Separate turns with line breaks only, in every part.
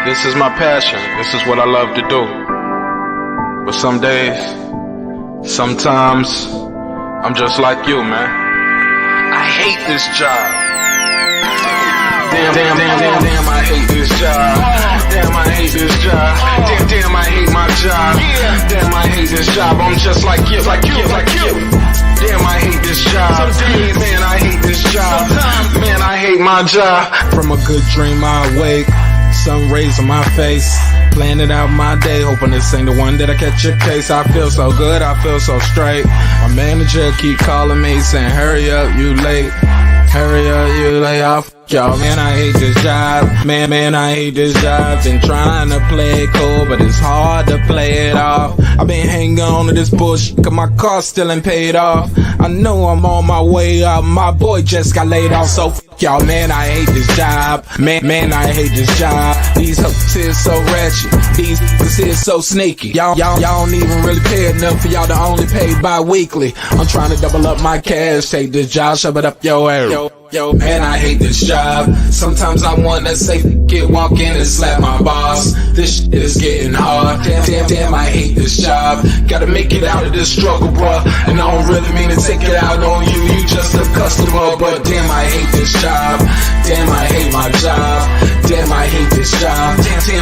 This is my passion. This is what I love to do. But some days, sometimes, I'm just like you, man. I hate this job. Damn, I hate this job. Damn, I hate this job. Damn, I hate my job. Damn, I hate this job. I'm just like you. Damn, I hate this job. Man, I hate this job. Man, I hate my job.
From a good dream I awake, sun rays on my face, planning out my day, hoping this ain't the one that I catch a case. I feel so good, I feel so straight. My manager keep calling me saying, hurry up, you late. Hurry up, you lay off. Y'all, man, I hate this job. Man, I hate this job. Been trying to play it cool, but it's hard to play it off. I've been hanging on to this bullshit, cause my car still ain't paid off. I know I'm on my way up, my boy just got laid off, so y'all, man, I hate this job. Man, I hate this job. These hoes here so ratchet, these niggas here so sneaky. Y'all don't even really pay enough for y'all to only pay bi-weekly. I'm trying to double up my cash, take this job, shove it up your area. Yo, man, I hate this job. Sometimes I wanna say, walk in and slap my boss. This shit is getting hard. Damn, I hate this job. Gotta make it out of this struggle, bruh. And I don't really mean to take it out on you. You just a customer, but damn, I hate this job. Damn, I hate my job. Damn, I hate this job.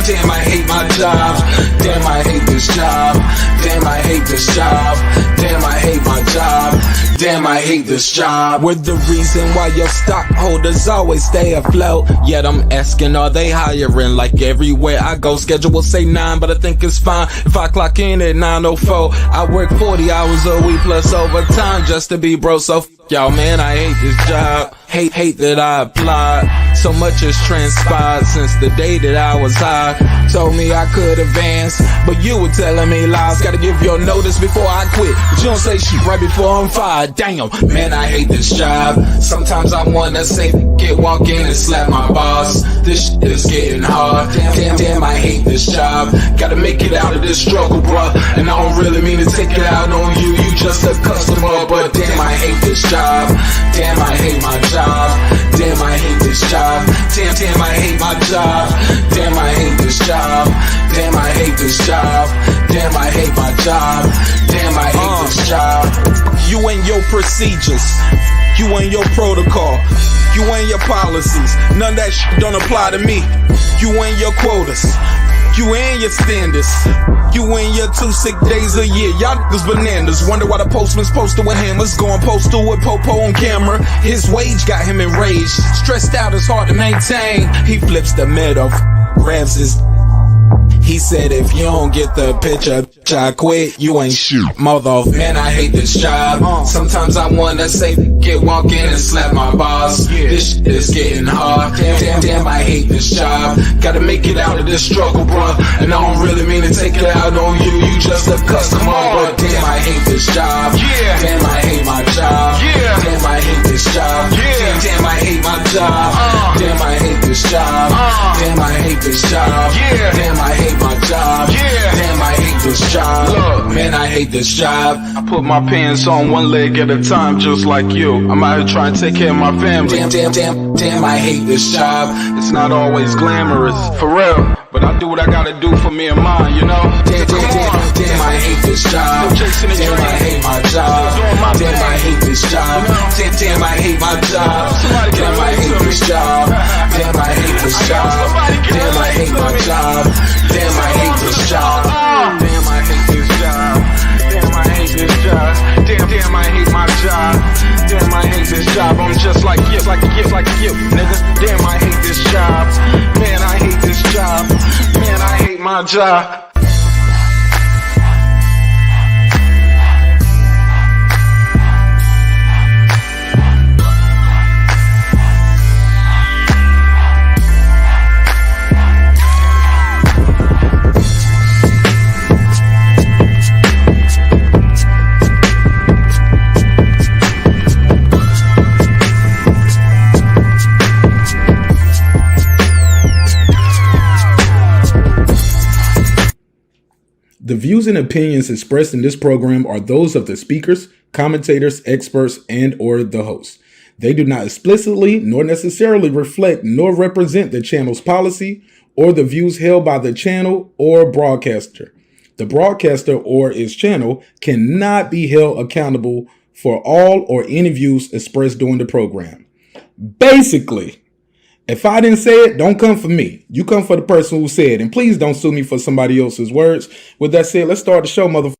Damn, I hate my job. Damn, I hate this job. Damn, I hate this job. Damn, I hate my job. Damn, I hate this job. We're the reason why your stockholders always stay afloat. Yet I'm asking, are they hiring? Like everywhere I go, schedule will say 9, but I think it's fine if I clock in at 9:04. I work 40 hours a week plus overtime just to be bro. So y'all, man, I hate this job. Hate that I applied. So much has transpired since the day that I was high. Told me I could advance, but you were telling me lies. Gotta give your notice before I quit, but you don't say shit right before I'm fired. Damn, man, I hate this job. Sometimes I wanna say, walk in and slap my boss. This shit is getting hard. Damn, I hate this job. Gotta make it out of this struggle, bruh. And I don't really mean to take it out on you. You just a customer, but damn, I hate this job. Damn, I hate my job. Damn, I hate this job. Damn, I hate my job. Damn, I hate this job. Damn, I hate this job. Damn, I hate my job. Damn, I hate this job. You and your procedures, you and your protocol, you and your policies, none of that shit don't apply to me. You and your quotas, you and your standards, you and your 2 sick days a year. Y'all niggas bananas. Wonder why the postman's posted with hammers, going postal with Popo on camera. His wage got him enraged, stressed out, it's hard to maintain. He flips the middle, grabs his. He said, if you don't get the picture, I quit, you ain't shit, mother. Man, I hate this job. Sometimes I wanna say, walk in and slap my boss. This shit is getting hard. Damn, I hate this job. Gotta make it out of this struggle, bruh. And I don't really mean to take it out on you. You just a customer, but damn, I hate this job. Damn, I hate my job. Damn, I hate this job. Damn, I hate my job. Damn, I hate this job. Damn, I hate this job. Damn, I hate my job. Damn, I hate this job. Look, man, I hate this job. I put my pants on one leg at a time, just like you. I'm out here trying to take care of my family. Damn, I hate this job. It's not always glamorous, for real, but I do what I gotta do for me and mine, you know? Damn, I hate this job. Damn, I hate my job. Damn, I hate this job. Damn, I hate my job. Damn, I hate this job. Damn, I hate this job. Damn, I hate my job. Damn, I hate this job. Damn, I hate this job. Damn, I hate this job. Damn, I hate my job. Damn, I hate this job. I'm just like you, nigga. Damn, I hate this job. Man, I hate this job. Man, I hate my job.
The views and opinions expressed in this program are those of the speakers, commentators, experts, and/or the host. They do not explicitly nor necessarily reflect nor represent the channel's policy or the views held by the channel or broadcaster. The broadcaster or its channel cannot be held accountable for all or any views expressed during the program. Basically, if I didn't say it, don't come for me. You come for the person who said it. And please don't sue me for somebody else's words. With that said, let's start the show, motherfucker.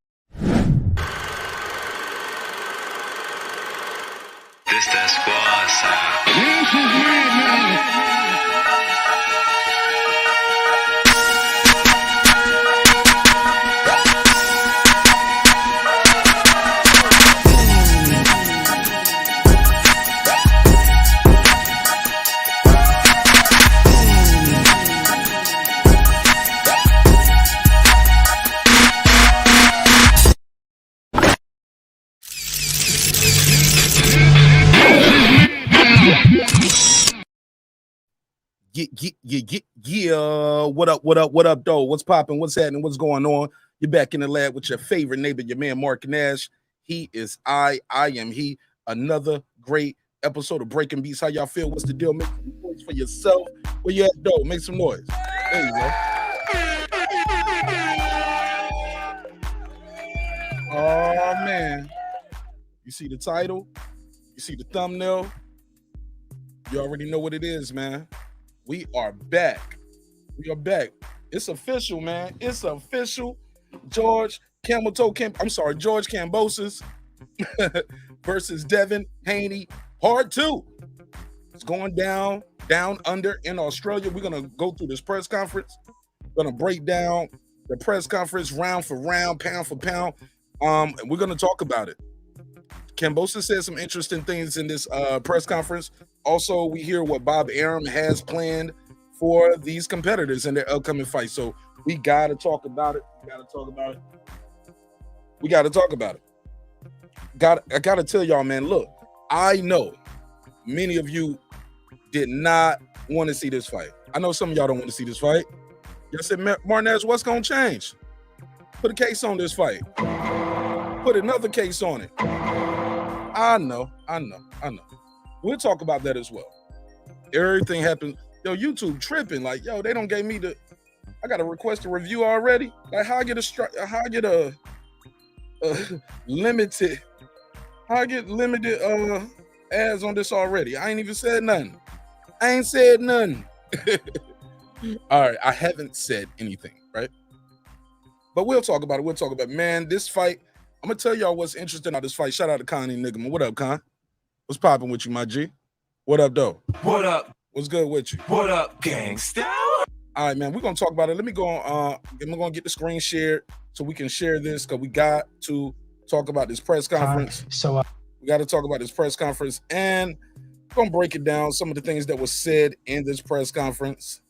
This that squad sound.
Yeah. What up, though? What's popping? What's happening? What's going on? You're back in the lab with your favorite neighbor, your man, Mark Nash. He is I am he. Another great episode of Breaking Beats. How y'all feel? What's the deal? Make some noise for yourself. Where you at, though? Make some noise. There you go. Oh, man. You see the title? You see the thumbnail? You already know what it is, man. We are back. We are back. It's official, man. It's official. George Kambosos versus Devin Haney, part 2. It's going down under in Australia. We're going to go through this press conference. We're going to break down the press conference round for round, pound for pound. And we're going to talk about it. Kambosos said some interesting things in this press conference. Also, we hear what Bob Arum has planned for these competitors in their upcoming fight. So we got to talk about it. I got to tell y'all, man, look, I know many of you did not want to see this fight. I know some of y'all don't want to see this fight. Y'all said, Marnez, what's going to change? Put a case on this fight. Put another case on it. I know. We'll talk about that as well. Everything happened. Yo, YouTube tripping. Like, yo, they don't gave me I got to request a review already. Like, how I get limited ads on this already? I ain't even said nothing. All right, I haven't said anything, right? But we'll talk about it. Man, this fight, I'm gonna tell y'all what's interesting about this fight. Shout out to Connie Nigga. What up, Con? What's popping with you, my G? What up, though?
What up?
What's good with you?
What up, gangsta?
All right, man, we're gonna talk about it. Let me go on. I'm gonna get the screen shared so we can share this, because we got to talk about this press conference. We got to talk about this press conference, and we're gonna break it down, some of the things that was said in this press conference.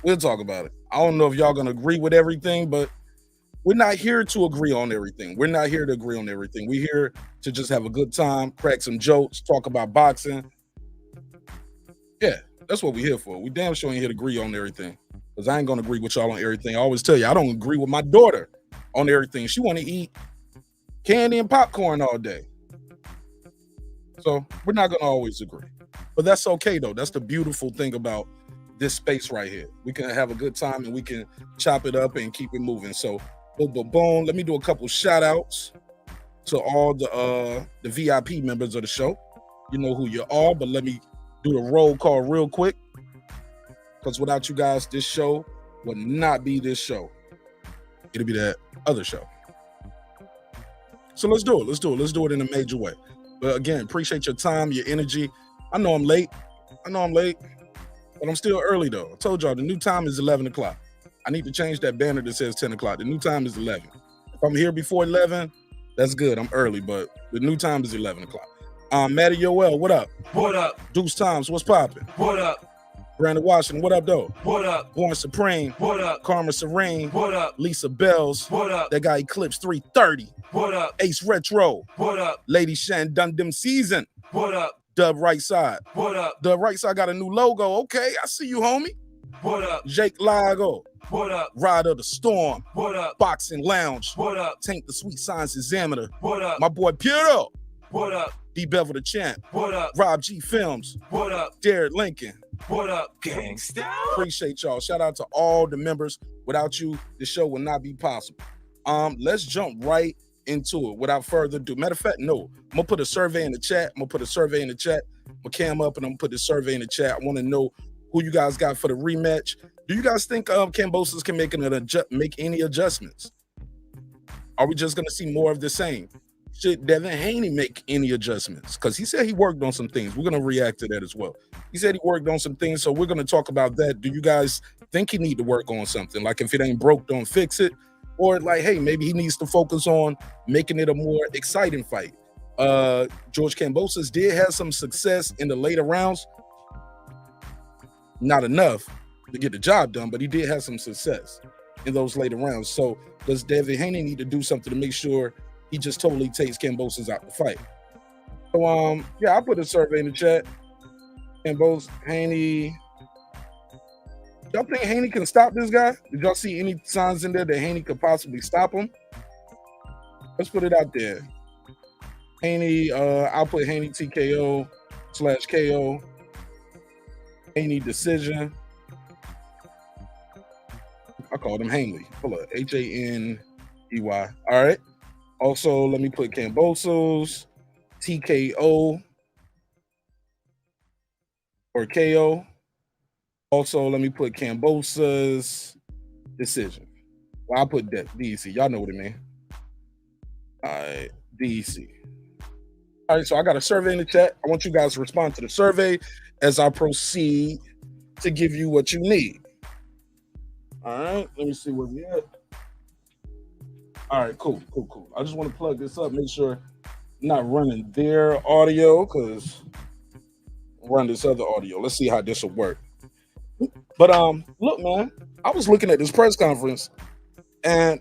We'll talk about it. I don't know if y'all gonna agree with everything, but we're not here to agree on everything. We're here to just have a good time, crack some jokes, talk about boxing. Yeah, that's what we're here for. We damn sure ain't here to agree on everything, because I ain't going to agree with y'all on everything. I always tell you, I don't agree with my daughter on everything. She want to eat candy and popcorn all day. So we're not going to always agree. But that's okay, though. That's the beautiful thing about this space right here. We can have a good time, and we can chop it up and keep it moving. So boom. Let me do a couple shout outs to all the VIP members of the show. You know who you are, but let me do the roll call real quick, because without you guys, this show would not be this show. It'll be that other show. So let's do it in a major way. But again, appreciate your time, your energy. I know I'm late, but I'm still early, though. I told y'all the new time is 11 o'clock. I need to change that banner that says 10 o'clock. The new time is 11. If I'm here before 11, that's good. I'm early, but the new time is 11 o'clock. Matty Yoel, what up?
What up?
Deuce Times, what's popping?
What up?
Brandon Washington, what up, though?
What up?
Born Supreme.
What up?
Karma Serene.
What up?
Lisa Bells.
What up?
That guy Eclipse 330.
What up?
Ace Retro.
What up?
Lady Shan Dundum Season.
What up?
Dub Right Side.
What up?
Dub Right Side got a new logo. Okay, I see you, homie.
What up?
Jake Lago.
What up?
Rider of the Storm.
What up?
Boxing Lounge.
What up?
Tank the Sweet Science Examiner.
What up?
My boy Piero.
What up?
D Bevel the Champ,
What up?
Rob G Films,
What up?
Derek Lincoln.
What up, gangsta?
Appreciate y'all. Shout out to all the members. Without you, the show will not be possible. Let's jump right into it without further ado. Matter of fact, no, I'm gonna put a survey in the chat. I'm gonna cam up and I'm gonna put the survey in the chat. I want to know who you guys got for the rematch. Do you guys think Kambosos can make any adjustments? Are we just gonna see more of the same? Should Devin Haney make any adjustments? Because he said he worked on some things. We're gonna react to that as well. He said he worked on some things, so we're gonna talk about that. Do you guys think he need to work on something? Like if it ain't broke, don't fix it. Or like, hey, maybe he needs to focus on making it a more exciting fight. George Kambosos did have some success in the later rounds. Not enough to get the job done, but he did have some success in those later rounds. So does Devin Haney need to do something to make sure he just totally takes Kambosos out the fight? So yeah, I put a survey in the chat. Kambosos, Haney. Y'all think Haney can stop this guy? Did y'all see any signs in there that Haney could possibly stop him? Let's put it out there. Haney, I'll put Haney TKO/KO. Haney decision. I called him Haney. Hold up, Haney. All right. Also, let me put Kambosos, TKO or KO. Also, let me put Kambosos decision. Well, I'll put that DEC. Y'all know what I mean. All right, DEC. All right, so I got a survey in the chat. I want you guys to respond to the survey as I proceed to give you what you need. All right, let me see where we at. All right, cool. I just want to plug this up, make sure I'm not running their audio because run this other audio. Let's see how this will work. But look, man, I was looking at this press conference and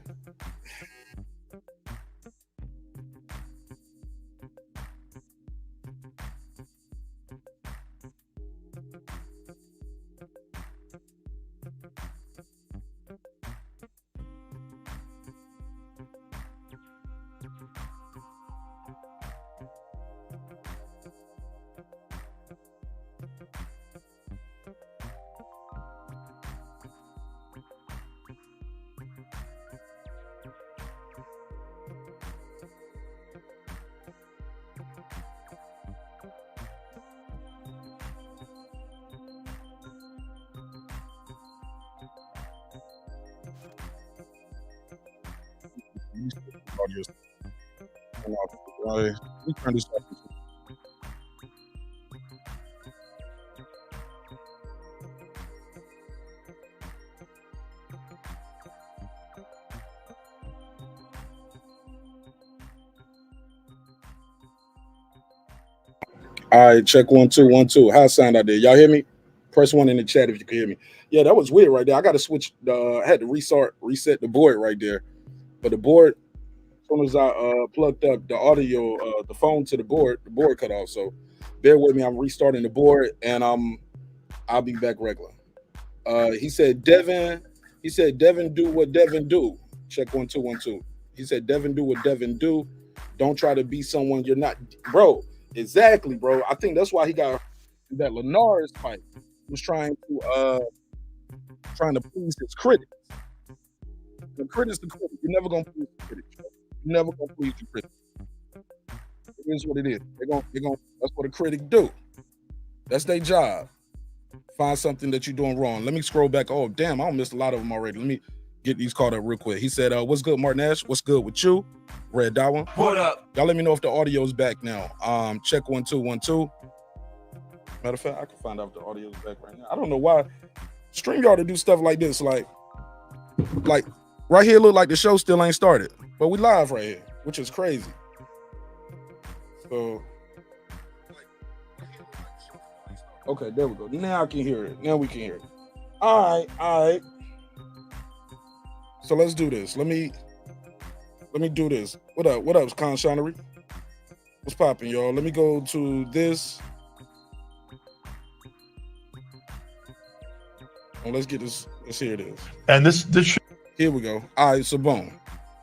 we turn this up. All right, check 1 2 1 2. How's sound out there? Y'all hear me? Press 1 in the chat if you can hear me. Yeah, that was weird right there. I got to switch. I had to reset the board right there. But the board, as soon as I plugged up the audio, the phone to the board cut off. So bear with me. I'm restarting the board, and I'll be back regular. He said Devin do what Devin do. Check 1 2 1 2. He said Devin do what Devin do. Don't try to be someone you're not, bro. Exactly, bro. I think that's why he got that Linares fight. He was trying to please his critics. The critics, you're never gonna please the critics. You're never gonna please the critics. It is what it is. They're gonna. That's what a critic do. That's their job. Find something that you're doing wrong. Let me scroll back. Oh damn, I missed a lot of them already. Let me get these caught up real quick. He said, "What's good, Martin Ash? What's good with you?" Red Dot one.
What up?
Y'all let me know if the audio's back now. Check 1 2 1 2. Matter of fact, I can find out if the audio's back right now. I don't know why StreamYard to do stuff like this. Like right here, look like the show still ain't started, but we live right here, which is crazy. So, okay, there we go. Now I can hear it. Now we can hear it. All right. So let's do this. Let me do this. What up, Con Shonery? What's popping, y'all? Let me go to this. Oh, let's get this. Let's hear this.
And this
Here we go. All right, so boom.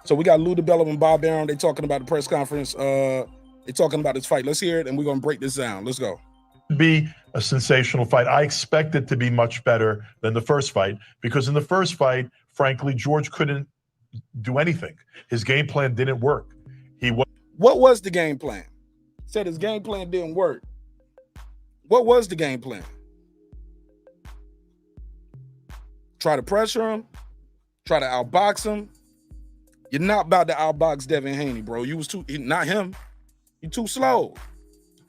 So we got Lou DeBella and Bob Arum. They talking about the press conference They're talking about this fight. Let's hear it, and we're gonna break this down. Let's go.
Be a sensational fight. I expect it to be much better than the first fight, because in the first fight, frankly, George couldn't do anything. His game plan didn't work.
What was the game plan? Said his game plan didn't work. What was the game plan? Try to pressure him, try to outbox him. You're not about to outbox Devin Haney, bro. You was not him. You're too slow.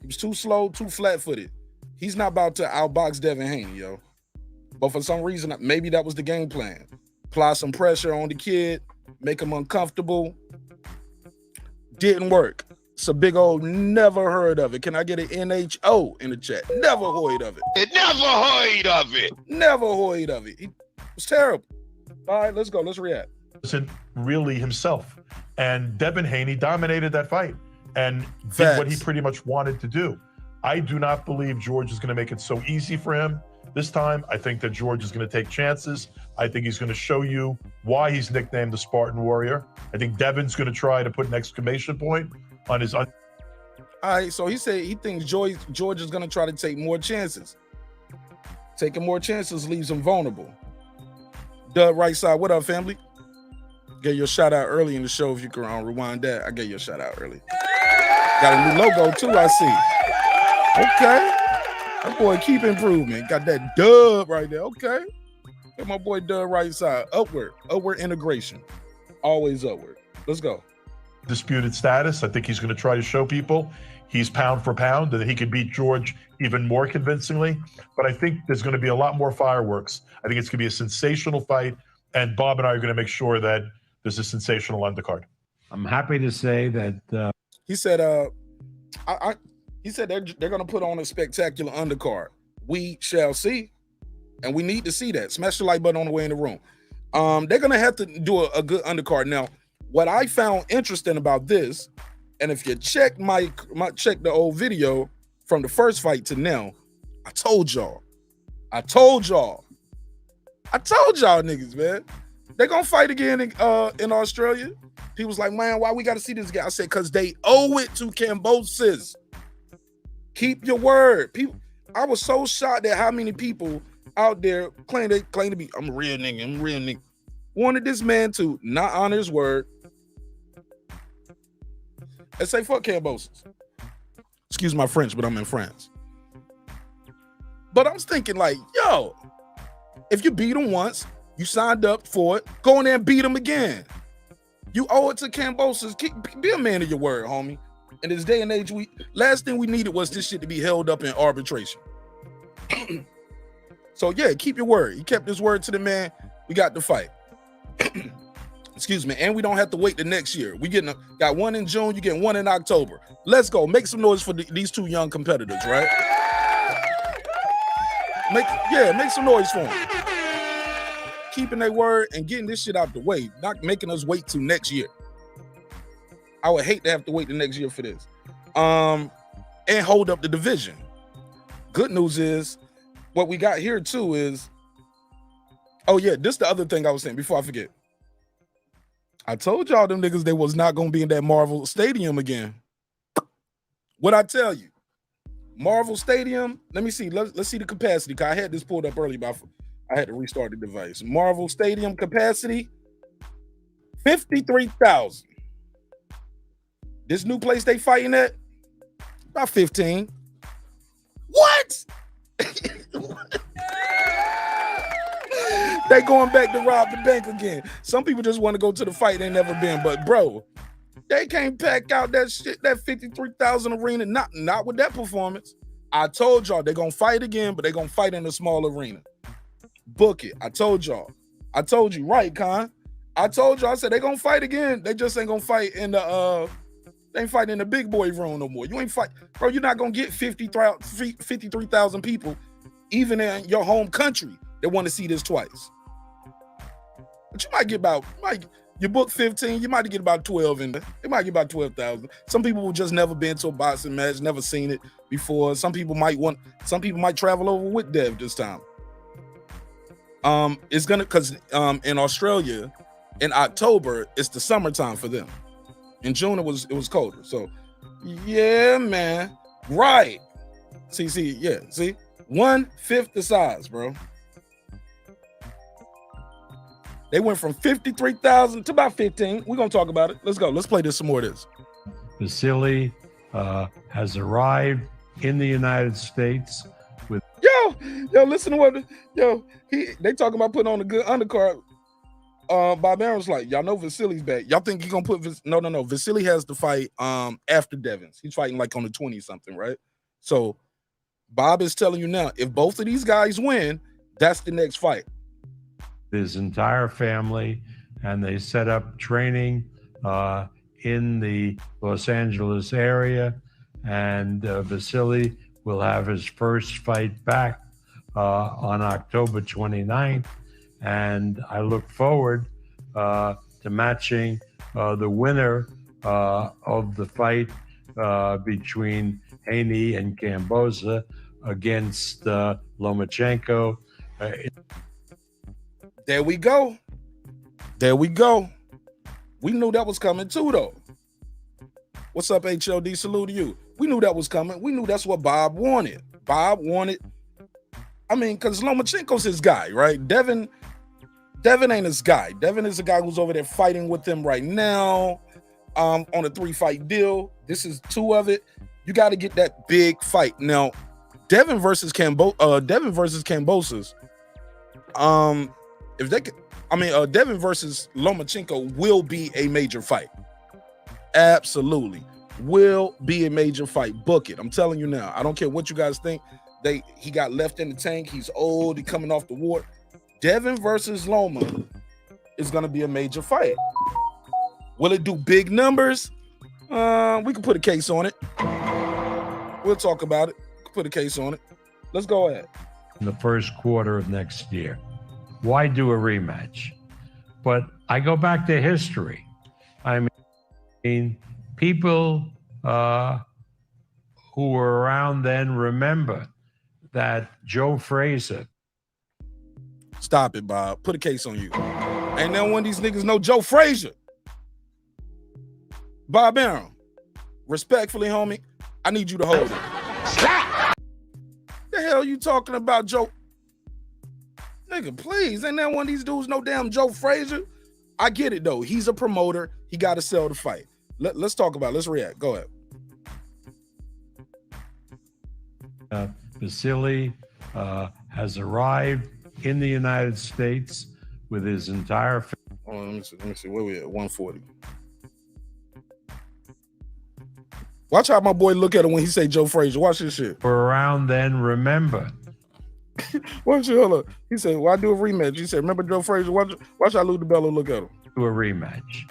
He was too slow, too flat-footed. He's not about to outbox Devin Haney, yo. But for some reason, maybe that was the game plan. Apply some pressure on the kid, make him uncomfortable. Didn't work. It's a big old never heard of it. Can I get an NHO in the chat? Never heard of it.
Never heard of it.
Never heard of it. It was terrible. All right, let's go. Let's react.
Wasn't really himself. And Devin Haney dominated that fight and did what he pretty much wanted to do. I do not believe George is going to make it so easy for him this time. I think that George is going to take chances. I think he's going to show you why he's nicknamed the Spartan Warrior. I think Devin's going to try to put an exclamation point on his... All
right, so he said he thinks George is going to try to take more chances. Taking more chances leaves him vulnerable. Doug right side, what up, family? Gave you a shout out early in the show. If you can rewind that, I gave you a shout out early. Got a new logo too, I see. Okay. That boy keep improvement. Got that dub right there. Okay. Got my boy Dub right side. Upward integration. Always upward. Let's go.
Disputed status. I think he's going to try to show people he's pound for pound, that he could beat George even more convincingly. But I think there's going to be a lot more fireworks. I think it's going to be a sensational fight. And Bob and I are going to make sure that there's a sensational undercard.
I'm happy to say that
he said he said they're going to put on a spectacular undercard. We shall see, and we need to see that. Smash the like button on the way in the room. They're going to have to do a good undercard. Now, what I found interesting about this, and if you check check the old video from the first fight to now, I told y'all niggas, man. They're gonna fight again in Australia. He was like, man, why we gotta see this guy? I said, because they owe it to Kambosos. Keep your word. People, I was so shocked at how many people out there claim to be, I'm a real nigga. Wanted this man to not honor his word and say, fuck Kambosos. Excuse my French, but I'm in France. But I was thinking like, yo, if you beat him once, you signed up for it, go in there and beat him again. You owe it to Kambosos. Be a man of your word, homie. In this day and age, last thing we needed was this shit to be held up in arbitration. So yeah, keep your word. He kept his word to the man. We got the fight. Excuse me. And we don't have to wait the next year. We got one in June, you get one in October. Let's go. Make some noise for these two young competitors, right? Make some noise for them. Keeping their word and getting this shit out the way, not making us wait till next year. I would hate to have to wait the next year for this. And hold up the division. Good news is, what we got here too is, oh yeah, this the other thing I was saying before I forget. I told y'all them niggas they was not gonna be in that Marvel Stadium again. What'd I tell you? Marvel Stadium, let me see, let's see the capacity, because I had this pulled up early, but I had to restart the device. Marvel Stadium capacity, 53,000. This new place they fighting at, about 15. What? They going back to rob the bank again. Some people just want to go to the fight they never been, but bro, they can't pack out that shit, that 53,000 arena, not with that performance. I told y'all they're gonna fight again, but they're gonna fight in a small arena. Book it. I told y'all. I told you, right, Con? I told y'all, I said they're gonna fight again. They just ain't gonna fight in the they ain't fighting in the big boy room no more. You ain't fight, bro. You're not gonna get 53,000 people, even in your home country, that want to see this twice. But you might get you book 15, you might get about 12 in there. It might get about 12,000. Some people will just never been to a boxing match, never seen it before. Some people might travel over with Dev this time. It's gonna, cause in Australia, in October, it's the summertime for them. In June, it was colder. So Yeah, man. Right. See, yeah. See, 1/5 the size, bro. They went from 53,000 to about 15. We're gonna talk about it. Let's go. Let's play this some more of this.
Vasily has arrived in the United States with.
Yo, listen to what they talking about putting on a good undercard. Bob Aaron's like, y'all know Vasily's back. Y'all think he gonna put no. Vasily has to fight after Devin's. He's fighting like on the 20 something, right? So Bob is telling you now, if both of these guys win, that's the next fight.
His entire family, and they set up training in the Los Angeles area, and Vasily will have his first fight back on October 29th, and I look forward to matching the winner of the fight between Haney and Kambosos against Lomachenko.
There we go. We knew that was coming too, though. What's up, HLD? Salute to you. We knew that was coming. We knew that's what Bob wanted. I mean, because Lomachenko's his guy, right? Devin ain't his guy. Devin is a guy who's over there fighting with him right now on a 3-fight deal. This is 2 of it. You got to get that big fight. Now, Devin versus Kambosos. Devin versus Lomachenko will be a major fight. Absolutely. Will be a major fight. Book it. I'm telling you now. I don't care what you guys think. He got left in the tank. He's old. He's coming off the ward. Devin versus Loma is going to be a major fight. Will it do big numbers? We can put a case on it. We'll talk about it. Put a case on it. Let's go ahead.
In the first quarter of next year. Why do a rematch? But I go back to history. I mean, people who were around then remember that Joe Frazier.
Stop it, Bob. Put a case on you. Ain't none one of these niggas know Joe Frazier. Bob Aaron, respectfully, homie, I need you to hold it. Stop! The hell you talking about, Joe? Nigga, please. Ain't that one of these dudes no damn Joe Frazier? I get it, though. He's a promoter. He got to sell the fight. Let's talk about it. Let's react. Go ahead.
Vasily has arrived in the United States with his entire family.
Oh, let me see. Where we at? 140. Watch how my boy look at him when he say Joe Frazier. Watch this shit.
Were around then remember.
Watch it. Hold up. He said, "Why do a rematch?" He said, "Remember Joe Frazier? Watch how Lou DiBello look at him."
Do a rematch.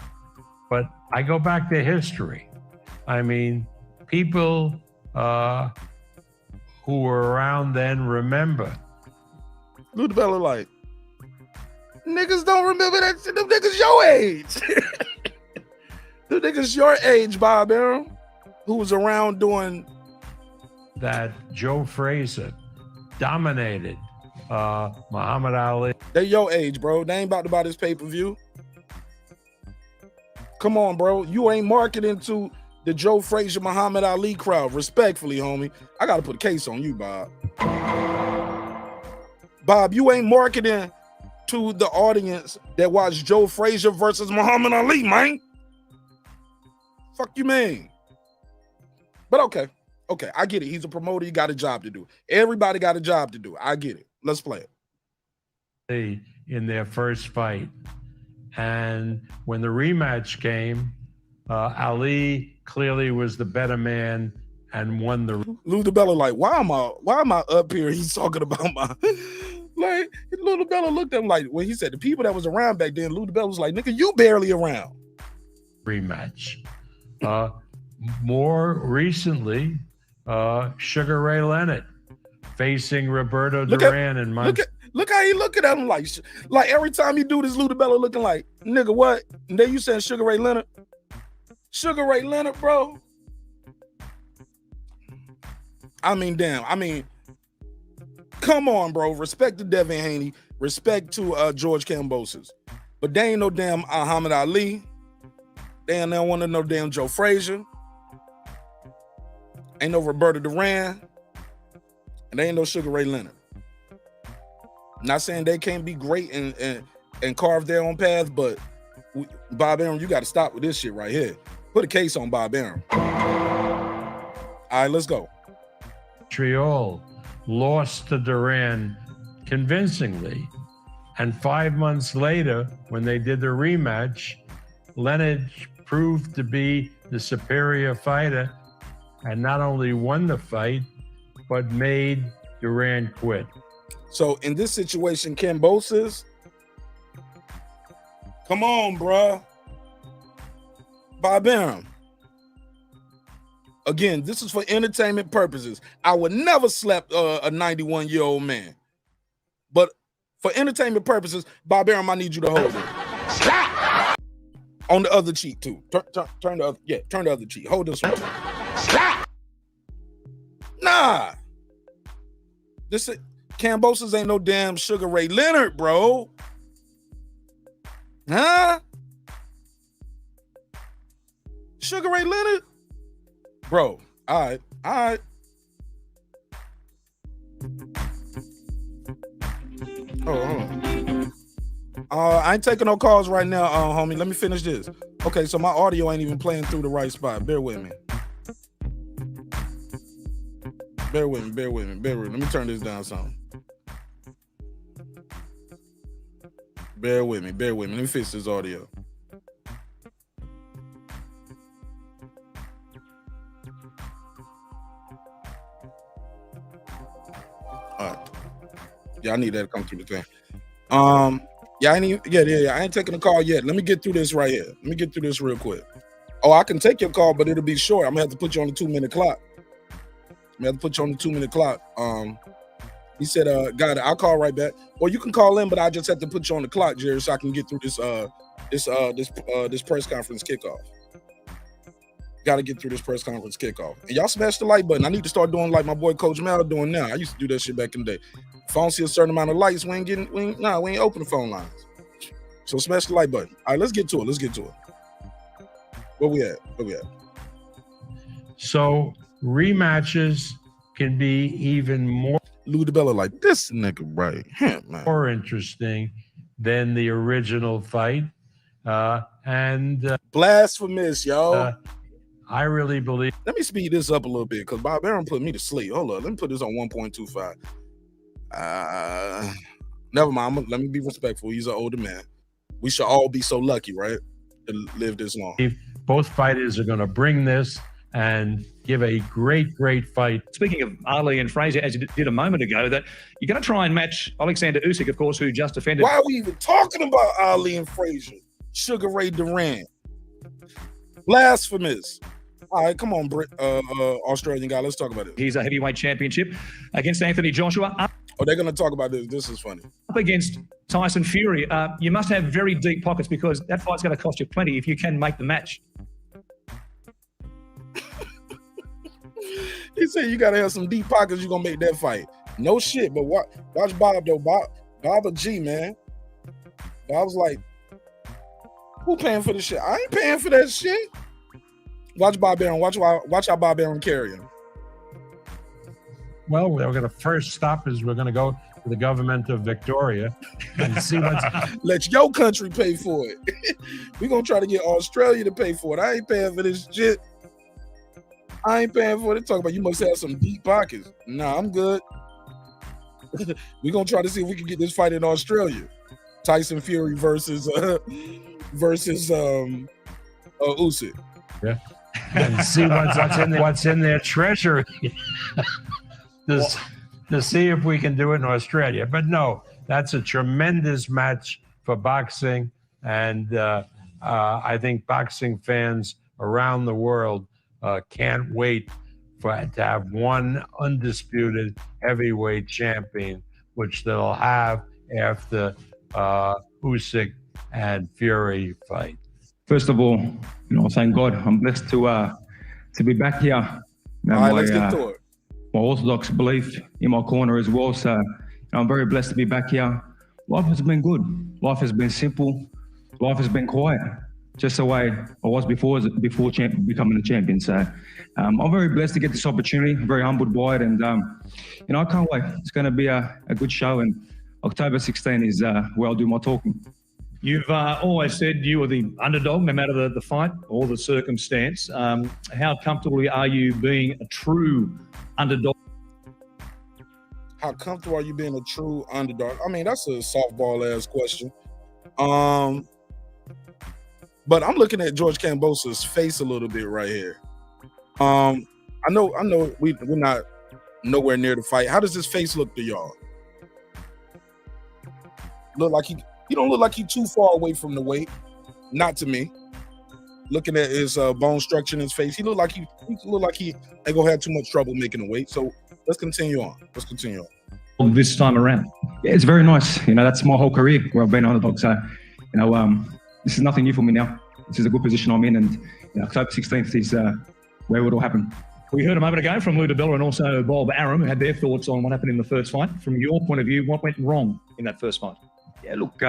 But I go back to history. I mean, people who were around then remember.
Lou DiBello like, niggas don't remember that shit. Them niggas your age. Them niggas your age, Bob Aaron, who was around doing
that. Joe Frazier dominated Muhammad Ali.
They your age, bro. They ain't about to buy this pay-per-view. Come on, bro. You ain't marketing to the Joe Frazier, Muhammad Ali crowd. Respectfully, homie. I got to put a case on you, Bob. Bob, you ain't marketing to the audience that watched Joe Frazier versus Muhammad Ali, man. Fuck you, man. But okay, I get it. He's a promoter. He got a job to do. Everybody got a job to do. I get it. Let's play
it. In their first fight. And when the rematch came, Ali clearly was the better man and won the.
Lou DiBello like, why am I up here? He's talking about my like. Lou DiBello looked at him like when he said the people that was around back then. Lou DiBello was like, nigga, you barely around.
Rematch. More recently, Sugar Ray Leonard facing Roberto Duran and
Look how he looking at him like every time you do this, Lou DiBello looking like, nigga, what? And then you saying Sugar Ray Leonard? Sugar Ray Leonard, bro. I mean, damn. I mean, come on, bro. Respect to Devin Haney. Respect to George Kambosos. But they ain't no damn Muhammad Ali. They don't want to know damn Joe Frazier. Ain't no Roberto Duran, and there ain't no Sugar Ray Leonard. Not saying they can't be great and carve their own path, but Bob Arum, you got to stop with this shit right here. Put a case on Bob Arum. All right, let's go.
Montreal lost to Duran convincingly. And 5 months later, when they did the rematch, Leonard proved to be the superior fighter and not only won the fight, but made Duran quit.
So in this situation, Kambosos, come on, bruh. Bob Arum. Again, this is for entertainment purposes. I would never slap a 91-year-old man. But for entertainment purposes, Bob Arum, I need you to hold it. Slap! On the other cheek, too. Turn the other, turn the other cheek. Hold this one. Slap! Nah. This Kambosos ain't no damn Sugar Ray Leonard, bro. Huh? Sugar Ray Leonard? Bro, all right. Hold on. I ain't taking no calls right now, homie. Let me finish this. Okay, so my audio ain't even playing through the right spot. Bear with me. Bear with me. Let me turn this down some. Bear with me. Let me fix this audio. All right. Yeah, I need that to come through the thing. I ain't taking a call yet. Let me get through this right here. Let me get through this real quick. Oh, I can take your call, but it'll be short. I'm gonna have to put you on the 2-minute clock. He said, got it. I'll call right back. Or you can call in, but I just have to put you on the clock, Jerry, so I can get through this press conference kickoff. Got to get through this press conference kickoff. And y'all smash the like button. I need to start doing like my boy Coach Mel doing now. I used to do that shit back in the day. If I don't see a certain amount of likes, we ain't open the phone lines. So smash the like button. All right, let's get to it. Where we at?
So rematches can be even more
Lou DeBella like this nigga right here, man.
More interesting than the original fight.
Blasphemous, yo.
I really believe.
Let me speed this up a little bit because Bob Arum put me to sleep. Hold on, let me put this on 1.25. Never mind. Let me be respectful. He's an older man. We should all be so lucky, right, to live this long.
Both fighters are going to bring this and give a great fight.
Speaking of Ali and Frazier, as you did a moment ago, that you're going to try and match Alexander Usyk, of course, who just defended.
Why are we even talking about Ali and Frazier? Sugar Ray Duran. Blasphemous. All right, come on, Australian guy. Let's talk about it.
He's a heavyweight championship against Anthony Joshua.
Oh, they're going to talk about this. This is funny.
Up against Tyson Fury. You must have very deep pockets because that fight's going to cost you plenty if you can make the match.
He said you got to have some deep pockets. You're going to make that fight. No shit, but watch Bob, though. Bob a G, man. Bob's like, who paying for this shit? I ain't paying for that shit. Watch Bob Arum. Watch how Bob Arum carry him.
Well, we're going to first stop is we're going to go to the government of Victoria and see what's.
Let your country pay for it. We're going to try to get Australia to pay for it. I ain't paying for this shit. I ain't paying for it. Talk about you must have some deep pockets. Nah, I'm good. We're going to try to see if we can get this fight in Australia. Tyson Fury versus Usyk.
Yeah. And see what's in their treasury to see if we can do it in Australia. But no, that's a tremendous match for boxing, and I think boxing fans around the world can't wait to have one undisputed heavyweight champion, which they'll have after Usyk and Fury fight.
First of all, thank God I'm blessed to be back here.
All right, let's get to it.
My Orthodox belief in my corner as well. So I'm very blessed to be back here. Life has been good. Life has been simple. Life has been quiet. just the way I was before becoming a champion. So I'm very blessed to get this opportunity. I'm very humbled by it, and you know, I can't wait. It's going to be a good show, and October 16 is where I'll do my talking.
You've always said you were the underdog, no matter the fight or the circumstance. How comfortable are you being a true underdog?
How comfortable are you being a true underdog? I mean, that's a softball-ass question. But I'm looking at George Kambosos' face a little bit right here. I know we're not nowhere near the fight. How does his face look to y'all? Look like he don't look like he's too far away from the weight. Not to me. Looking at his bone structure in his face, he look like he ain't gonna have too much trouble making the weight. So let's continue on.
This time around.
Yeah, it's very nice. You know, that's my whole career where I've been underdog. So, you know, this is nothing new for me now. This is a good position I'm in, and you know, October 16th is where it will all happen.
We heard a moment ago from Lou DiBella and also Bob Arum, who had their thoughts on what happened in the first fight. From your point of view, what went wrong in that first fight?
Yeah, look,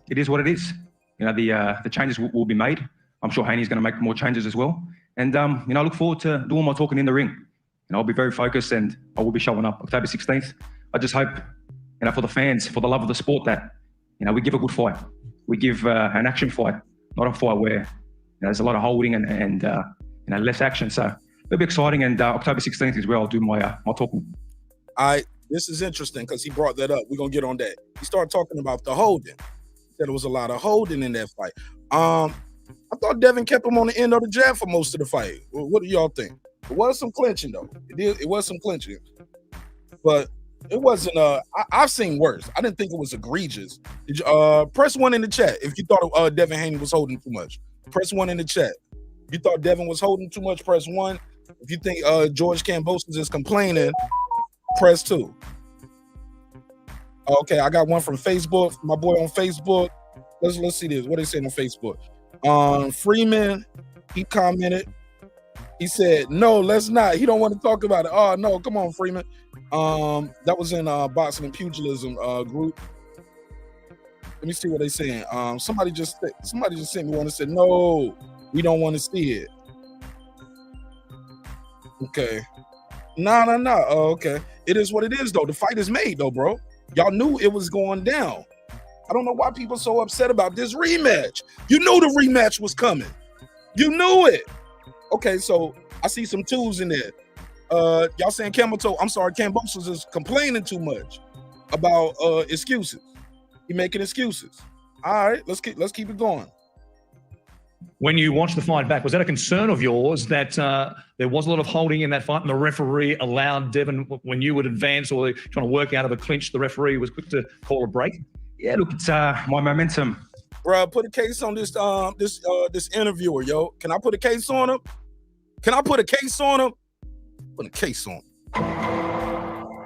it is what it is. You know, the changes will be made. I'm sure Haney's going to make more changes as well. And, you know, I look forward to doing my talking in the ring. You know, I'll be very focused, and I will be showing up October 16th. I just hope, you know, for the fans, for the love of the sport, that, you know, we give a good fight. We give an action fight, not a fight where, you know, there's a lot of holding and you know, less action. So it'll be exciting, and October 16th is where I'll do my talking.
This is interesting because he brought that up. We're gonna get on that. He started talking about the holding. He said there was a lot of holding in that fight. I thought Devin kept him on the end of the jab for most of the fight. What do y'all think? It was some clinching though. It was some clinching, but it wasn't. I've seen worse. I didn't think it was egregious. Press 1 in the chat if you thought Devin Haney was holding too much. Press 1 in the chat. If you thought Devin was holding too much, press 1. If you think George Kambosos is complaining, press 2. Okay, I got one from Facebook. My boy on Facebook. Let's see this. What they saying on Facebook? Freeman, he commented. He said, "No, let's not. He don't want to talk about it." Oh no, come on, Freeman. That was in boxing and pugilism group. Let me see what they saying. Somebody just sent me one and said, "No, we don't want to see it." Okay. No. Oh, okay. It is what it is, though. The fight is made, though, bro. Y'all knew it was going down. I don't know why people are so upset about this rematch. You knew the rematch was coming. You knew it. Okay, so I see some twos in there. Y'all saying Kambosos is complaining too much about excuses. He making excuses. All right, let's keep it going.
When you watched the fight back, was that a concern of yours that there was a lot of holding in that fight and the referee allowed Devin, when you would advance or trying to work out of a clinch, the referee was quick to call a break?
Yeah, look, it's my momentum.
Bro, put a case on this this interviewer, yo. Can I put a case on him? Put a case on him.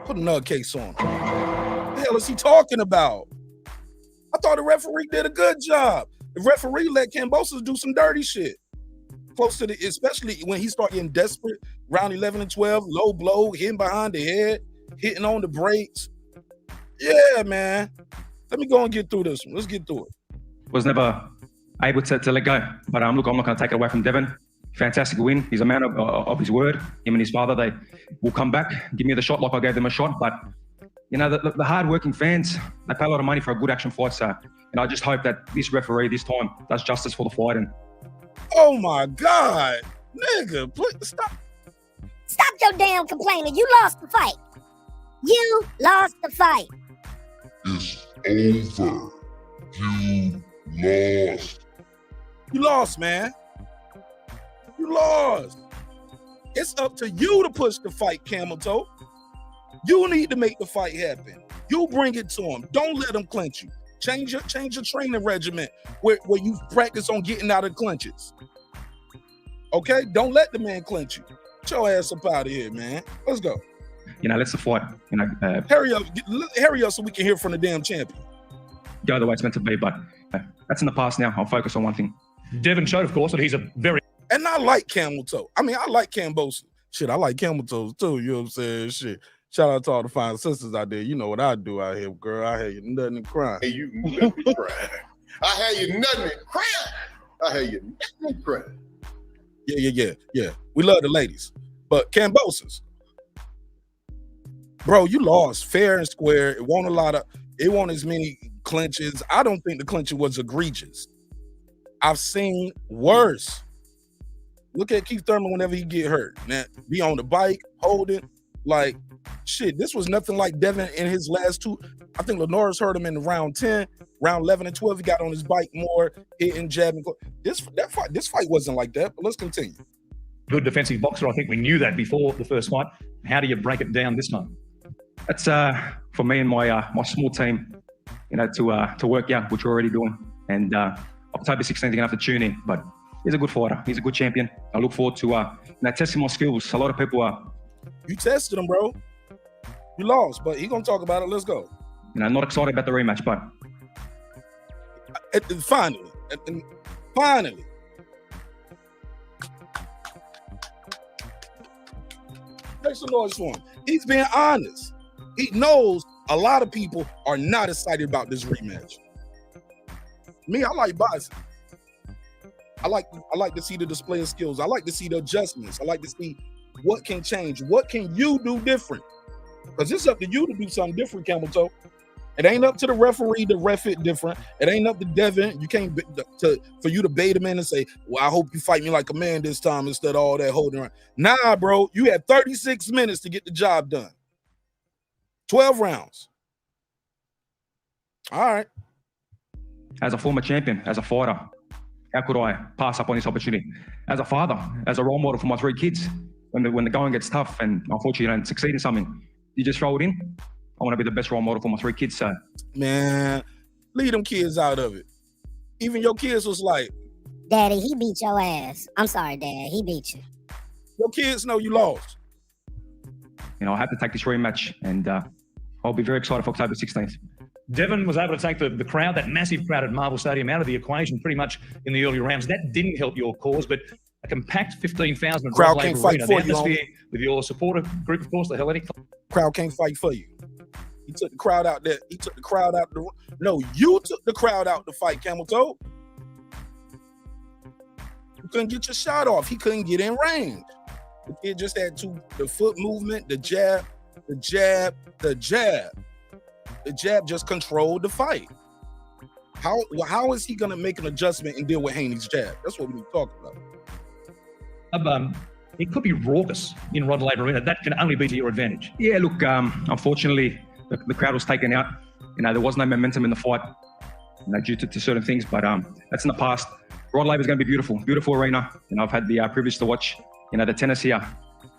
Put another case on him. What the hell is he talking about? I thought the referee did a good job. The referee let Kambosos do some dirty shit. Close to especially when he started getting desperate, round 11 and 12, low blow, hitting behind the head, hitting on the brakes. Yeah, man. Let me go and get through this one. Let's get through it.
Was never able to let go. But look, I'm not going to take it away from Devin. Fantastic win. He's a man of his word. Him and his father, they will come back, give me the shot like I gave them a shot. But, you know, the hard-working fans, they pay a lot of money for a good action fight. So, and I just hope that this referee this time does justice for the fight. And
oh, my God. Nigga, please stop.
Stop your damn complaining. You lost the fight. You lost the fight.
It's over. You lost.
You lost, man. You lost. It's up to you to push the fight, Camel Toe. You need to make the fight happen. You bring it to him. Don't let him clinch you. Change your training regimen where you practice on getting out of clinches. Okay? Don't let the man clinch you. Get your ass up out of here, man. Let's go.
You know, let's the fight. You know,
hurry up so we can hear from the damn champion.
Go the way it's meant to be, but that's in the past now. I'll focus on one thing.
Devin showed, of course, that he's a very...
And I like Camel Toe. I mean, I like Kambosos. Shit, I like Camel Toes too. You know what I'm saying? Shit. Shout out to all the fine sisters out there. You know what I do out here, girl. I had you nothing and crying.
Hey, you nothing and crying. I had you nothing and crying.
I hate you. Credit.
Yeah. We love the ladies. But Kambosos, bro, you lost fair and square. It wasn't as many clinches. I don't think the clinching was egregious. I've seen worse. Look at Keith Thurman whenever he get hurt. Now, be on the bike, holding, like, shit, this was nothing like Devin in his last two. I think Lenore's hurt him in round 10, round 11 and 12. He got on his bike more, hitting, jabbing. This fight wasn't like that, but let's continue.
Good defensive boxer. I think we knew that before the first fight. How do you break it down this time?
That's for me and my small team, to work out, which we're already doing. And October 16th, you're gonna have to tune in. But he's a good fighter. He's a good champion. I look forward to testing my skills. A lot of people are.
You tested him, bro. You lost, but he gonna talk about it. Let's go.
Not excited about the rematch, but
finally. Make some noise for him. He's being honest. He knows a lot of people are not excited about this rematch. Me, I like boxing. I like to see the display of skills. I like to see the adjustments. I like to see what can change. What can you do different? Because it's up to you to do something different, Camel Toe. It ain't up to the referee to ref it different. It ain't up to Devin. You can't for you to bait him in and say, well, I hope you fight me like a man this time instead of all that holding around. Nah, bro, you had 36 minutes to get the job done. 12 rounds. All right.
As a former champion, as a fighter, how could I pass up on this opportunity? As a father, as a role model for my 3 kids, when the going gets tough and unfortunately you don't succeed in something, you just throw it in. I want to be the best role model for my 3 kids. So,
man, leave them kids out of it. Even your kids was like,
Daddy, he beat your ass. I'm sorry, Dad, he beat you.
Your kids know you lost.
I have to take this rematch, and I'll be very excited for October 16th.
Devin was able to take the crowd, that massive crowd at Marvel Stadium, out of the equation pretty much in the early rounds. That didn't help your cause, but a compact 15,000
crowd can't fight
arena,
for
the
you.
atmosphere with your supporter group, of course, the Hellenic
crowd can't fight for you. He took the crowd out there. He took the crowd out. No, you took the crowd out to fight, Camel Toe. You couldn't get your shot off. He couldn't get in range. The kid just had the foot movement, the jab, the jab, the jab. The jab just controlled the fight. How is he going to make an adjustment and deal with Haney's jab? That's what we need to talk about.
It could be raucous in Rod Laver Arena. That can only be to your advantage.
Yeah, look, unfortunately, the crowd was taken out. There was no momentum in the fight, due to certain things. But that's in the past. Rod Laver is going to be beautiful arena. I've had the privilege to watch, the tennis here,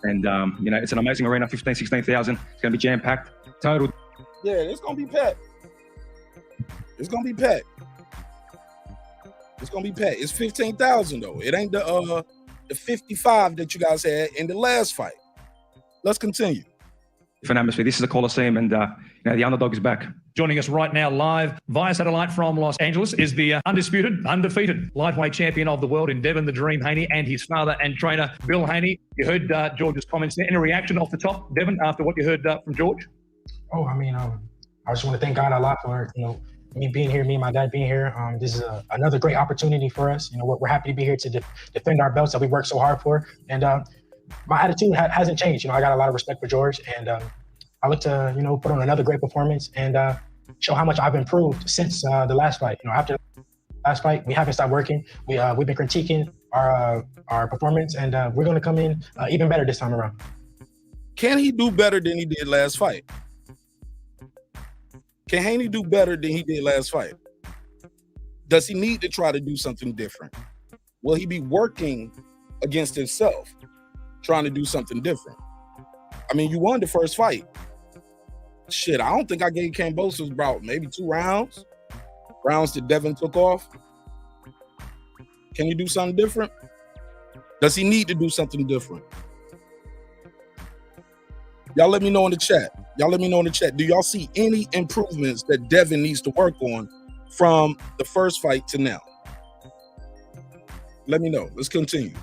and it's an amazing arena. 16,000. It's going to be jam packed. Total.
Yeah, it's going to be packed. It's going to be packed. It's going to be packed. It's 15,000 though. It ain't the 55 that you guys had in the last fight. Let's continue.
Different atmosphere. This is a Coliseum, and the underdog is back.
Joining us right now live via satellite from Los Angeles is the undisputed, undefeated lightweight champion of the world in Devin the Dream Haney and his father and trainer, Bill Haney. You heard George's comments there. Any reaction off the top, Devin, after what you heard from George?
Oh, I mean, I just want to thank God a lot for, me being here, me and my dad being here. This is another great opportunity for us. We're happy to be here to defend our belts that we worked so hard for. And my attitude hasn't changed. I got a lot of respect for George, and I look to, put on another great performance and show how much I've improved since the last fight. After the last fight, we haven't stopped working. We've been critiquing our performance, and we're going to come in even better this time around.
Can he do better than he did last fight? Can Haney do better than he did last fight? Does he need to try to do something different? Will he be working against himself, trying to do something different? I mean, you won the first fight. Shit, I don't think I gave Kambosos about maybe 2 rounds. Rounds that Devin took off. Can you do something different? Does he need to do something different? Y'all let me know in the chat. Do y'all see any improvements that Devin needs to work on from the first fight to now? Let me know. Let's continue.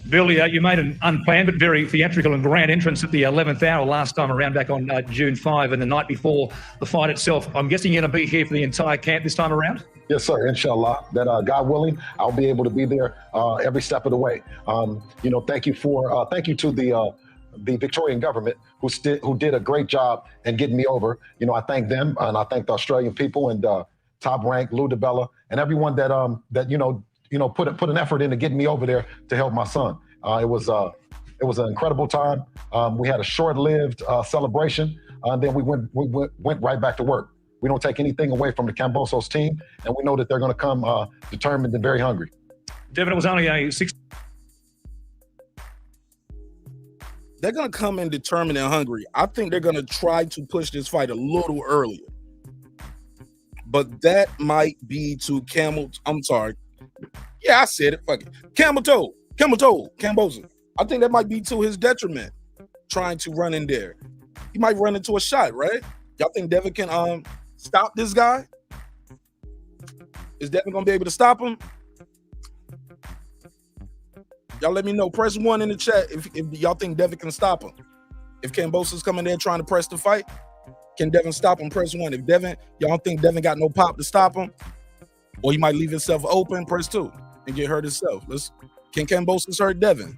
Billy, you made an unplanned but very theatrical and grand entrance at the 11th hour last time around back on June 5 and the night before the fight itself. I'm guessing you're going to be here for the entire camp this time around?
Yes, sir. Inshallah. That God willing, I'll be able to be there every step of the way. Thank you to the Victorian government who did a great job in getting me over. I thank them, and I thank the Australian people and Top Rank, Lou DeBella, and everyone that put an effort into getting me over there to help my son. It was an incredible time. We had a short-lived celebration, and then we went right back to work. We don't take anything away from the Kambosos team, and we know that they're going to come determined and very hungry.
Devin, it was only a 6.
They're going to come in determined and hungry. I think they're going to try to push this fight a little earlier. But that might be to I'm sorry. Yeah, I said it. Fuck it. Kambosos. I think that might be to his detriment, trying to run in there. He might run into a shot, right? Y'all think Devin can stop this guy? Is Devin gonna be able to stop him? Y'all let me know. Press 1 in the chat if y'all think Devin can stop him. If Kambosos coming there trying to press the fight, can Devin stop him? Press 1. If y'all don't think Devin got no pop to stop him, or he might leave himself open, press 2 and get hurt himself. Can Kambosos hurt Devin?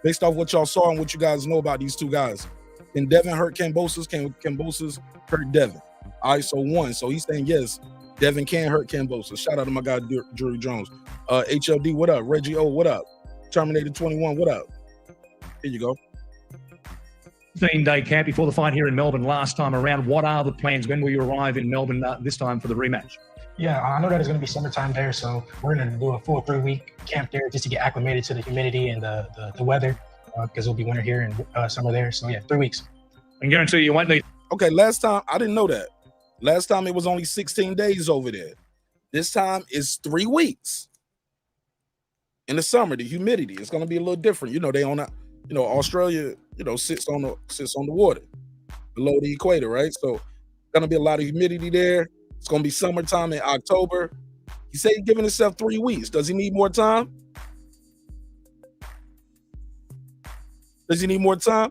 Based off what y'all saw and what you guys know about these two guys. Can Devin hurt Kambosos? Can Kambosos hurt Devin? All right, so 1. So he's saying yes, Devin can hurt Kambosos. Shout out to my guy, Drury Jones. HLD, what up? Reggie O, what up? Terminator 21, what up? Here you go.
15-day camp before the fight here in Melbourne last time around. What are the plans? When will you arrive in Melbourne this time for the rematch?
Yeah, I know that it's going to be summertime there, so we're going to do a full 3-week camp there just to get acclimated to the humidity and the weather, because it'll be winter here and summer there. So yeah, 3 weeks.
I guarantee you won't need.
Okay, last time I didn't know that. Last time it was only 16 days over there. This time it's 3 weeks. In the summer, the humidity is going to be a little different. They on Australia, sits on the water below the equator, right? So going to be a lot of humidity there. It's going to be summertime in October. He said he's giving himself 3 weeks. Does he need more time? Does he need more time?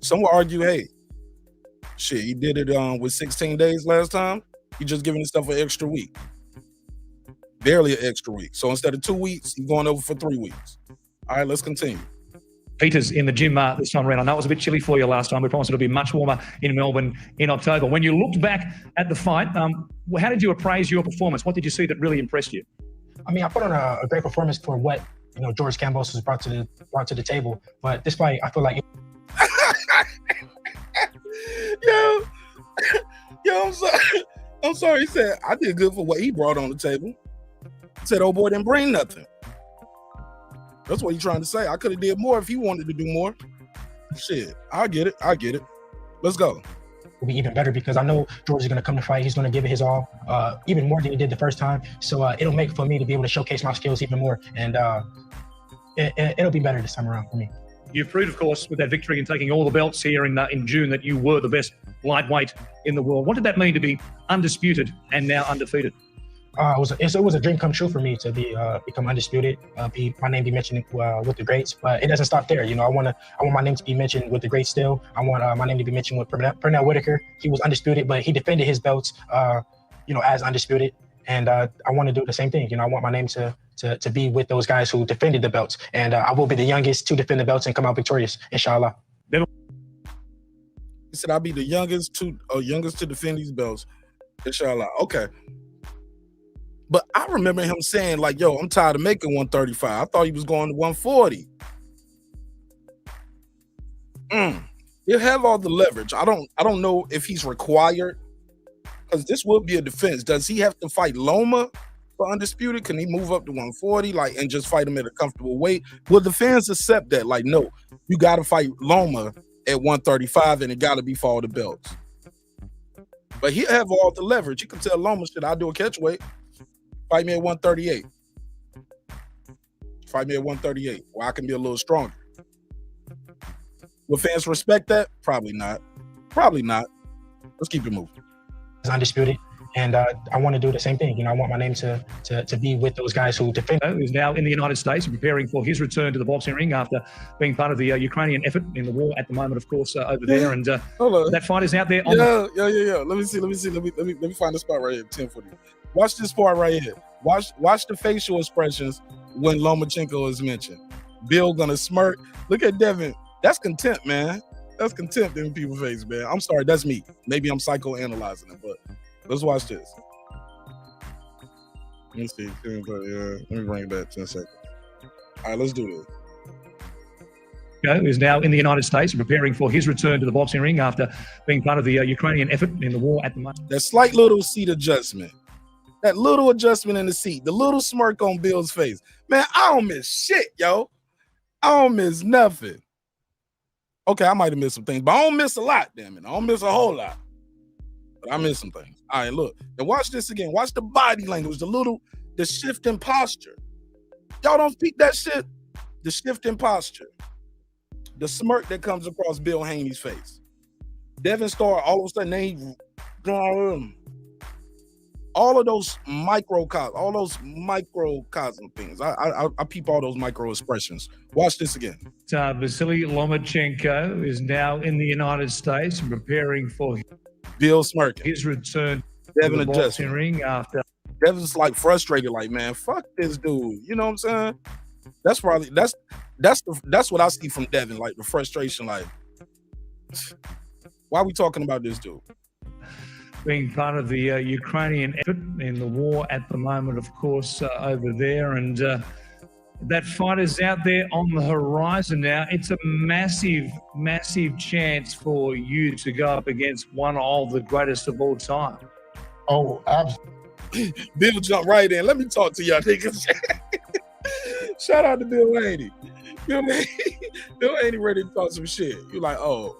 Some will argue, hey, shit, he did it with 16 days last time. He just giving himself an extra week. Barely an extra week. So instead of 2 weeks, he's going over for 3 weeks. All right, let's continue.
Peter's in the gym this time around. I know it was a bit chilly for you last time. We promised it'll be much warmer in Melbourne in October. When you looked back at the fight, how did you appraise your performance? What did you see that really impressed you?
I mean, I put on a great performance for what George Kambosos brought to the table. But this fight, I feel like.
Yo, I'm sorry. He said I did good for what he brought on the table. He said, "Oh boy, didn't bring nothing." That's what he's trying to say. I could have did more if he wanted to do more. Shit, I get it. Let's go.
Will be even better because I know George is going to come to fight. He's going to give it his all, even more than he did the first time. So it'll make for me to be able to showcase my skills even more, and it'll be better this time around for me.
You've proved, of course, with that victory and taking all the belts here in June that you were the best lightweight in the world. What did that mean to be undisputed and now undefeated?
It was a dream come true for me to become undisputed, my name be mentioned with the greats, but it doesn't stop there. I want my name to be mentioned with the greats still. I want my name to be mentioned with Pernell Whitaker. He was undisputed, but he defended his belts, as undisputed, and I want to do the same thing. I want my name to be with those guys who defended the belts, and I will be the youngest to defend the belts and come out victorious, inshallah.
He said I'll be the youngest to defend these belts, inshallah. Okay. But I remember him saying, like, yo, I'm tired of making 135. I thought he was going to 140. He'll have all the leverage. I don't know if he's required, because this will be a defense. Does he have to fight Loma for undisputed? Can he move up to 140, and just fight him at a comfortable weight? Will the fans accept that? Like, no, you got to fight Loma at 135, and it got to be for all the belts. But he'll have all the leverage. He can tell Loma, shit, I'll do a catch weight. Fight me at 138. Fight me at 138, where I can be a little stronger. Will fans respect that? Probably not. Let's keep it moving.
It's undisputed. And I want to do the same thing. You know, I want my name to be with those guys who defend.
Who's now in the United States and preparing for his return to the boxing ring after being part of the Ukrainian effort in the war at the moment, of course, over there. And that fight is out there. On
Yeah. Let me see. Let me find the spot right here. 1040. Watch this part right here. Watch the facial expressions when Lomachenko is mentioned. Bill gonna smirk. Look at Devin. That's contempt, man. That's contempt in people's face, man. I'm sorry, that's me. Maybe I'm psychoanalyzing it, but let's watch this. Let me see. Let me bring it back 10 seconds. All right, let's do this.
Who's now in the United States and preparing for his return to the boxing ring after being part of the Ukrainian effort in the war at the moment.
That slight little seat adjustment. That little adjustment in the seat. The little smirk on Bill's face. Man, I don't miss shit, yo. I don't miss nothing. Okay, I might have missed some things, but I don't miss a lot, damn it. I don't miss a whole lot. But I missed some things. All right, look. And watch this again. Watch the body language, the shift in posture. Y'all don't peek that shit? The shift in posture. The smirk that comes across Bill Haney's face. Devin Starr, all of a sudden, all of those microcosm things. I peep all those micro expressions. Watch this again.
Vasily Lomachenko is now in the United States and preparing for
Bill smirking.
his return
Devin
to the boxing
adjusting.
ring after.
Devin's like frustrated, like, man, fuck this dude. You know what I'm saying? That's probably that's what I see from Devin, like the frustration, like, why are we talking about this dude?
Being part of the Ukrainian effort in the war at the moment, of course, over there. And that fight is out there on the horizon now. It's a massive, massive chance for you to go up against one of the greatest of all time.
Oh, absolutely.
Bill jumped right in. Let me talk to y'all niggas. Shout out to Bill Haney. Bill Haney ready to talk some shit. You like, oh.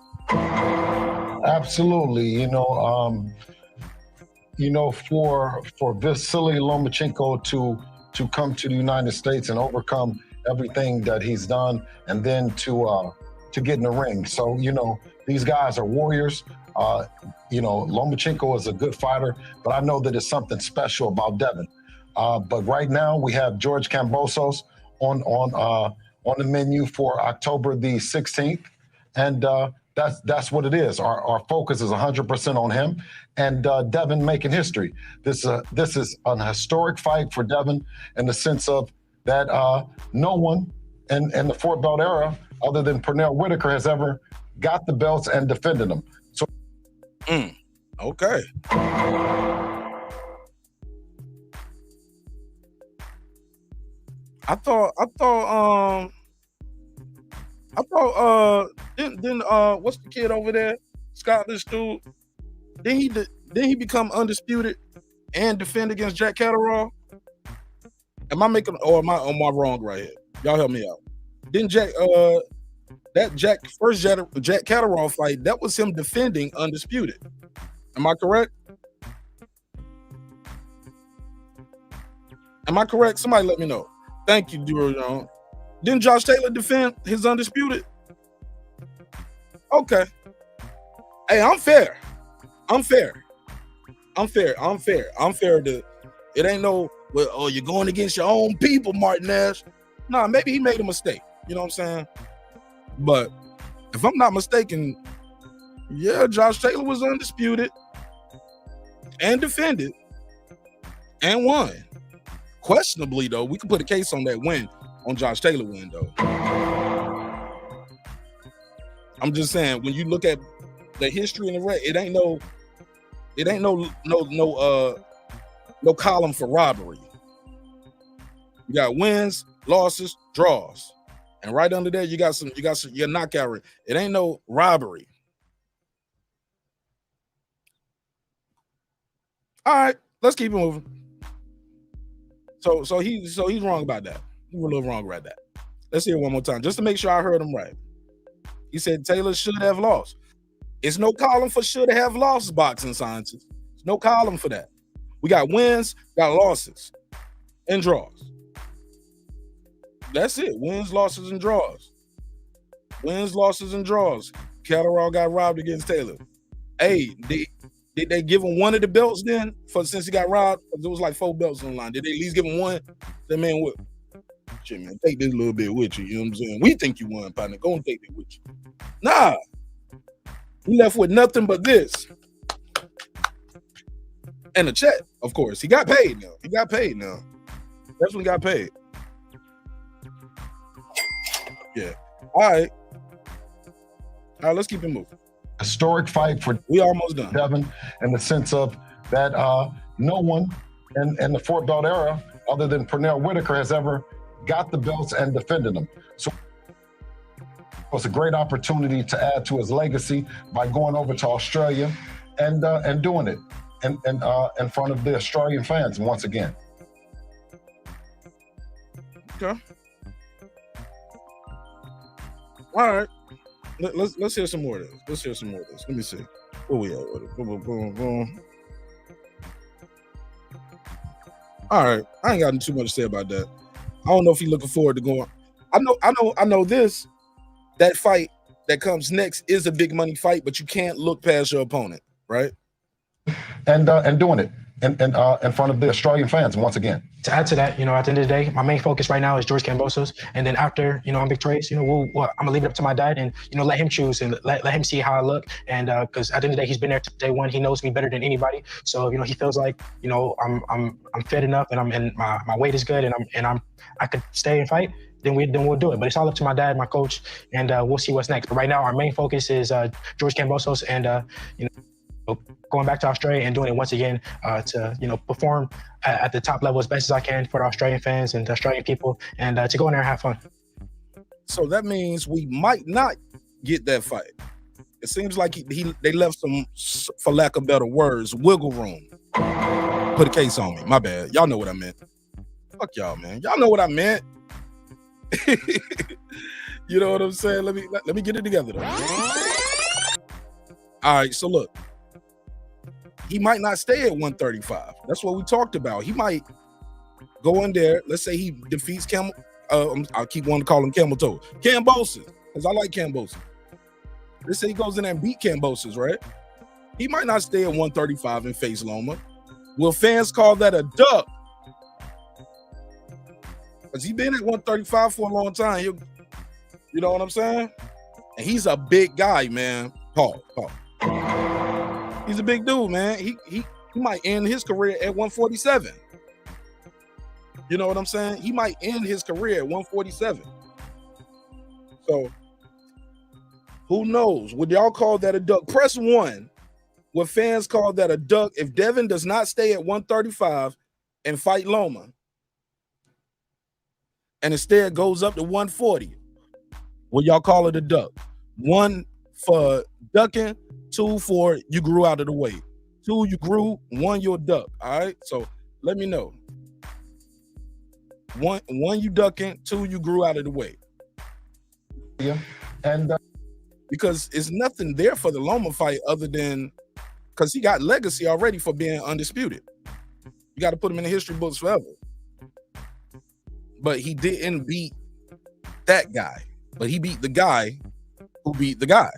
Absolutely. For Vasily Lomachenko to come to the United States and overcome everything that he's done, and then to get in the ring. So, these guys are warriors. Lomachenko is a good fighter, but I know that it's something special about Devin. But right now we have George Kambosos on the menu for October the 16th, and that's what it is. Our focus is 100% on him and Devin making history. This is an historic fight for Devin in the sense of that no one in the Fort Belt era, other than Pernell Whitaker, has ever got the belts and defended them. So,
okay. I thought didn't what's the kid over there, Scottish dude? Didn't he become undisputed and defend against Jack Catterall? Am I wrong right here? Y'all help me out. Didn't Jack Catterall fight, that was him defending undisputed? Am I correct? Am I correct? Somebody let me know. Thank you, Duro. Didn't Josh Taylor defend his undisputed? Okay. Hey, I'm fair. It ain't no, well, oh, you're going against your own people, Martinez. Nah, maybe he made a mistake. You know what I'm saying? But if I'm not mistaken, yeah, Josh Taylor was undisputed and defended and won. Questionably, though, we could put a case on that win, on Josh Taylor win, though. I'm just saying, when you look at the history in the record, it ain't no column for robbery. You got wins, losses, draws, and right under there you got your knockout rate. It ain't no robbery. All right, let's keep it moving. So he's wrong about that. He was a little wrong about that. Let's hear it one more time, just to make sure I heard him right. He said Taylor should have lost. It's no column for should have lost, boxing scientists. There's no column for that. We got wins, got losses, and draws. That's it. Wins, losses, and draws. Wins, losses, and draws. Catterall got robbed against Taylor. Hey, Did they give him one of the belts then? Since he got robbed, there was like 4 belts on the line. Did they at least give him one? That man, what? Shit, man, take this little bit with you. You know what I'm saying? We think you won, partner. Go and take it with you. Nah, he left with nothing but this and a check. Of course, he got paid now. He got paid now. That's when he got paid. Yeah. All right. Let's keep it moving.
Historic fight for
we almost done.
Devin, in the sense of that no one in the 4 belt era, other than Pernell Whitaker, has ever got the belts and defended them. So it's a great opportunity to add to his legacy by going over to Australia and doing it in front of the Australian fans once again.
Okay. All right. Let's hear some more of this. Let me see. Where we at with it? Boom, boom, boom, boom. All right. I ain't got too much to say about that. I don't know if he's looking forward to going. I know this. That fight that comes next is a big money fight, but you can't look past your opponent, right?
And doing it in front of the Australian fans once again.
To add to that, at the end of the day, my main focus right now is George Kambosos. And then after, I'm victorious, I'm gonna leave it up to my dad and, let him choose and let him see how I look. And because at the end of the day, he's been there day one. He knows me better than anybody. So, he feels like, I'm fit enough and my weight is good and I could stay and fight. Then we'll do it. But it's all up to my dad, my coach, and we'll see what's next. But right now, our main focus is George Kambosos and, going back to Australia and doing it once again to perform at the top level as best as I can for the Australian fans and the Australian people, and to go in there and have fun.
So that means we might not get that fight. It seems like they left some, for lack of better words, wiggle room. Put a case on me. My bad. Y'all know what I meant. Fuck y'all, man. Y'all know what I meant. You know what I'm saying? Let me get it together though. All right. So look. He might not stay at 135. That's what we talked about. He might go in there. Let's say he defeats I'll keep wanting to call him Kambosos, because I like Kambosos. Let's say he goes in there and beat Kambosos, right? He might not stay at 135 and face Loma. Will fans call that a duck? Because he's been at 135 for a long time. You know what I'm saying? And he's a big guy, man. Paul. He's a big dude, man. He might end his career at 147. You know what I'm saying? He might end his career at 147. So, who knows? Would y'all call that a duck? Press 1. Would fans call that a duck if Devin does not stay at 135 and fight Loma and instead goes up to 140? Would y'all call it a duck? 1 for ducking, 2 for you grew out of the way. 2 you grew, 1 you're a duck. All right. So let me know. 1 you ducking, 2 you grew out of the way.
Yeah. And
because it's nothing there for the Loma fight other than because he got legacy already for being undisputed. You got to put him in the history books forever. But he didn't beat that guy. But he beat the guy who beat the guy.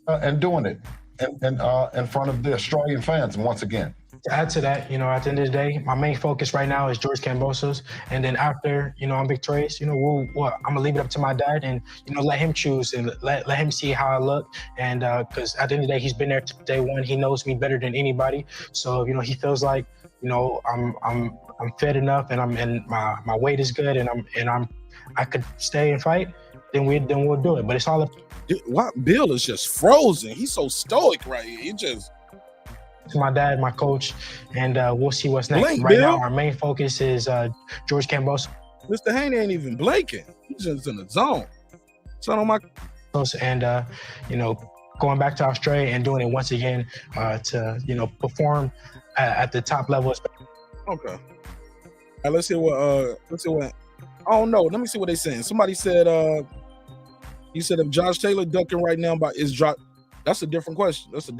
And doing it in front of the Australian fans once again.
To add to that, at the end of the day, my main focus right now is George Kambosos. And then after, I'm victorious, I'm gonna leave it up to my dad and, let him choose and let him see how I look. And because at the end of the day, he's been there day one. He knows me better than anybody. So, he feels like, I'm fit enough and my weight is good and I could stay and fight. Then we'll do it. But it's all up.
Bill is just frozen. He's so stoic right here. He just
to my dad, my coach, and we'll see what's next.
Blink,
right
Bill.
now, our main focus is George Kambosos.
Mr. Haney ain't even blinking. He's just in the zone. Son on my
and going back to Australia and doing it once again to perform at the top level.
Okay. All right, let's hear what I don't know. Let me see what they're saying. Somebody said he said if Josh Taylor ducking right now that's a different question. That's a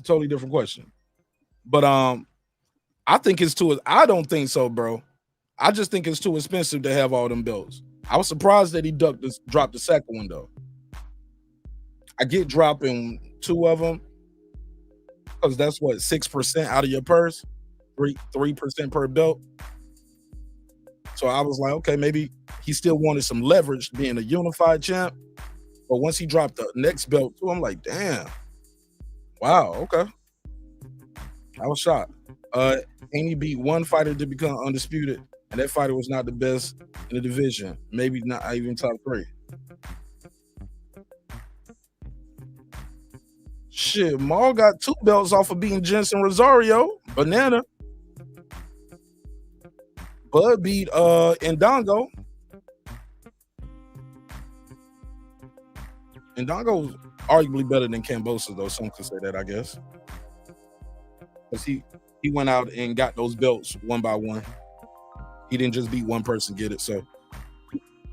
totally different question. But I think it's I don't think so, bro. I just think it's too expensive to have all them belts. I was surprised that he dropped the second one though. I get dropping 2 of them, because that's what 6% out of your purse, 3% per belt. So I was like, okay, maybe he still wanted some leverage being a unified champ. But once he dropped the next belt too, I'm like, damn, wow, okay. I was shocked. Haney beat one fighter to become undisputed, and that fighter was not the best in the division, maybe not even top 3. Shit, Maul got 2 belts off of beating Jensen Rosario. Banana. Bud beat Ndongo. Ndongo's arguably better than Kambosos, though. Some could say that, I guess. Because he went out and got those belts one by one. He didn't just beat one person, get it. So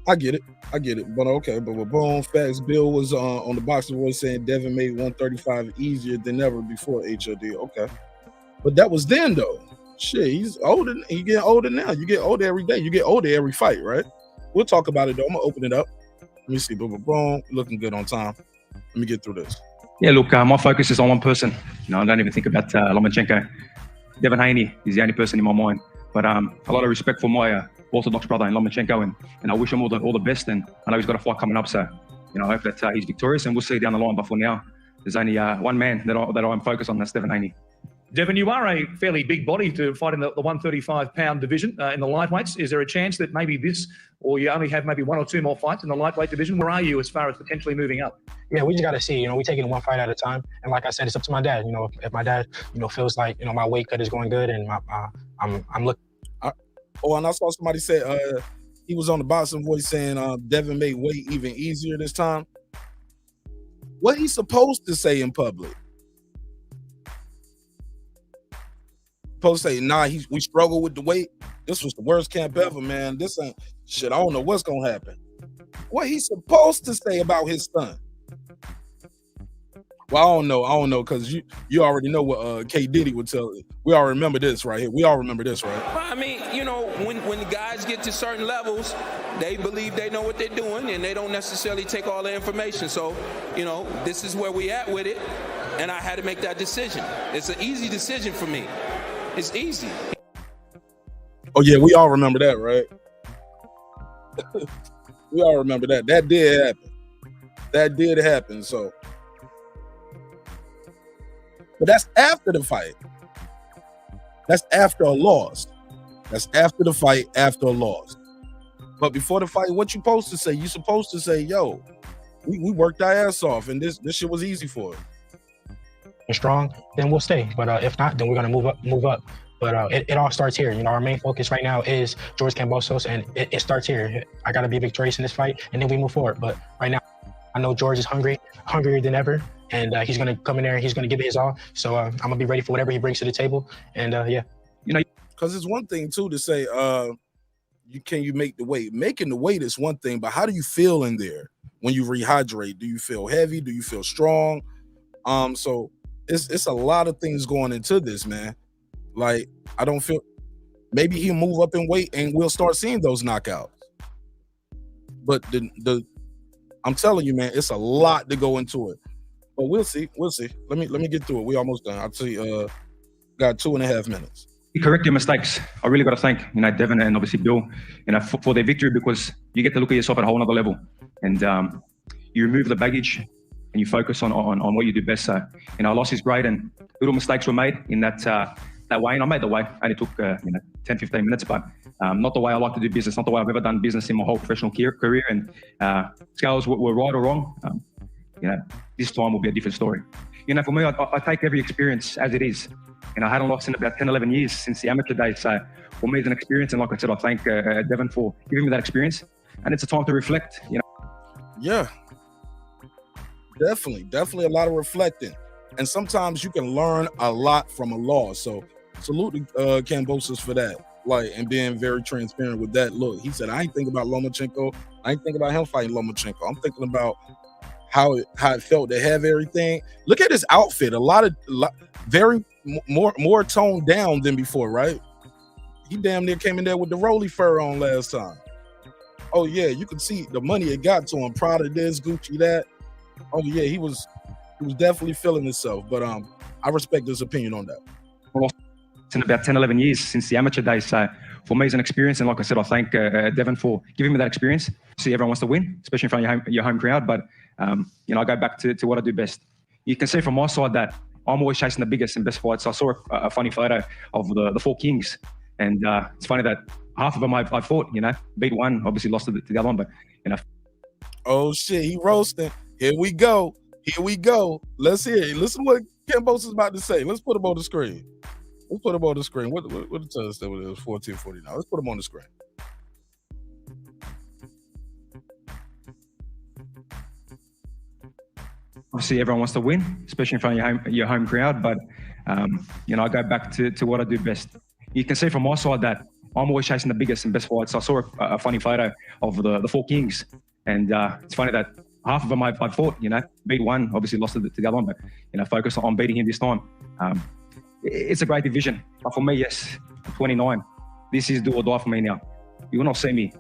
I get it. But okay, but boom, facts. Bill was on the Boxing Voice saying Devin made 135 easier than ever before HOD. Okay. But that was then, though. Shit, he's older. He getting older now. You get older every day. You get older every fight, right? We'll talk about it, though. I'm going to open it up. Let me see. Boom. Looking good on time. Let me get through this.
Yeah, look, my focus is on one person. I don't even think about Lomachenko. Devin Haney is the only person in my mind. But a lot of respect for my Orthodox brother in Lomachenko, and I wish him all the best. And I know he's got a fight coming up, so I hope that he's victorious, and we'll see down the line. But for now, there's only one man that I'm focused on. That's Devin Haney.
Devin, you are a fairly big body to fight in the 135-pound division in the lightweights. Is there a chance that maybe this, or you only have maybe 1 or 2 more fights in the lightweight division? Where are you as far as potentially moving up?
Yeah, we just got to see. We taking it one fight at a time. And like I said, it's up to my dad. If my dad, feels like, my weight cut is going good, and I'm looking.
Oh, and I saw somebody say he was on the Boxing Voice saying Devin made weight even easier this time. What he's supposed to say in public? Supposed to say, nah, we struggle with the weight. This was the worst camp ever, man. This ain't shit. I don't know what's gonna happen. What he's supposed to say about his son? Well, I don't know, because you already know what K Diddy would tell you. We all remember this right here. We all remember this, right?
I mean, when the guys get to certain levels, they believe they know what they're doing, and they don't necessarily take all the information. So, this is where we at with it, and I had to make that decision. It's an easy decision for me. It's easy.
Oh yeah, we all remember that, right? We all remember that. That did happen. So, but that's after the fight. That's after a loss. That's after the fight, after a loss. But before the fight, what you supposed to say? You supposed to say, yo, we worked our ass off, and this shit was easy for us.
Strong, then we'll stay. But if not, then we're gonna move up. But it all starts here. Our main focus right now is George Kambosos, and it starts here. I gotta be victorious in this fight, and then we move forward. But right now, I know George is hungrier than ever, and he's gonna come in there. He's gonna give it his all. So I'm gonna be ready for whatever he brings to the table. And yeah,
because it's one thing too to say, can you make the weight? Making the weight is one thing, but how do you feel in there when you rehydrate? Do you feel heavy? Do you feel strong? So it's a lot of things going into this, man. Like, I don't feel, maybe he'll move up in weight and we'll start seeing those knockouts. But I'm telling you, man, it's a lot to go into it. But we'll see. Let me get through it. We almost done. I'll tell you, got 2.5 minutes.
You correct your mistakes. I really got to thank Devin and obviously Bill, for their victory, because you get to look at yourself at a whole other level, and you remove the baggage and you focus on what you do best. So, loss is great, and little mistakes were made in that way, and I made the way. Only took 10-15 minutes, but not the way I like to do business, not the way I've ever done business in my whole professional career. And scales were right or wrong. This time will be a different story. For me, I take every experience as it is. I hadn't lost in about 10, 11 years since the amateur days. So for me, it's an experience. And like I said, I thank Devin for giving me that experience. And it's a time to reflect,
Yeah, definitely a lot of reflecting. And sometimes you can learn a lot from a loss. So salute to Kambosos for that. And being very transparent with that. Look, he said, I ain't thinking about Lomachenko. I ain't thinking about him fighting Lomachenko. I'm thinking about how it felt to have everything. Look at his outfit. Very more toned down than before, right? He damn near came in there with the Rolly fur on last time. Oh yeah, you could see the money it got to him. Prada this, Gucci that. Oh yeah, he was He was definitely feeling himself, but I respect his opinion on that.
Well, it's in about 10, 11 years since the amateur days. So for me, it's an experience. And like I said, I thank Devin for giving me that experience. See, everyone wants to win, especially in front of your home crowd. But, I go back to what I do best. You can see from my side that I'm always chasing the biggest and best fights. I saw a funny photo of the 4 kings. And it's funny that half of them I fought, beat one, obviously lost to the other one. But,
Oh, shit, he roasting. Here we go. Let's hear it. Listen to what Kambosos is about to say. Let's put him on the screen. What the touchdown is? 14-49. Let's put him on the screen.
Obviously, everyone wants to win, especially in front of your home crowd. But, I go back to what I do best. You can see from my side that I'm always chasing the biggest and best fights. I saw a funny photo of the 4 kings. And it's funny that half of them I fought, beat one, obviously lost to the other one, but, focus on beating him this time. It's a great division. But for me, yes, 29, this is do or die for me now. You will not see me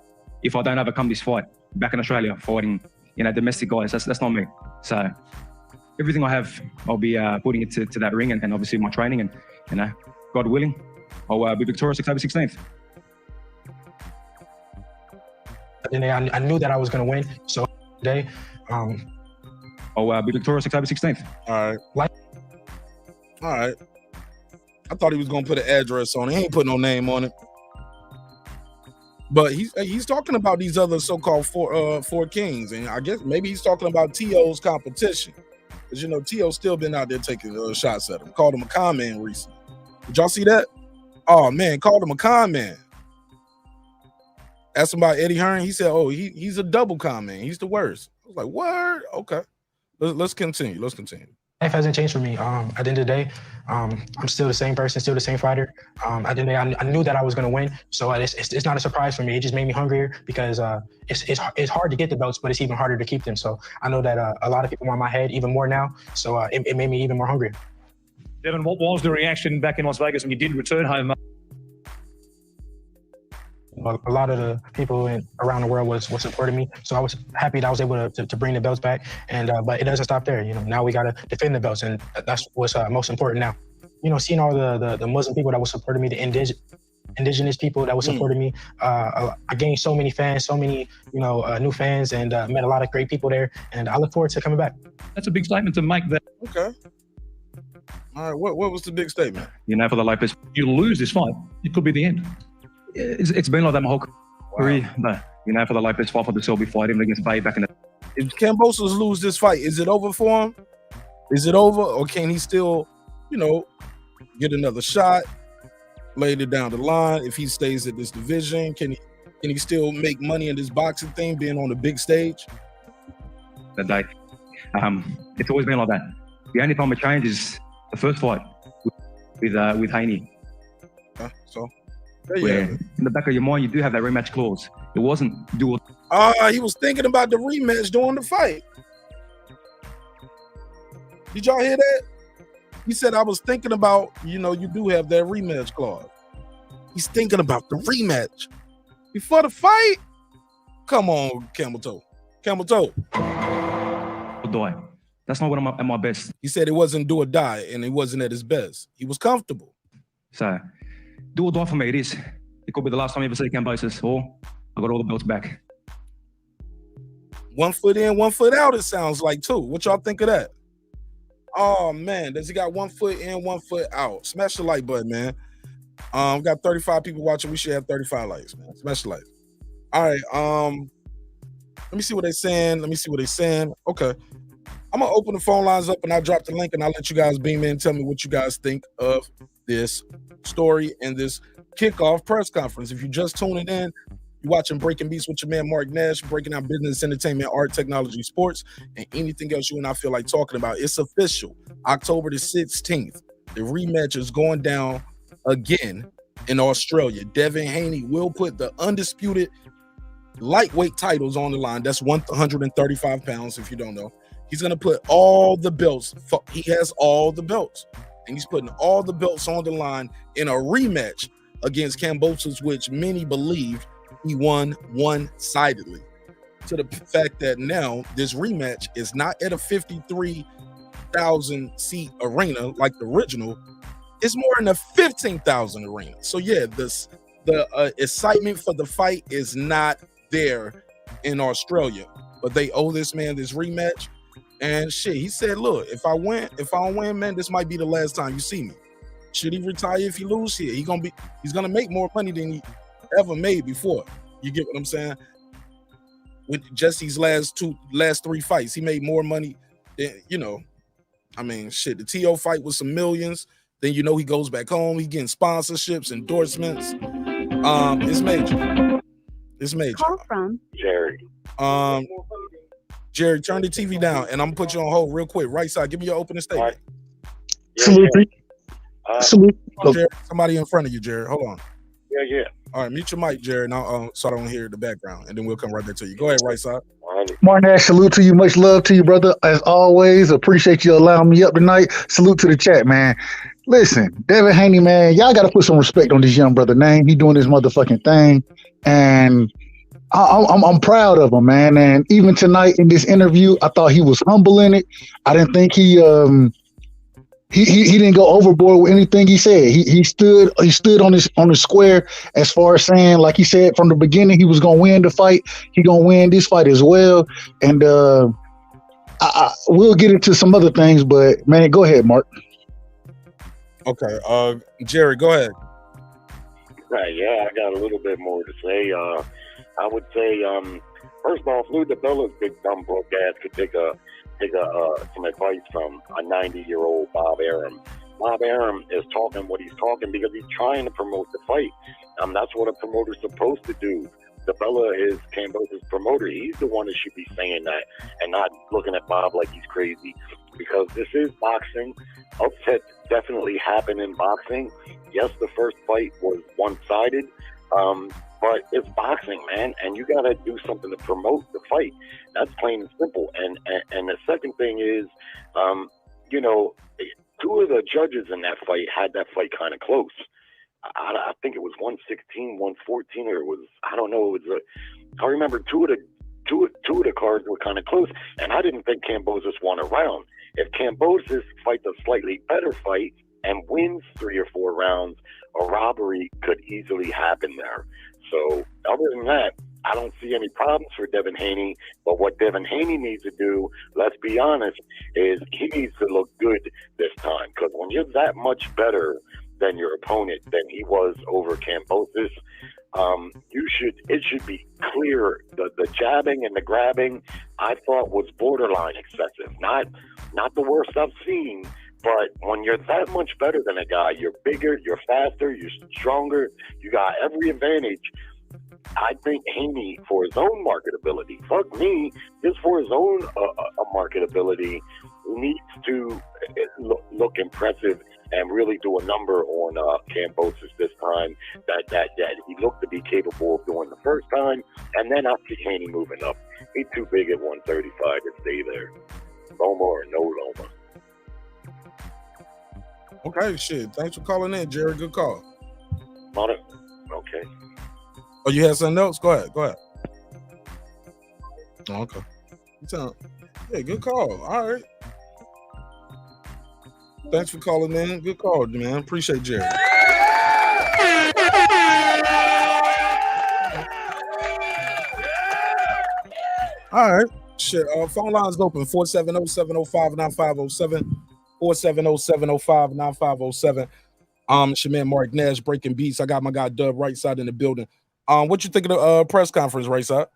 if I don't overcome this fight back in Australia fighting, domestic guys. That's not me. So everything I have, I'll be putting it to that ring and obviously my training and, God willing, I'll be victorious October 16th.
And I knew that I was going to win. So today,
I'll be victorious October 16th.
All right. I thought he was going to put an address on it. He ain't put no name on it. But he's talking about these other so-called four kings. And I guess maybe he's talking about T.O.'s competition. Because, T.O.'s still been out there taking shots at him. Called him a con man recently. Did y'all see that? Oh, man, called him a con man. Asked him about Eddie Hearn. He said, "Oh, he's a double con man. He's the worst." I was like, "Word? Okay." Let's continue.
Life hasn't changed for me. At the end of the day, I'm still the same person, still the same fighter. At the end of the day, I knew that I was going to win. So it's not a surprise for me. It just made me hungrier because it's hard to get the belts, but it's even harder to keep them. So I know that a lot of people want my head even more now. So it made me even more hungry.
Devin, what was the reaction back in Las Vegas when you did return home?
A lot of the people around the world was supporting me, so I was happy that I was able to bring the belts back. And but it doesn't stop there. Now we got to defend the belts, and that's what's most important now. Seeing all the Muslim people that was supporting me, the indigenous people that was supporting me. I gained so many fans, so many new fans, and met a lot of great people there. And I look forward to coming back.
That's a big statement to make. That
okay. All right. What was the big statement?
For the lifers,
you lose this fight, it could be the end.
It's been like that my whole career. But, for the lifers fight for the Selby fight, even against Bay back in the.
If Kambosos lose this fight, is it over for him? Is it over, or can he still, get another shot later down the line? If he stays at this division, can he still make money in this boxing thing, being on the big stage?
That day, it's always been like that. The only time it changes is the first fight with Haney.
So.
Where in the back of your mind, you do have that rematch clause. It wasn't dual.
He was thinking about the rematch during the fight. Did y'all hear that? He said, I was thinking about, you do have that rematch clause. He's thinking about the rematch before the fight. Come on, Camel Toe.
Die. That's not what I'm at my best.
He said it wasn't do or die, and he wasn't at his best. He was comfortable.
So, do or die for me, it is. It could be the last time you ever see Kambosos, or I got all the belts back.
1 foot in, 1 foot out, it sounds like, too. What y'all think of that? Oh, man, does he got 1 foot in, 1 foot out? Smash the like button, man. We got 35 people watching. We should have 35 likes, man. Smash the like. All right, let me see what they're saying. Okay. I'm going to open the phone lines up, and I'll drop the link, and I'll let you guys beam in and tell me what you guys think of this story and this kickoff press conference. If you're just tuning in, you're watching Breaking Beats with your man Mark Nash, breaking down business, entertainment, art, technology, sports, and anything else you and I feel like talking about. It's official. October the 16th, the rematch is going down again in Australia. Devin Haney will put the undisputed lightweight titles on the line. That's 135 pounds, if you don't know. He's going to put all the belts. He has all the belts. And he's putting all the belts on the line in a rematch against Kambosos, which many believed he won one-sidedly. To the fact that now this rematch is not at a 53 20,000 seat arena like the original. It's more in the 15,000 arena. So yeah, the excitement for the fight is not there in Australia, but they owe this man this rematch. And shit, he said, look, if I don't win, man, this might be the last time you see me. Should he retire if he lose here? He's gonna make more money than he ever made before. You get what I'm saying? With just these last 3 fights, he made more money than, you know. I mean, shit, the TO fight was some millions. Then he goes back home, he getting sponsorships, endorsements. It's major. It's major.
Call from
Jerry.
Jerry, turn the TV down, and I'm gonna put you on hold real quick. Right side, give me your opening statement.
Salute.
Salute. Jerry, somebody in front of you, Jerry. Hold on.
Yeah.
All right, mute your mic, Jerry, now, so I don't hear the background, and then we'll come right back to you. Go ahead, right side.
Martin, salute to you. Much love to you, brother. As always, appreciate you allowing me up tonight. Salute to the chat, man. Listen, Devin Haney, man, y'all got to put some respect on this young brother name. He doing his motherfucking thing, and I'm proud of him, man. And even tonight in this interview, I thought he was humble in it. I didn't think he didn't go overboard with anything he said. He stood on the square as far as saying, like he said from the beginning, he was gonna win the fight. He gonna win this fight as well. And we'll get into some other things, but man, go ahead, Mark.
Okay, Jerry, go ahead.
Right, yeah, I got a little bit more to say. I would say, first of all, Lou DiBella's big dumb broke ass could take some advice from a 90-year-old Bob Arum. Bob Arum is talking what he's talking because he's trying to promote the fight. That's what a promoter's supposed to do. DiBella is Kambosos' promoter. He's the one that should be saying that and not looking at Bob like he's crazy, because this is boxing. Upsets definitely happen in boxing. Yes, the first fight was one-sided, but it's boxing, man, and you got to do something to promote the fight. That's plain and simple. And the second thing is, two of the judges in that fight had that fight kind of close. I think it was 116, 114, or it was, I don't know. I remember two of the cards were kind of close, and I didn't think Kambosos won a round. If Kambosos fights a slightly better fight and wins 3 or 4 rounds, a robbery could easily happen there. So other than that, I don't see any problems for Devin Haney. But what Devin Haney needs to do, let's be honest, is he needs to look good this time. Because when you're that much better than your opponent than he was over Kambosos, it should be clear. The jabbing and the grabbing, I thought, was borderline excessive. Not the worst I've seen. But when you're that much better than a guy, you're bigger, you're faster, you're stronger, you got every advantage. I think Haney, for his own marketability, fuck me, just for his own marketability, needs to look impressive and really do a number on Kambosos this time that he looked to be capable of doing the first time. And then I see Haney moving up. He's too big at 135 to stay there. Loma or no Loma.
Okay, shit. Thanks for calling in, Jerry. Good call.
Okay.
Oh, you had something else? Go ahead. Oh, okay. Yeah, good call. All right. Thanks for calling in. Good call, man. Appreciate Jerry. All right. Shit. Phone lines open 470-705-9507. 470-705-9507. It's your man Mark Nash, breaking beats. I got my guy Dub right side in the building. What you think of the press conference, right side?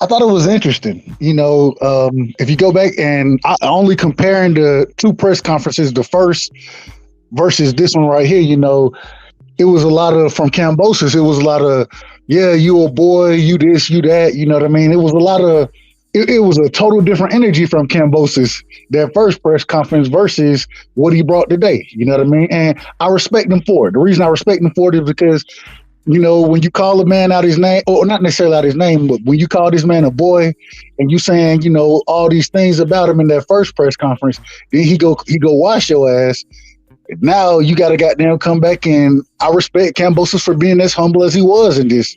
I thought it was interesting. If you go back and I only comparing the 2 press conferences, the first versus this one right here, it was a lot of, from Kambosos, it was a lot of, yeah, you a boy, you this, you that, you know what I mean? It was a lot of, it was a total different energy from Kambosos, their first press conference versus what he brought today. You know what I mean? And I respect him for it. The reason I respect him for it is because, when you call a man out his name, or not necessarily out his name, but when you call this man a boy and you saying, all these things about him in that first press conference, then he go wash your ass. Now you got to goddamn come back, and I respect Kambosos for being as humble as he was in this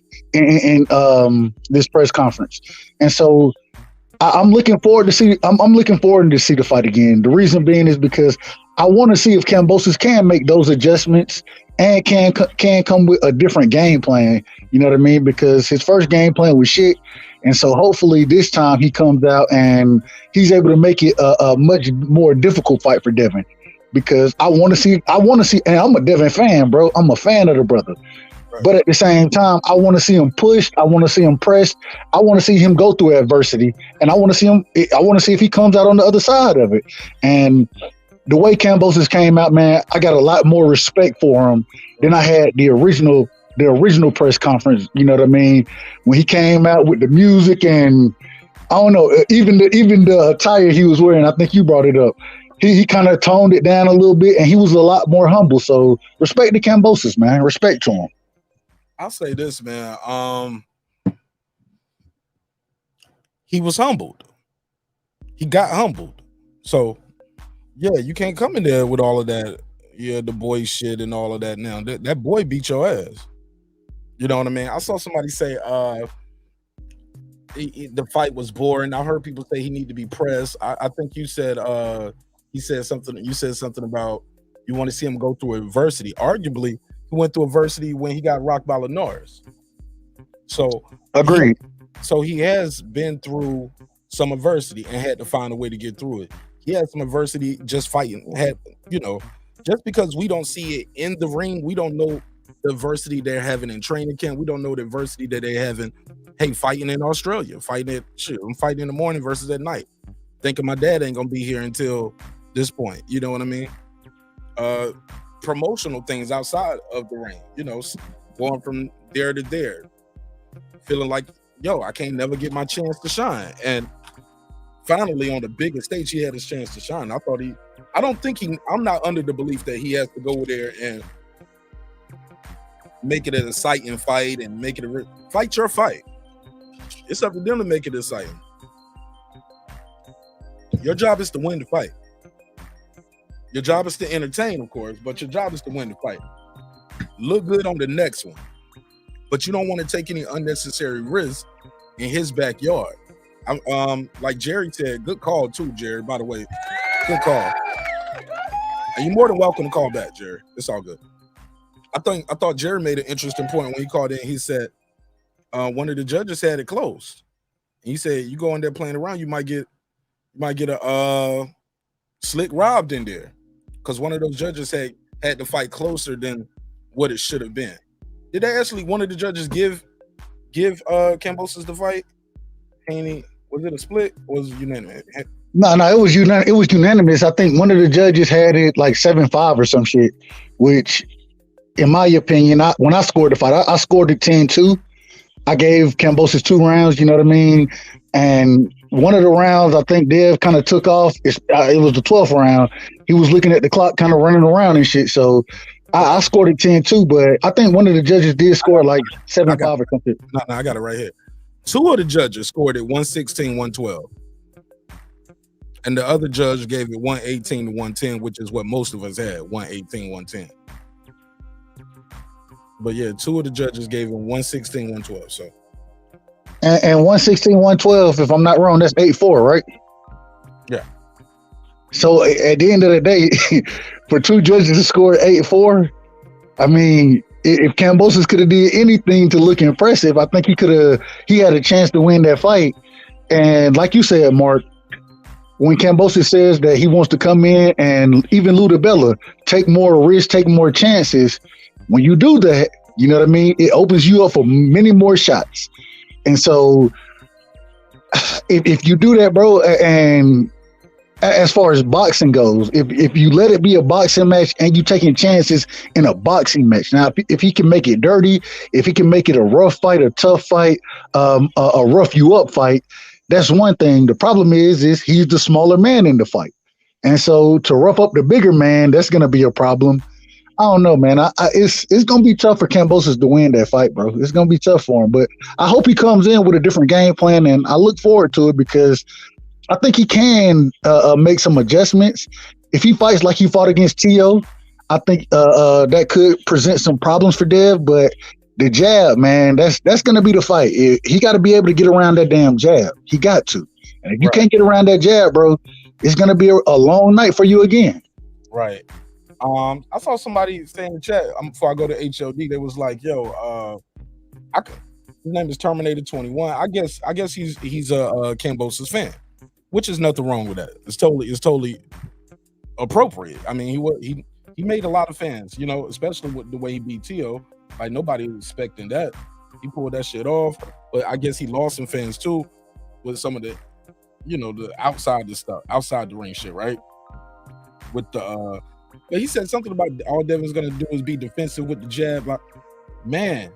press conference. And so I'm looking forward to see. I'm looking forward to see the fight again. The reason being is because I want to see if Kambosos can make those adjustments and can come with a different game plan. You know what I mean? Because his first game plan was shit, and so hopefully this time he comes out and he's able to make it a much more difficult fight for Devin. Because I want to see, and I'm a Devin fan, bro. I'm a fan of the brother. But at the same time, I want to see him pushed. I want to see him pressed. I want to see him go through adversity, and I want to see if he comes out on the other side of it. And the way Kambosos came out, man, I got a lot more respect for him than I had the original press conference. You know what I mean? When he came out with the music and I don't know, even the attire he was wearing. I think you brought it up. He kind of toned it down a little bit, and he was a lot more humble. So respect to Kambosos, man. Respect to him.
I'll say this, man. He was humbled. He got humbled. So, yeah, you can't come in there with all of that, the boy shit and all of that now. That boy beat your ass. You know what I mean? I saw somebody say the fight was boring. I heard people say he need to be pressed. I think you said you said something about you want to see him go through adversity. Arguably, he went through adversity when he got rocked by Linares. So
agreed.
So he has been through some adversity and had to find a way to get through it. He had some adversity just fighting. Just because we don't see it in the ring, we don't know the adversity they're having in training camp. We don't know the adversity that they're having. Hey, fighting in Australia, I'm fighting in the morning versus at night. Thinking my dad ain't gonna be here until this point. You know what I mean? Promotional things outside of the ring, going from there to there, feeling like, I can't never get my chance to shine. And finally, on the biggest stage, he had his chance to shine. I'm not under the belief that he has to go there and make it an exciting fight and make it fight your fight. It's up to them to make it exciting. Your job is to win the fight. Your job is to entertain, of course, but your job is to win the fight. Look good on the next one, but you don't want to take any unnecessary risks in his backyard. Like Jerry said, good call too, Jerry. By the way, good call. And you're more than welcome to call back, Jerry. It's all good. I thought Jerry made an interesting point when he called in. He said one of the judges had it closed. And he said, you go in there playing around, you might get a slick robbed in there. Because one of those judges had the fight closer than what it should have been. Did they actually, one of the judges give Kambosos the fight? Haney, was it a split or was it unanimous?
No, it was unanimous. It was unanimous. I think one of the judges had it like 7-5 or some shit, which, in my opinion, when I scored the fight, I scored it 10-2. I gave Kambosos 2 rounds, you know what I mean? And one of the rounds, I think Dev kind of took off. It was the 12th round. He was looking at the clock, kind of running around and shit. So I scored it 10-2, but I think one of the judges did score like 7-5 or something.
No, I got it right here. 2 of the judges scored it 116-112. And the other judge gave it 118-110, which is what most of us had, 118-110. But yeah, 2 of the judges gave him 116-112. So
and 116-112, if I'm not wrong, that's 8-4, right?
Yeah.
So at the end of the day, for 2 judges to score 8-4, I mean, if Kambosos could have did anything to look impressive, I think he had a chance to win that fight. And like you said, Mark, when Kambosos says that he wants to come in and even Ludabella, take more risks, take more chances, when you do that, you know what I mean? It opens you up for many more shots. And so if you do that, bro, and as far as boxing goes, if you let it be a boxing match and you taking chances in a boxing match, now if he can make it dirty, if he can make it a rough fight, a tough fight, a rough you up fight, that's one thing. The problem is he's the smaller man in the fight. And so to rough up the bigger man, that's going to be a problem. I don't know, man. It's going to be tough for Kambosos to win that fight, bro. It's going to be tough for him. But I hope he comes in with a different game plan, and I look forward to it because I think he can make some adjustments. If he fights like he fought against Tio, I think that could present some problems for Dev. But the jab, man, that's going to be the fight. He got to be able to get around that damn jab. He got to. And if you can't get around that jab, bro, it's gonna be a long night for you again.
Right. I saw somebody say in the chat before I go to HLD. They was like, "Yo, his name is Terminator 21. I guess he's a Kambosos fan, which is nothing wrong with that. It's totally appropriate. I mean, he made a lot of fans, you know, especially with the way he beat Tio. Like nobody was expecting that. He pulled that shit off, but I guess he lost some fans too with some of the, you know, the outside the ring shit, right? With the but he said something about all Devin's gonna do is be defensive with the jab. Like, man,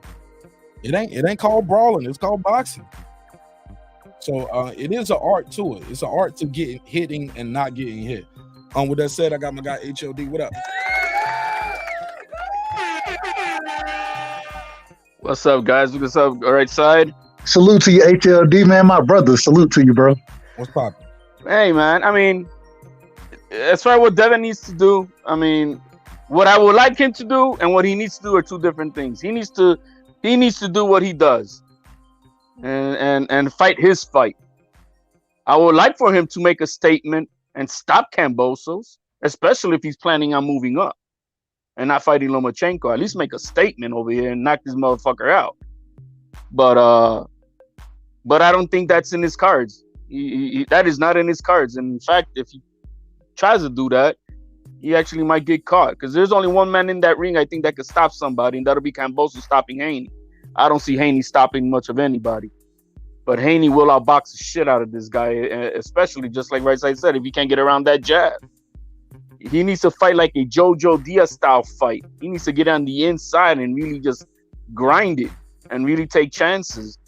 it ain't called brawling, it's called boxing. So it is an art to it. It's an art to hitting and not getting hit. With that said, I got my guy HLD. What up?
What's up, guys? What's up? All right side.
Salute to you, HLD, man. My brother. Salute to you, bro.
What's poppin'?
Hey, man. I mean, as far as what Devin needs to do, I mean, what I would like him to do and what he needs to do are two different things. He needs to do what he does and fight his fight. I would like for him to make a statement and stop Kambosos, especially if he's planning on moving up and not fighting Lomachenko. At least make a statement over here and knock this motherfucker out. But I don't think that's in his cards. That is not in his cards. And in fact, if he tries to do that, he actually might get caught. Because there's only one man in that ring, I think, that could stop somebody, and that'll be Kambosos stopping Haney. I don't see Haney stopping much of anybody. But Haney will outbox the shit out of this guy, especially just like Right Side said, if he can't get around that jab. He needs to fight like a Jojo Diaz style fight. He needs to get on the inside and really just grind it and really take chances.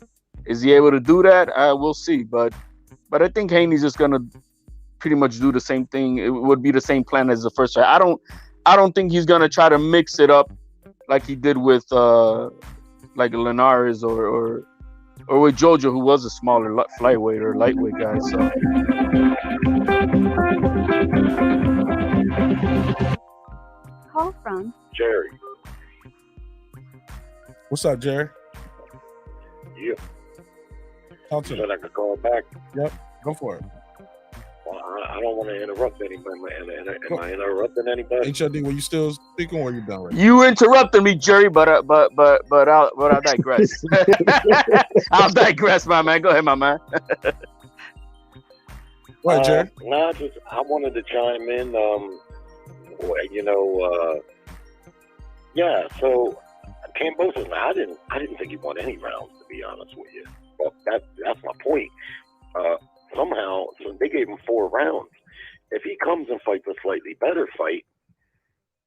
Is he able to do that? We'll see. But I think Haney's just gonna pretty much do the same thing. It would be the same plan as the first fight. I don't think he's gonna try to mix it up like he did with like Linares or with Jojo, who was a smaller flyweight or lightweight guy. So.
Call from
Jerry.
What's up, Jerry?
Yeah.
Talk to
me. I could call back.
Yep, go for it.
Well, I don't want to interrupt anybody. Am I interrupting anybody?
HLD, were you still speaking or are you done right now?
You interrupted me, Jerry, but I'll digress. I'll digress, my man. Go ahead, my man.
Right, Jerry?
I wanted to chime in. So Kambosos, I didn't think he won any rounds, to be honest with you. But that's my point. Somehow, so they gave him 4 rounds. If he comes and fights a slightly better fight,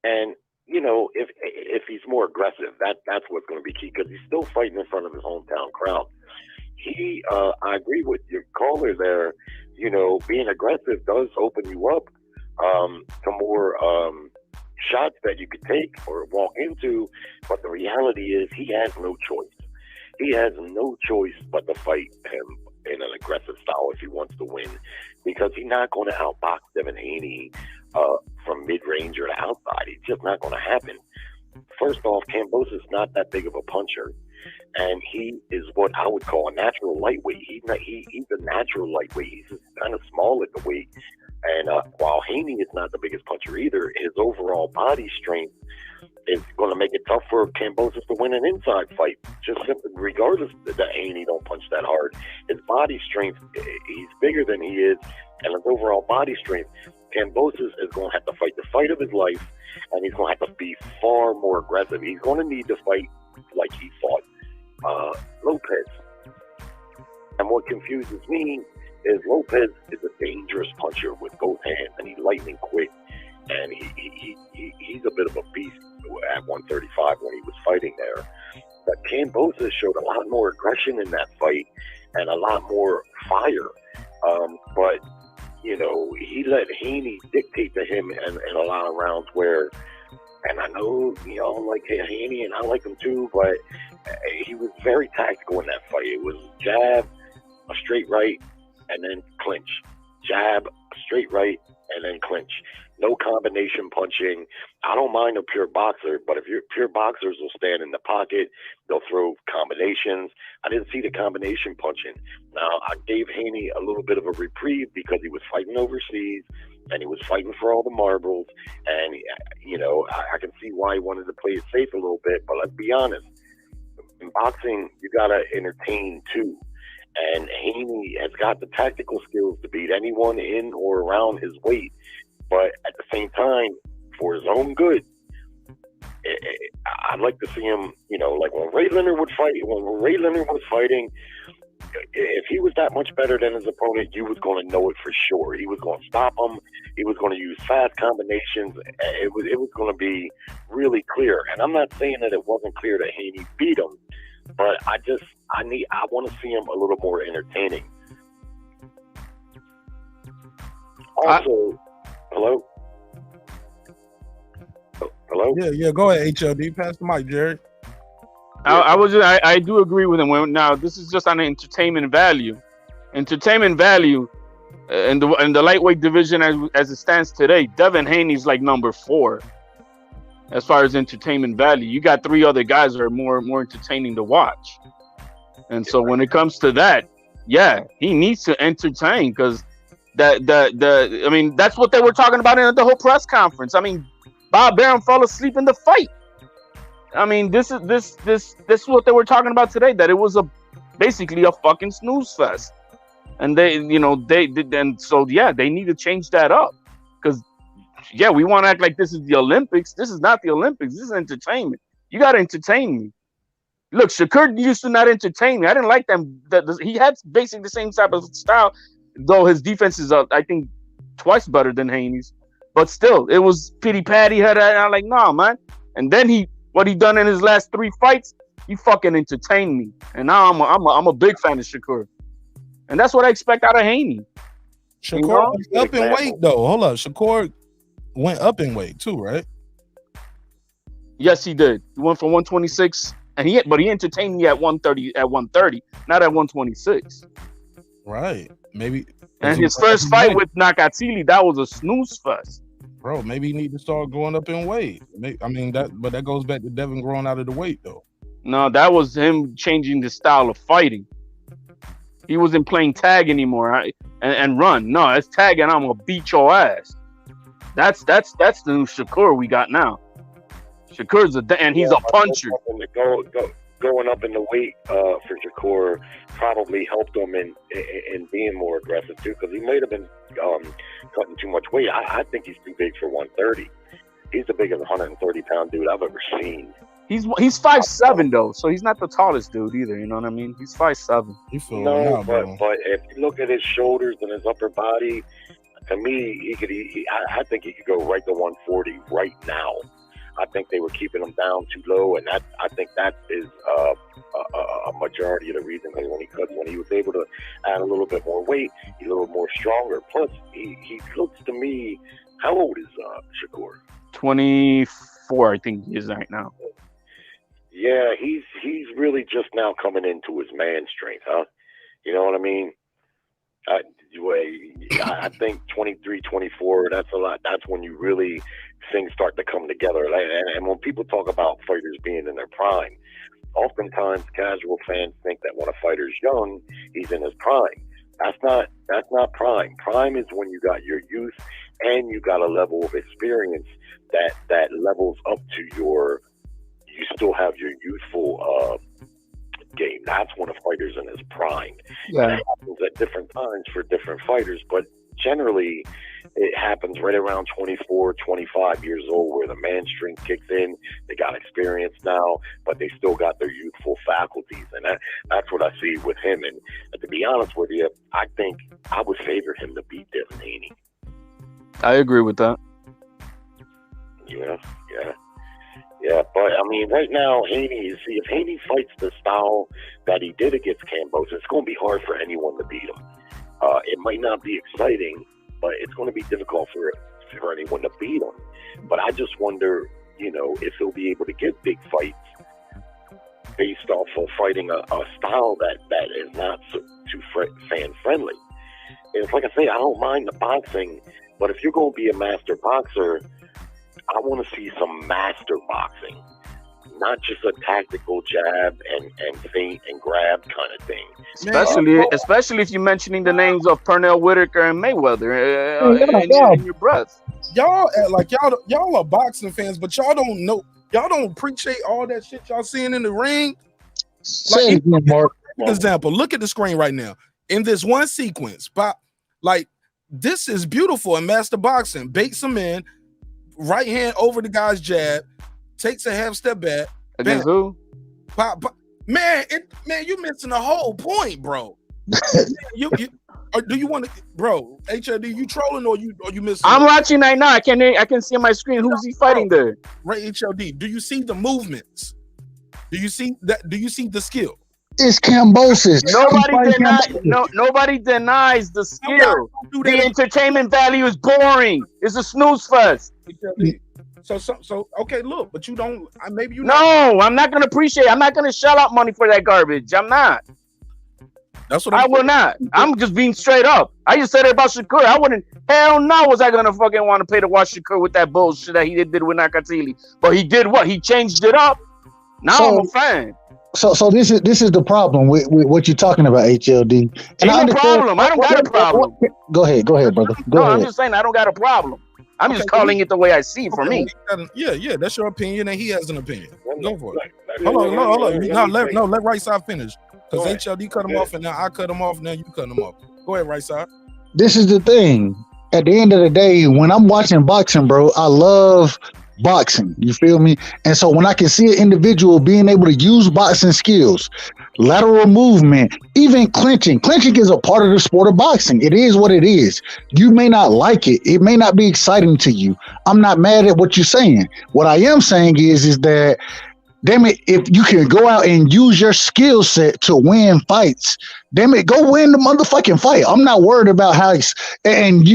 and if he's more aggressive, that's what's going to be key, because he's still fighting in front of his hometown crowd. I agree with your caller there. Being aggressive does open you up to more shots that you could take or walk into, but the reality is he has no choice. He has no choice but to fight him in an aggressive style if he wants to win, because he's not going to outbox Devin Haney from mid-range or to outside. It's just not going to happen. First off, Kambosos is not that big of a puncher, and he is what I would call a natural lightweight. He's a natural lightweight. He's just kind of small at the weight. And while Haney is not the biggest puncher either, his overall body strength is going to make it tough for Kambosos to win an inside fight. Just simply, regardless that Haney don't punch that hard, his body strength, he's bigger than he is, and his overall body strength, Kambosos is going to have to fight the fight of his life, and he's going to have to be far more aggressive. He's going to need to fight like he fought Lopez. And what confuses me is Lopez is a dangerous puncher with both hands, and he's lightning quick, and he's a bit of a beast at 135 when he was fighting there. But Kambosos showed a lot more aggression in that fight and a lot more fire. But he let Haney dictate to him in a lot of rounds where, and I know y'all like Haney and I like him too, but he was very tactical in that fight. It was jab, a straight right, and then clinch. Jab, straight right, and then clinch. no combination punching. I don't mind a pure boxer, but if you're pure boxers will stand in the pocket, they'll throw combinations. I didn't see the combination punching. Now, I gave Haney a little bit of a reprieve because he was fighting overseas and he was fighting for all the marbles. And, you know, I can see why he wanted to play it safe a little bit, but let's be honest. In boxing, you got to entertain too. And Haney has got the tactical skills to beat anyone in or around his weight. But at the same time, for his own good, I'd like to see him, you know, like when Ray Leonard was fighting, if he was that much better than his opponent, you was going to know it for sure. He was going to stop him. He was going to use fast combinations. It was going to be really clear. And I'm not saying that it wasn't clear that Haney beat him, but I want to see him a little more entertaining. Also, hello? Hello?
Yeah, go ahead, HLD. Pass the mic, Jared.
I do agree with him. Now, this is just on entertainment value. Entertainment value in the lightweight division as it stands today, Devin Haney's like number 4 as far as entertainment value. You got 3 other guys that are more entertaining to watch. And so when it comes to that, yeah, he needs to entertain because I mean, that's what they were talking about in the whole press conference. I mean, Bob Arum fell asleep in the fight. I mean, this is what they were talking about today, that it was basically a fucking snooze fest. And they need to change that up. Because, yeah, we want to act like this is the Olympics. This is not the Olympics. This is entertainment. You got to entertain me. Look, Shakur used to not entertain me. I didn't like them. He had basically the same type of style, though his defense is, I think, twice better than Haney's. But still, it was pity patty. I'm like, nah, man. And then what he done in his last 3 fights, he fucking entertained me. And now I'm a big fan of Shakur. And that's what I expect out of Haney.
Shakur went up in weight, though. Hold up. Shakur went up in weight, too, right?
Yes, he did. He went from 126, but he entertained me at 130, not at 126.
Right. Maybe.
And his first fight with Nakatsili, that was a snooze fest.
Bro, maybe he need to start going up in weight. But that goes back to Devin growing out of the weight, though.
No, that was him changing the style of fighting. He wasn't playing tag anymore and run. No, it's tag and I'm gonna beat your ass. That's the new Shakur we got now. Shakur's he's a puncher.
Going up in the weight for Shakur probably helped him in being more aggressive too, because he might have been cutting too much weight. I think he's too big for 130. He's the biggest 130-pound dude I've ever seen.
He's 5'7" though, so he's not the tallest dude either. You know what I mean? He's 5'7".
But if you look at his shoulders and his upper body, to me, I think he could go right to 140 right now. I think they were keeping him down too low, and I think that is a majority of the reason when he was able to add a little bit more weight, he's a little more stronger. Plus, he looks to me. How old is Shakur?
24, I think he is right now.
Yeah, he's really just now coming into his man strength, huh? You know what I mean? I think 23, 24, that's a lot. That's when you really things start to come together. And when people talk about fighters being in their prime, oftentimes casual fans think that when a fighter's young, he's in his prime. That's not prime. Prime is when you got your youth and you got a level of experience that levels up to you still have your youthful game. That's when a fighter's in his prime.
Yeah.
That happens at different times for different fighters, but generally it happens right around 24, 25 years old where the man strength kicks in. They got experience now, but they still got their youthful faculties, and that's what I see with him. And to be honest with you, I think I would favor him to beat Devin Haney.
I agree with that.
Yeah, but I mean, right now, if Haney fights the style that he did against Kambosos, it's going to be hard for anyone to beat him. It might not be exciting, but it's going to be difficult for anyone to beat him. But I just wonder, if he'll be able to get big fights based off of fighting a style that is not too fan friendly. It's like I say, I don't mind the boxing But if you're going to be a master boxer, I want to see some master boxing, not just a tactical jab and feint and grab kind of thing.
Especially if you're mentioning the names of Pernell Whitaker and Mayweather in your breath.
Y'all act like y'all are boxing fans, but y'all don't know. Y'all don't appreciate all that shit y'all seeing in the ring. Like, example, look at the screen right now. In this one sequence, this is beautiful in master boxing. Baits him in, right hand over the guy's jab, takes a half step back.
Against who?
Man, you missing the whole point, bro. Or do you want to, bro? HLD, you trolling or you missing?
I'm watching right now. I can see on my screen who's he fighting there.
Right, HLD. Do you see the movements? Do you see that? Do you see the skill?
It's Kambosos.
Nobody denies the skill. The entertainment value is boring. It's a snooze fest.
So okay, look, but you don't. Maybe you.
No, I'm not gonna appreciate. I'm not gonna shell out money for that garbage. I'm not.
That's what
I will not. I'm just being straight up. I just said it about Shakur. I wouldn't. Hell no, was I gonna fucking want to pay to watch Shakur with that bullshit that he did with Nakatili? But he did what? He changed it up. Now I'm a fan.
So this is the problem with what you're talking about, HLD. And
ain't no problem. I don't got a problem.
Go ahead, brother. Go ahead.
I'm just saying I don't got a problem. I'm just calling it the way I see it for me.
Yeah, that's your opinion, and he has an opinion. Go for it. Hold on. Let right side finish. Because HLD cut him off, and now I cut him off, now you cut him off. Go ahead, right side.
This is the thing. At the end of the day, when I'm watching boxing, bro, I love boxing. You feel me? And so when I can see an individual being able to use boxing skills, lateral movement, even clinching is a part of the sport of boxing. It is what it is. You may not like it. It may not be exciting to you. I'm not mad at what you're saying. What I am saying is that, damn it, if you can go out and use your skill set to win fights, damn it, go win the motherfucking fight. I'm not worried about how it's, and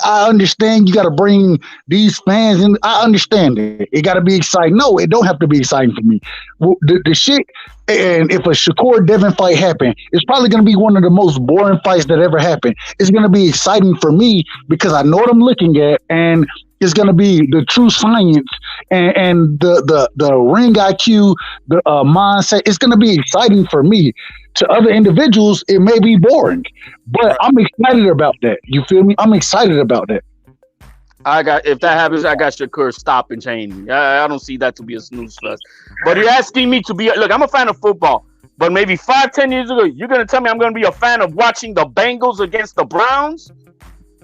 I understand you got to bring these fans in. I understand it. It got to be exciting. No, it don't have to be exciting for me. The shit, and if a Shakur Devin fight happened, it's probably going to be one of the most boring fights that ever happened. It's going to be exciting for me because I know what I'm looking at, and it's going to be the true science and the ring IQ, the mindset. It's going to be exciting for me. To other individuals, it may be boring, but I'm excited about that. You feel me? I'm excited about that.
If that happens, I got Shakur stopping Haney. I don't see that to be a snooze fest. But you're asking me to be. Look, I'm a fan of football, but maybe 5-10 years ago, you're gonna tell me I'm gonna be a fan of watching the Bengals against the Browns?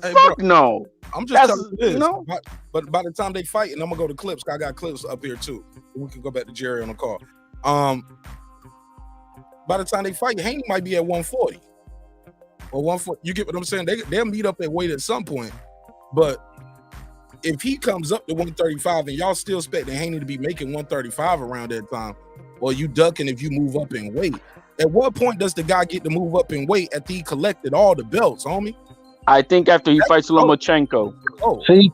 Hey, Fuck bro, no.
I'm just telling you this. No? But by the time they fight, and I'm gonna go to clips. I got clips up here too. We can go back to Jerry on the call. By the time they fight, Haney might be at 140 or 140. You get what I'm saying? They'll meet up at weight at some point. But if he comes up to 135 and y'all still expecting Haney to be making 135 around that time, well, you ducking if you move up in weight. At what point does the guy get to move up in weight after he collected all the belts, homie?
I think after he fights Lomachenko.
See?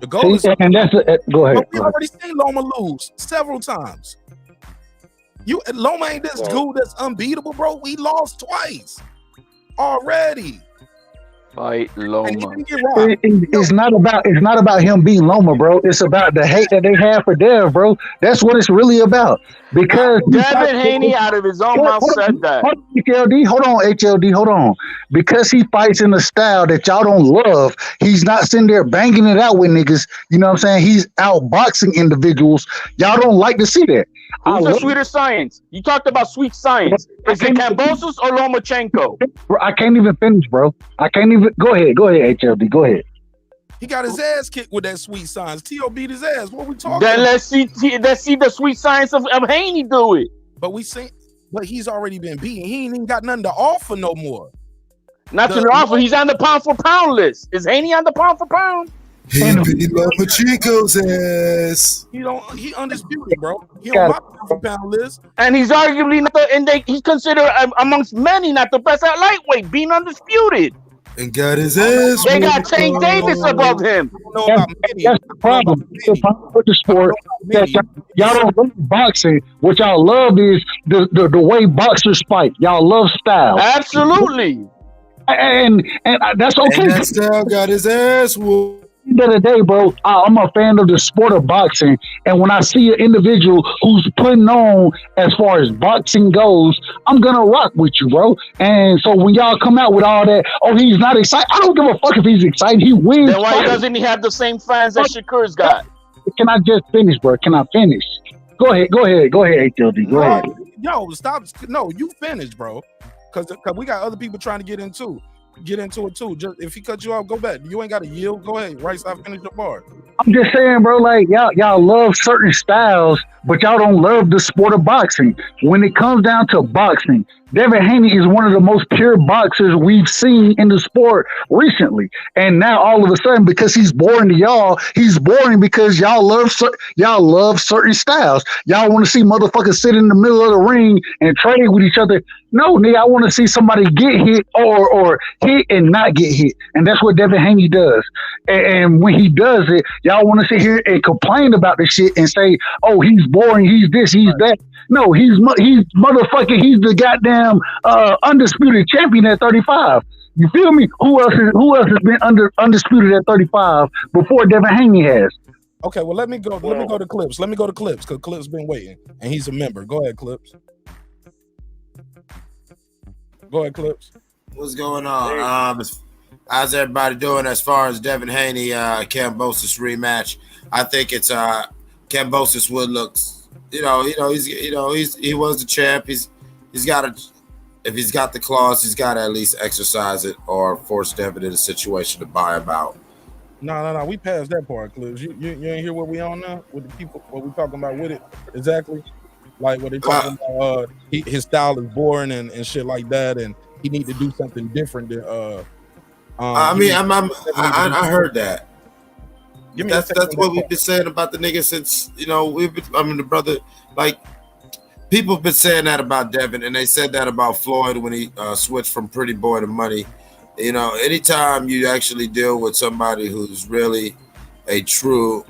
The goal is...
And that's go ahead.
We already seen Loma lose several times. Loma ain't this dude that's unbeatable, bro. We lost twice already.
Fight Loma.
It's not about him being Loma, bro. It's about the hate that they have for Dev, bro. That's what it's really about. Because
Devin Haney out of his own mouth said that.
Hold on. Because he fights in a style that y'all don't love, he's not sitting there banging it out with niggas. You know what I'm saying? He's outboxing individuals. Y'all don't like to see that.
Who's the sweeter science? You talked about sweet science. Is it Kambosos or Lomachenko?
Bro, I can't even finish, bro. I can't even. Go ahead, HLD. Go ahead.
He got his ass kicked with that sweet science. T.O. beat his ass. What are we talking
then
about?
Let's see the sweet science of Haney do it.
But he's already been beaten. He ain't even got nothing to offer no more.
Nothing to offer. He's on the pound for pound list. Is Haney on the pound for pound?
He beat Lomachenko's ass.
He undisputed, bro. He on my pound for pound list.
And he's arguably he's considered amongst many not the best at lightweight, being undisputed.
And got his ass.
They got Tank Davis above him.
That's the problem. The problem with the sport that y'all don't love boxing. What y'all love is the way boxers fight. Y'all love style.
Absolutely.
and that's okay.
And that style got his ass whooped.
At the end of the day, bro, I'm a fan of the sport of boxing, and when I see an individual who's putting on as far as boxing goes, I'm gonna rock with you, bro. And so when y'all come out with all that, oh, he's not excited. I don't give a fuck if he's excited. He wins.
Then why doesn't he have the same fans that Shakur's got?
Can I just finish, bro? Can I finish? Go ahead, HLD. Go ahead.
Yo, stop. No, you finished, bro. Because we got other people trying to get into it too. Just if he cut you off, go back. You ain't got to yield. Go ahead. Right side, finish your bar.
I'm just saying, bro, like y'all love certain styles, but y'all don't love the sport of boxing. When it comes down to boxing, Devin Haney is one of the most pure boxers we've seen in the sport recently. And now all of a sudden, because he's boring to y'all, he's boring because y'all love certain styles. Y'all want to see motherfuckers sit in the middle of the ring and trade with each other. No, nigga, I want to see somebody get hit or hit and not get hit. And that's what Devin Haney does. And when he does it, y'all want to sit here and complain about the shit and say, oh, he's boring, he's this, he's that. No, he's motherfucking, he's the goddamn undisputed champion at 35. You feel me? Who else has been undisputed at 35 before Devin Haney has?
Okay, well let me go to Clips. Let me go to Clips because Clips been waiting and he's a member. Go ahead, Clips. Go ahead, Clips.
What's going on? How's everybody doing as far as Devin Haney Kambosos rematch? I think it's Kambosos would looks. He was the champ. He's got to, if he's got the clause, he's got to at least exercise it or force Devin in a situation to buy him out.
No. We passed that part, Clips. You ain't hear what we on now with the people. What we talking about with it exactly? Like what they talking about? His style is boring and shit like that, and he need to do something different. Than,
I heard that. That's what we've been saying about the nigga since the brother, like people have been saying that about Devin, and they said that about Floyd when he switched from Pretty Boy to Money. Anytime you actually deal with somebody who's really a true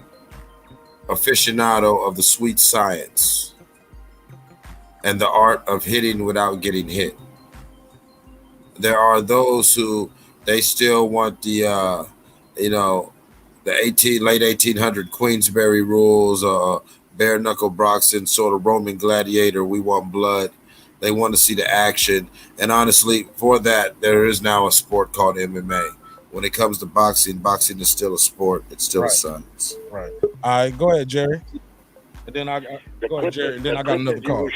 aficionado of the sweet science and the art of hitting without getting hit, there are those who they still want the late 1800 Queensberry rules, bare knuckle boxing, sort of Roman gladiator. We want blood. They want to see the action. And honestly, for that, there is now a sport called MMA. When it comes to boxing is still a sport. It's still a science.
Right. All right, go ahead, Jerry. And then I got another call.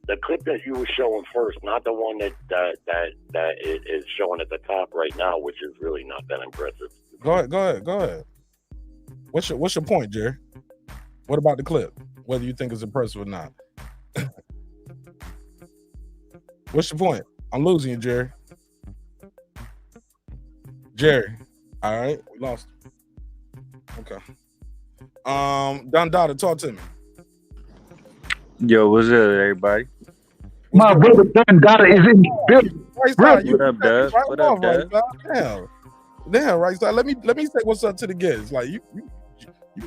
The clip that you were showing first, not the one that is showing at the top right now, which is really not that impressive.
Go ahead. What's your point, Jerry? What about the clip? Whether you think it's impressive or not. What's your point? I'm losing you, Jerry. Jerry. All right, we lost. Okay. Don Dada, talk to me.
Yo, what's up, everybody?
My brother Don Dada is in the building.
What up, Dad? What up, Dad?
Damn, right side. Let me say what's up to the guests. Like you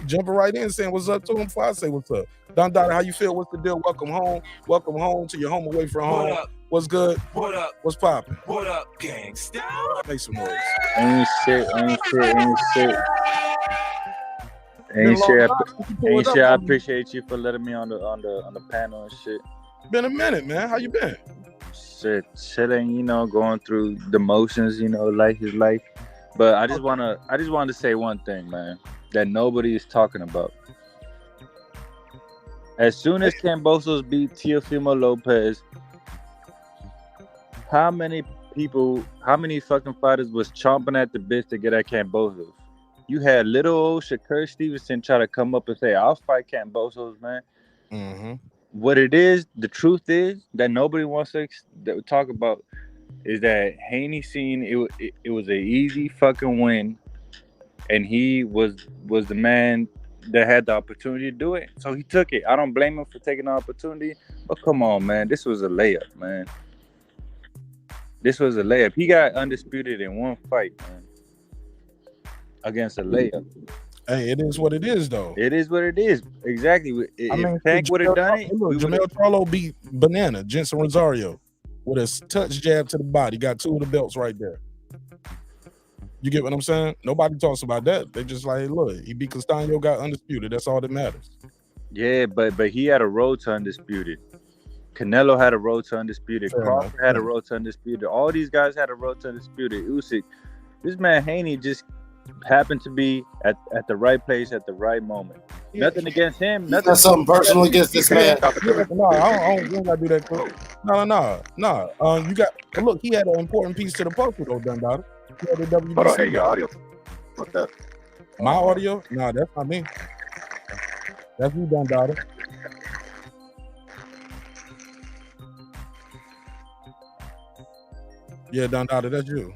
jumping right in saying what's up to them before I say what's up. Don Dada, how you feel? What's the deal? Welcome home. Welcome home to your home away from home. What's good?
What up?
What's popping?
What up, gangsta?
Make some noise.
Ain't shit. I appreciate you for letting me on the panel and shit.
Been a minute, man. How you been?
Shit, chilling, going through the motions, life is life. But I just wanted to say one thing, man, that nobody is talking about. As soon as Kambosos beat Teofimo Lopez, how many fucking fighters was chomping at the bit to get at Kambosos? You had little old Shakur Stevenson try to come up and say, I'll fight Kambosos, man.
Mm-hmm.
What it is, the truth is, that nobody wants to talk about is that Haney seen it was an easy fucking win, and he was the man that had the opportunity to do it, so he took it. I don't blame him for taking the opportunity, but come on, man, this was a layup, man. This was a layup. He got undisputed in one fight, man, against a layup.
Hey, it is what it is, though.
It is what it is. Exactly. If Tank would have done it,
Jamel Charlo beat Banana, Jensen Rosario. with a touch jab to the body. Got 2 of the belts right there. You get what I'm saying? Nobody talks about that. They just like, look, he beat Castaño, got undisputed. That's all that matters.
Yeah, but he had a road to undisputed. Canelo had a road to undisputed. Crawford had a road to undisputed. All these guys had a road to undisputed. Usyk, this man Haney just happened to be at the right place at the right moment. Yeah. Nothing against him.
You got something personal against this man?
No, I don't gotta do that. No. You got look. He had an important piece to the puzzle though, Dundada. He had the WBC.
Hold on, hey, your audio. What's that?
My audio? No, that's not me. That's you, Dundada. Yeah, Dundada, that's you.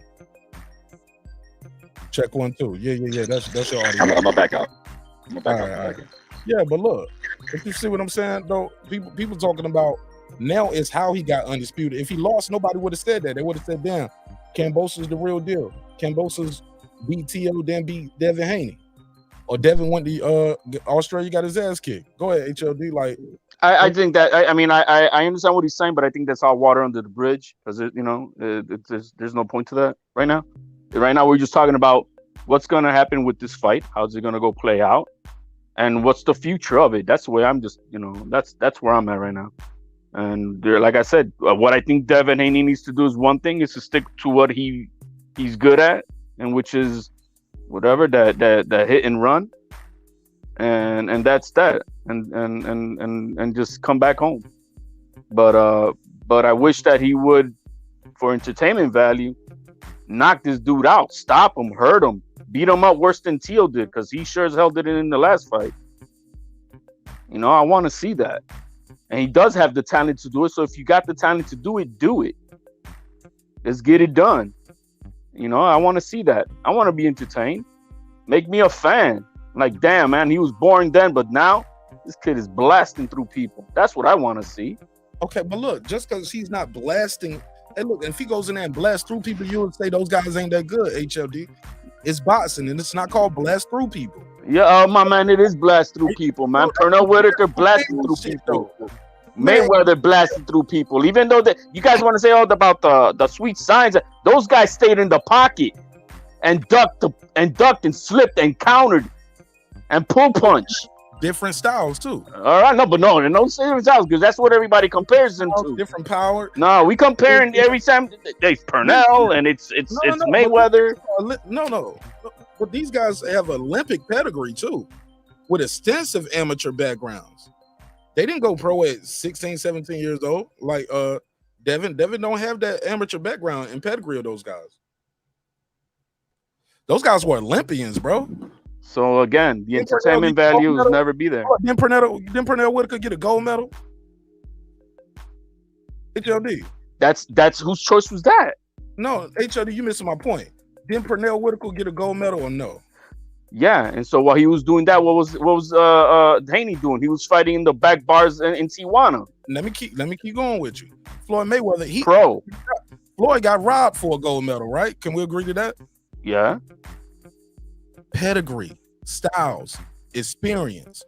Check 1 2. Yeah. That's your audio.
I'm gonna back out. I'm gonna back
All
out.
right. Yeah, but look, if you see what I'm saying, though, people talking about now is how he got undisputed. If he lost, nobody would have said that. They would have said, damn, Kambosos the real deal. Kambosos beat T.O., then beat Devin Haney. Or Devin went to Australia, got his ass kicked. Go ahead, HLD. Like,
I think that I mean I understand what he's saying, but I think that's all water under the bridge because there's no point to that right now. Right now we're just talking about what's gonna happen with this fight, how's it gonna go play out, and what's the future of it. That's the way I'm just that's where I'm at right now. And there, like I said, what I think Devin Haney needs to do is one thing is to stick to what he's good at, and which is whatever that hit and run, and that's that, and just come back home. But I wish that he would, for entertainment value, knock this dude out, stop him, hurt him, beat him up worse than Teal did, because he sure as hell did it in the last fight. I want to see that. And he does have the talent to do it. So if you got the talent to do it, do it. Let's get it done. I want to see that. I want to be entertained. Make me a fan. Like, damn, man, he was boring then, but now this kid is blasting through people. That's what I want to see.
Okay, but look, just because he's not blasting, and look, if he goes in there and blasts through people, you would say those guys ain't that good, HLD. It's boxing, and it's not called blast through people.
Yeah, my man, it is blast through people, man. Pernell Whitaker blasting through people. Mayweather blasting through people. Even though you guys want to say all about the sweet signs, those guys stayed in the pocket and ducked and slipped and countered and pull punch.
Different styles too.
All right, no, don't say different styles because that's what everybody compares them to.
Different power.
No, we comparing every time. It's Pernell and it's Mayweather.
No. But these guys have Olympic pedigree too, with extensive amateur backgrounds. They didn't go pro at 16, 17 years old. Like Devin don't have that amateur background and pedigree of those guys. Those guys were Olympians, bro.
So again, the entertainment value will never be there.
Didn't Pernell Whitaker get a gold medal? HLD.
That's whose choice was that?
No, HLD, you missing my point. Didn't Pernell Whitaker get a gold medal or no?
Yeah, and so while he was doing that, what was Haney doing? He was fighting in the back bars in Tijuana.
Let me keep going with you. Floyd Mayweather, Floyd got robbed for a gold medal, right? Can we agree to that?
Yeah.
Pedigree, styles, experience.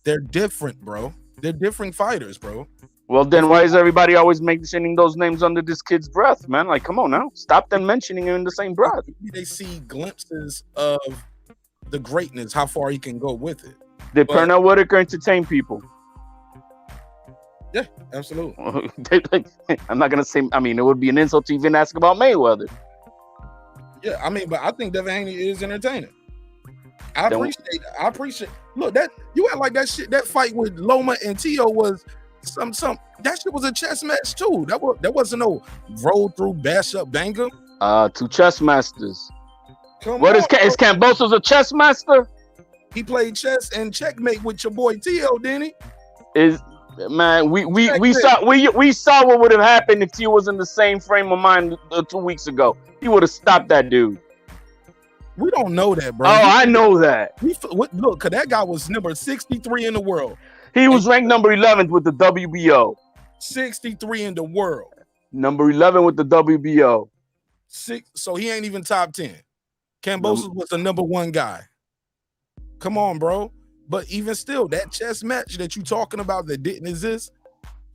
They're different, bro. They're different fighters, bro.
Well, then why is everybody always mentioning those names under this kid's breath, man? Like, come on now. Stop them mentioning him in the same breath.
They see glimpses of the greatness, how far he can go with it.
Did Pernell Whitaker entertain people?
Yeah, absolutely.
I'm not going to say, it would be an insult to even ask about Mayweather.
Yeah, but I think Devin Haney is entertaining. I appreciate. Look, that you act like that shit. That fight with Loma and Tio was some. That shit was a chess match too. That wasn't no roll through bash up banger.
Two chess masters. Is Kambosos a chess master?
He played chess and checkmate with your boy Tio, didn't
he? We saw what would have happened if Tio was in the same frame of mind 2 weeks ago. He would have stopped that dude.
We don't know that, bro.
Oh, I know that.
Look, cause that guy was number 63 in the world.
He was ranked number 11 with the WBO.
63 in the world.
Number 11 with the WBO.
So he ain't even top 10. Kambosos was the number 1 guy. Come on, bro. But even still, that chess match that you talking about that didn't exist,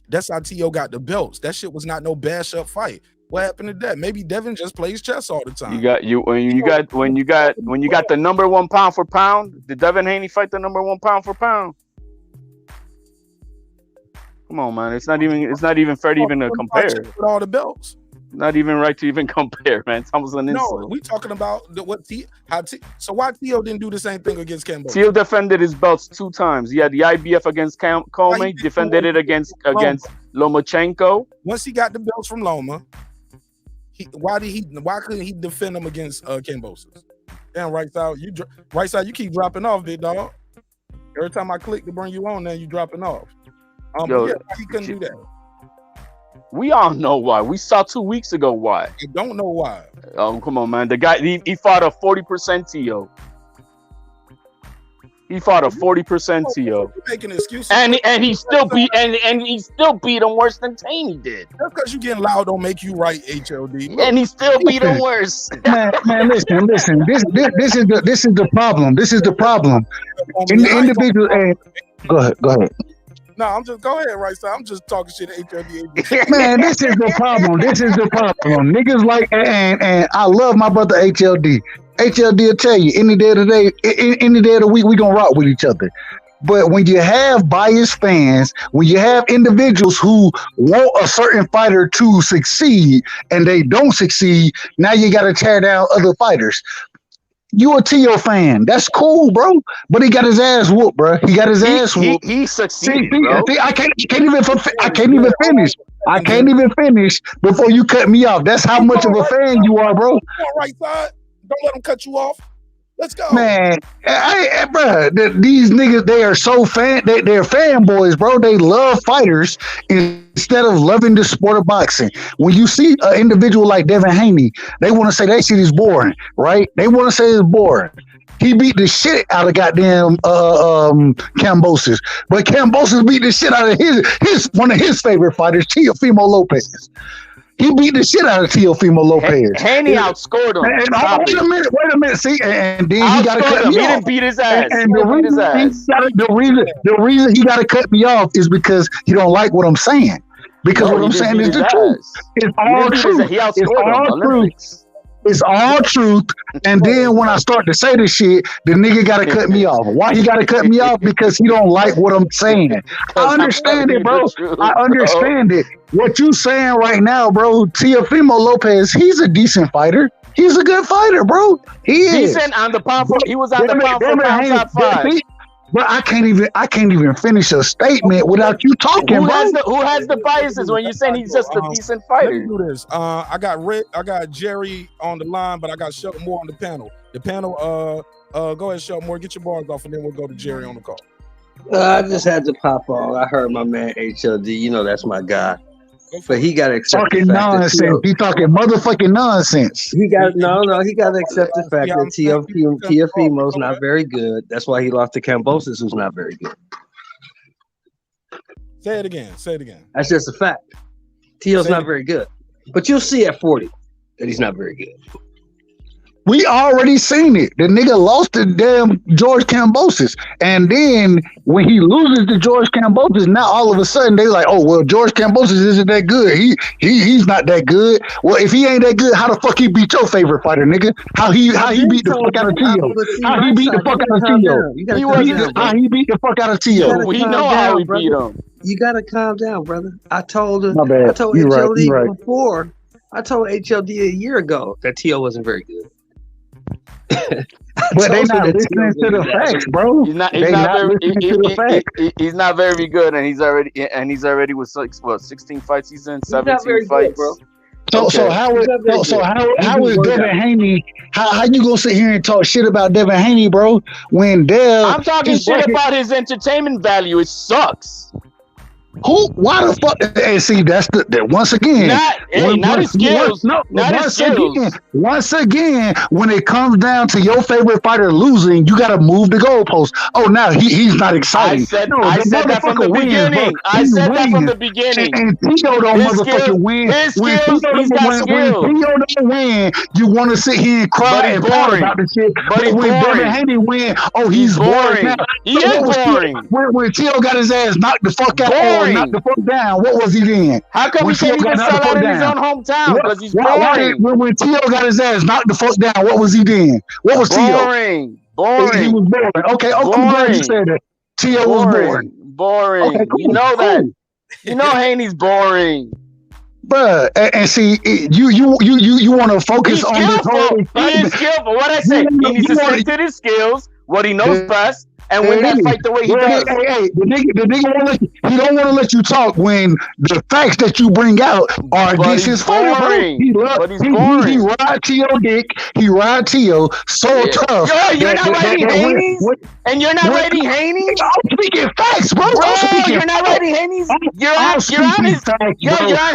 That's how T.O. got the belts. That shit was not no bash up fight. What happened to that? Maybe Devin just plays chess all the time.
When you got the number one pound for pound. Did Devin Haney fight the number one pound for pound? Come on, man. It's not even fair to even compare.
With all the belts.
Not even right to even compare, man. It's almost an insult.
No, we talking about so why T.O. didn't do the same thing against Kambosos?
T.O. defended his belts 2 times. He had the IBF against Comey, defended it against Lomachenko.
Once he got the belts from Loma, why couldn't he defend them against Kambosos? Damn, right side, you keep dropping off, big dog. Every time I click to bring you on, then you dropping off. He couldn't do that.
We all know why. We saw 2 weeks ago why.
You don't know why.
Oh, come on, man. The guy he fought a 40% TO. He fought a 40% TO.
Making excuses.
And he still beat him worse than Haney did.
Just because you getting loud don't make you right, HLD.
And he still beat him worse.
Man, listen. This is the problem. This is the problem. Individual. Go ahead.
No, I'm just go ahead, right side. I'm just talking shit to HLD.
Man, this is the problem. Niggas like and I love my brother HLD. HLD will tell you any day of the week we gonna rock with each other. But when you have biased fans, when you have individuals who want a certain fighter to succeed and they don't succeed, now you gotta tear down other fighters. You a T.O. fan. That's cool, bro. But he got his ass whooped, bro. He got his ass whooped.
He succeeded, bro.
I can't even finish. I can't even finish before you cut me off. That's how much of a fan you are, bro.
Right side. Don't let him cut you off. Let's go.
Man, bro, these niggas, they are so they're fanboys, bro. They love fighters instead of loving the sport of boxing. When you see an individual like Devin Haney, they want to say that shit is boring, right? They want to say it's boring. He beat the shit out of goddamn Kambosos. But Kambosos beat the shit out of his one of his favorite fighters, Teofimo Lopez. He beat the shit out of Teofimo Lopez.
Haney outscored him.
Wait a minute. See, and then he got to cut me off.
He didn't beat his ass.
The reason he got to cut me off is because he don't like what I'm saying. Because what I'm saying is the truth. It's all truth. It's all truth. And then when I start to say this shit, the nigga got to cut me off. Why he got to cut me off? Because he don't like what I'm saying. I understand it, bro. I understand it. What you saying right now, bro, Teofimo Lopez, he's a decent fighter. He's a good fighter, bro. He is.
Decent on the pound for, he was on the pound for pound top 5.
But I can't even finish a statement without you talking,
who
bro.
Who has the biases when you're saying he's just a decent fighter?
Let's do this. I got Jerry on the line, but I got Shelton Moore on the panel. The panel, go ahead, Shelton Moore, get your bars off, and then we'll go to Jerry on the call.
I just had to pop on. I heard my man HLD. You know that's my guy. But he got to accept
talking the fact nonsense. He talking motherfucking nonsense.
He got He got to accept the fact that Teofimo's not very good. That's why he lost to Kambosos, who's not very good.
Say it again.
That's just a fact. Teo's not very good. But you'll see at 40 that he's not very good.
We already seen it. The nigga lost to damn George Kambosos. And then when he loses to George Kambosos, now all of a sudden they like, oh, well, George Kambosos isn't that good. He's not that good. Well, if he ain't that good, how the fuck he beat your favorite fighter, nigga? How he beat the fuck out of Tio? How he beat the fuck out of Tio? How he beat the fuck out of Tio?
We know how he beat him.
You gotta calm down, brother. I told
HLD
right. Before. I told HLD a year ago that Tio wasn't very good.
But they not listening to the facts, bro.
He's not very good, and he's already with 16 fights. He's in 17 fights, bro.
So how is Devin Haney? How you gonna sit here and talk shit about Devin Haney, bro? When
I'm talking shit about his entertainment value. It sucks.
Who? Why the fuck? And see, that's the once again.
Not his skills.
Once again, when it comes down to your favorite fighter losing, you got to move the goalpost. Oh, now he's not exciting.
I said that from the beginning. I said that from the beginning.
And Tio don't motherfucking win. When Tio don't win, you want to sit here and cry and pout about the shit. But when Devin Haney win, oh, he's boring.
He is boring.
When Tio got his ass knocked the fuck out. knocked the fuck down, what was he then?
How come
When
he can't
Tio
even
got
sell
knocked the
out
fuck
in his own
down.
hometown? Because he's boring.
When Tio got his ass knocked the fuck down, what was he then? What was Tio?
Boring.
He was boring. Okay, I'm glad you said that. Tio was boring.
Boring.
Okay, cool,
You know that.
cool.
You know Haney's boring.
Bruh, and see, you want to focus
He's
on this whole
skillful. He is skillful. What I say, he needs to stick to his skills, what he knows best, and win that fight the way he does.
Hey, the nigga won't let you, he don't want to let you talk when the facts that you bring out are against his fighter, bro. He ride Tio dick. He ride Tio so tough.
Yo, you're not writing Haney's? And you're not writing Haney's?
I'm speaking facts, bro.
You're not writing Haney's? You're on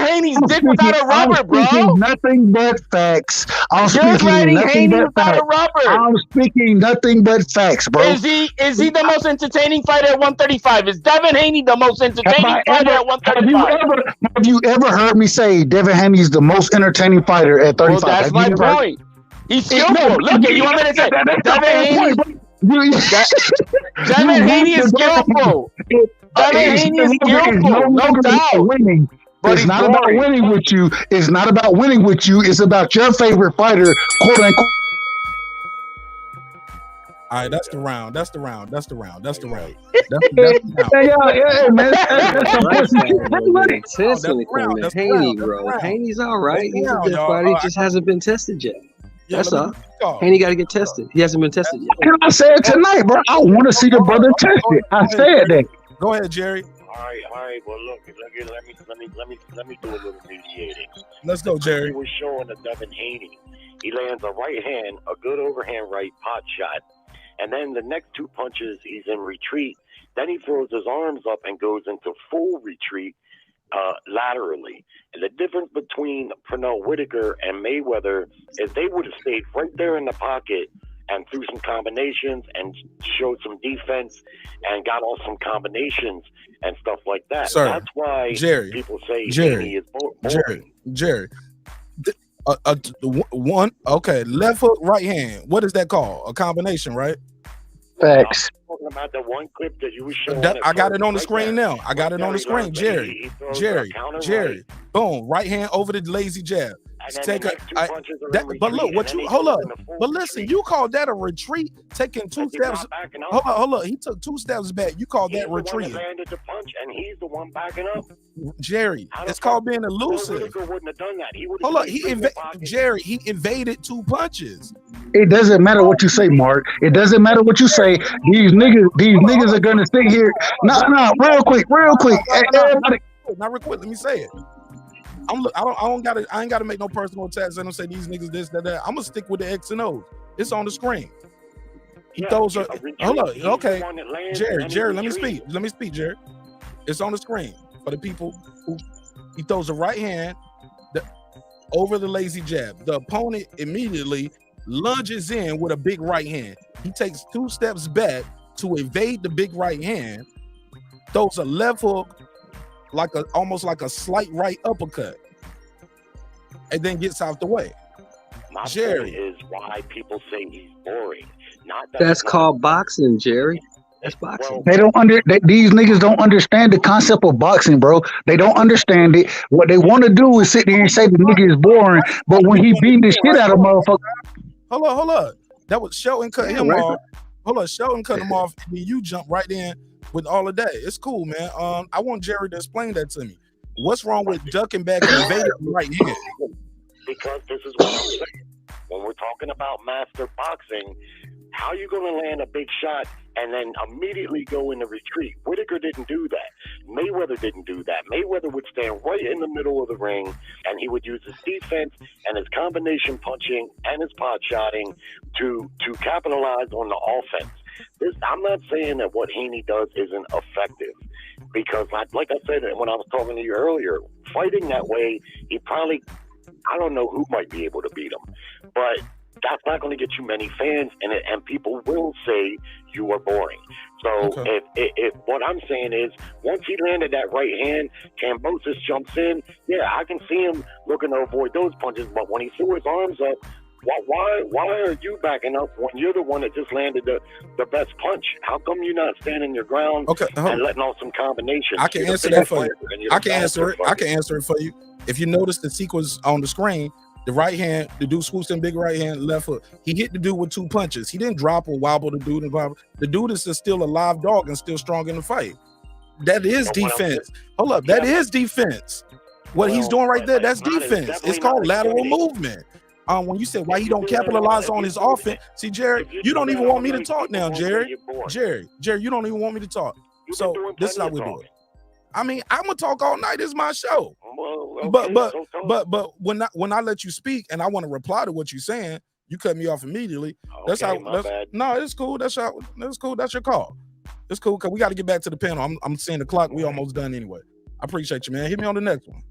Haney's dick without a rubber, bro.
I'm speaking nothing but facts. I'm
You're
speaking
writing
nothing
Haney
but
without
facts.
a rubber.
I'm speaking nothing but facts, bro.
Is he the most entertaining fighter at 135? Is Devin Haney the most entertaining fighter at 135?
Have you ever heard me say Devin Haney is the most entertaining fighter at 35?
Well, that's my point. He's skillful. Look, you want me to say Devin Haney is skillful. Devin Haney is skillful, no doubt.
But it's not about winning with you. It's not about winning with you. It's about your favorite fighter, quote unquote.
All right, that's the round. That's the round. That's the round. That's the round.
Yeah, man. That's Haney, bro. Haney's all right. He's a good fighter. He just hasn't been tested yet. That's all. Haney got to get tested. He hasn't been tested yet.
Can I say it tonight, bro? I want to see the brother tested. I said that.
Go ahead, Jerry.
All right. Well, look, let me do a little mediating.
Let's go, Jerry.
He was showing a Devin Haney. He lands a right hand, a good overhand right pot shot, and then the next two punches, he's in retreat. Then he throws his arms up and goes into full retreat laterally. And the difference between Pernell Whitaker and Mayweather is they would have stayed right there in the pocket and threw some combinations and showed some defense and got off some combinations and stuff like that.
Sir,
that's why people say Haney is boring.
Jerry. One, okay, left hook, right hand. What is that called? A combination, right?
Facts.
I'm talking about the one clip that you were showing.
I got it on the screen now. I got it on the screen. Jerry. Boom. Right hand over the lazy jab. But look, hold up. But listen, you call that a retreat? Taking 2 steps. Hold up. He took 2 steps back. You call that retreat?
Landed the punch, and he's the one backing up.
Jerry, it's called being elusive.
Wouldn't have done that.
Hold up. Jerry, he evaded 2 punches.
It doesn't matter what you say, Mark. It doesn't matter what you say. These niggas are gonna sit here. No, real quick. Everybody.
Not real quick. Let me say it. I ain't gotta make no personal attacks. I don't say these niggas this, that. I'm gonna stick with the X and O's. It's on the screen. He throws a hold up. Okay, Jerry. Let me speak, Jerry. It's on the screen for the people who he throws a right hand over the lazy jab. The opponent immediately lunges in with a big right hand. He takes 2 steps back to evade the big right hand, throws a left hook, almost like a slight right uppercut, and then gets out the way.
My point is why people say he's boring.
That's called boxing, Jerry. That's boxing.
These niggas don't understand the concept of boxing, bro. They don't understand it. What they want to do is sit there and say the nigga is boring, but when he beat the shit out of motherfucker.
Hold up. That was Shelton cut him off. Hold up, Shelton cut him off, and then you jump right in with all of that. It's cool, man. I want Jerry to explain that to me. What's wrong with ducking back and evading right hand?
Because this is what I'm saying. When we're talking about master boxing, how are you going to land a big shot and then immediately go into retreat? Whitaker didn't do that. Mayweather didn't do that. Mayweather would stand right in the middle of the ring, and he would use his defense and his combination punching and his pot shotting to capitalize on the offense. I'm not saying that what Haney does isn't effective, because like I said when I was talking to you earlier, fighting that way, he probably, I don't know who might be able to beat him, but that's not going to get you many fans, and people will say you are boring. So if what I'm saying is, once he landed that right hand, Kambosos jumps in. Yeah, I can see him looking to avoid those punches, but when he threw his arms up, Why are you backing up when you're the one that just landed the best punch? How come you're not standing your ground and letting off some combinations?
I can answer that for you. I can answer it. I can answer it for you. If you notice the sequence on the screen, the right hand, the dude swoops in big right hand, left hook. He hit the dude with 2 punches. He didn't drop or wobble the dude. The dude is still a live dog and still strong in the fight. That is defense. Hold up. That is defense. What he's doing right there, that's defense. It's called lateral movement. When you said why he don't capitalize on his offense, see, Jerry, you don't even want me to talk now, Jerry, you don't even want me to talk. So this is how we do it. I mean, I'm gonna talk all night. It's my show. But when I let you speak and I want to reply to what you're saying, you cut me off immediately. That's how. No, it's cool. That's cool. That's your call. It's cool because we got to get back to the panel. I'm seeing the clock. We almost done anyway. I appreciate you, man. Hit me on the next one.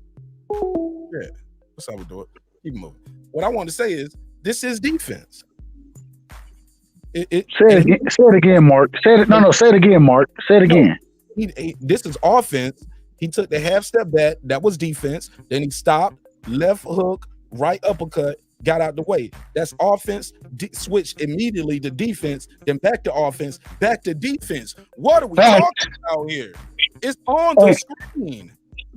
Yeah, that's how we do it. Keep moving. What I want to say is this is defense.
Say it again, Mark. Say it again, Mark. Say it again.
This is offense. He took the half step back. That was defense. Then he stopped, left hook, right uppercut, got out the way. That's offense. Switched immediately to defense, then back to offense, back to defense. What are we talking about here? It's on the screen.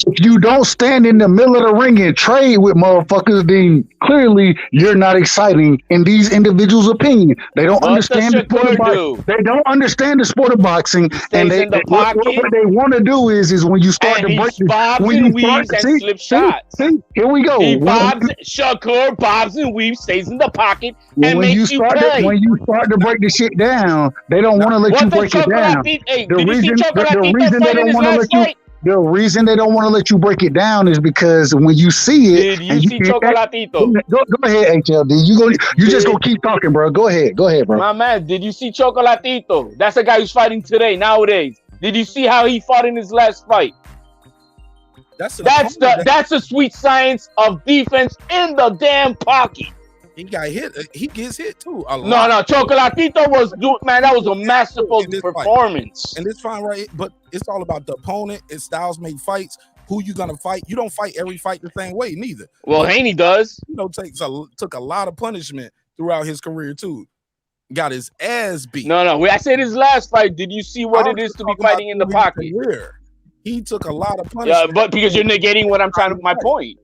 If you don't stand in the middle of the ring and trade with motherfuckers, then clearly you're not exciting in these individuals' opinion. They don't understand the sport of boxing. They don't understand the sport of boxing, and what they want to do is when you start to break this, when you start to slip shots. See, here we go.
Shakur bobs and weaves, stays in the pocket, and makes you pay.
When you start to break the shit down, they don't want to let you break it down. The reason they don't want to let you break it down is because when you see it,
did you see Chocolatito?
Go ahead, HLD. You just gonna keep talking, bro. Go ahead, bro.
My man, did you see Chocolatito? That's a guy who's fighting today, nowadays. Did you see how he fought in his last fight? That's the sweet science of defense in the damn pocket.
He got hit. He gets hit too.
No, Chocolatito was, man, that was a masterful performance.
And it's fine, right? But it's all about the opponent. It's styles make fights. Who you gonna fight? You don't fight every fight the same way, neither.
Well, Haney does.
Took a lot of punishment throughout his career too. Got his ass beat.
No. I said his last fight. Did you see what it is to be fighting in the pocket?
He took a lot of punishment.
Yeah, but because you're negating what I'm trying to my point.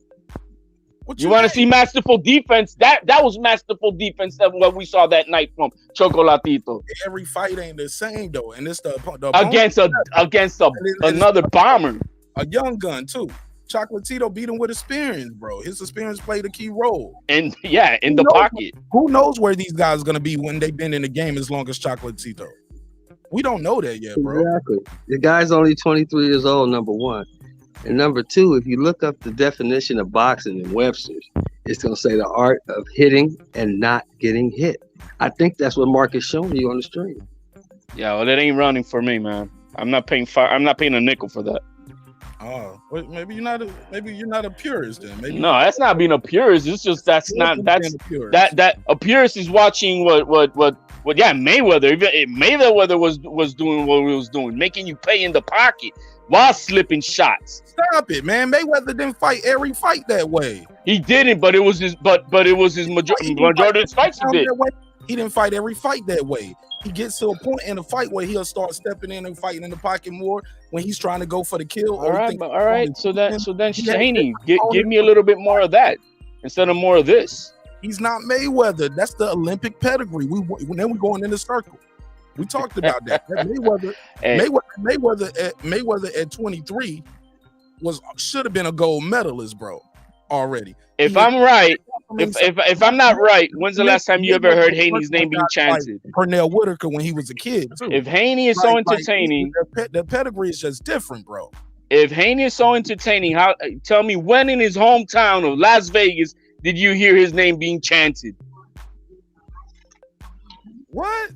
You want to see masterful defense? That was masterful defense that what we saw that night from Chocolatito.
Every fight ain't the same though, and it's the
against another bomber,
a young gun too. Chocolatito beat him with experience, bro. His experience played a key role.
And in the pocket.
Who knows where these guys are gonna be when they've been in the game as long as Chocolatito? We don't know that yet, bro.
Exactly. The guy's only 23 years old, number one. And number two, if you look up the definition of boxing in Webster's, it's going to say the art of hitting and not getting hit. I think that's what Mark is showing you on the stream.
Yeah, well, that ain't running for me, man. I'm not paying a nickel for that.
Oh, maybe you're not a purist then. Maybe
no, that's not being a purist. It's just that's a purist is watching what Mayweather. Mayweather was doing what he was doing, making you pay in the pocket while slipping shots.
Stop it, man. Mayweather didn't fight every fight that way.
He didn't, but it was his majority of his fights he did.
He didn't fight every fight that way. He gets to a point in the fight where he'll start stepping in and fighting in the pocket more when he's trying to go for the kill.
All right. So then Haney, give me a little bit more of that instead of more of this.
He's not Mayweather. That's the Olympic pedigree. Then we're going in the circle. We talked about that. Mayweather at 23 should have been a gold medalist, bro. Already.
If I'm right, if I'm not right, when's the last time you ever heard Haney's name being chanted?
Pernell Whitaker when he was a kid, too.
If Haney is so entertaining,
the pedigree is just different, bro.
If Haney is so entertaining, tell me when in his hometown of Las Vegas did you hear his name being chanted?
What?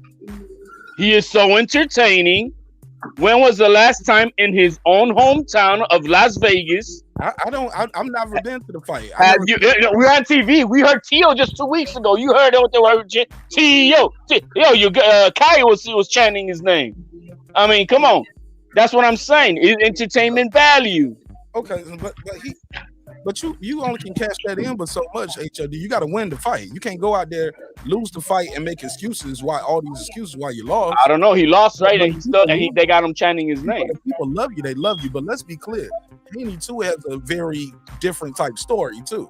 He is so entertaining. When was the last time in his own hometown of Las Vegas?
I've never been to the fight.
We're on TV. We heard Tio just 2 weeks ago. You heard what they were Tio. Kai was chanting his name. I mean, come on. That's what I'm saying. It's entertainment value.
Okay, but But you only can cash that in, but so much, HOD. You got to win the fight. You can't go out there, lose the fight, and make excuses why you lost.
I don't know. He lost, right? And they got him chanting his name.
People love you. They love you. But let's be clear. Haney too has a very different type story too.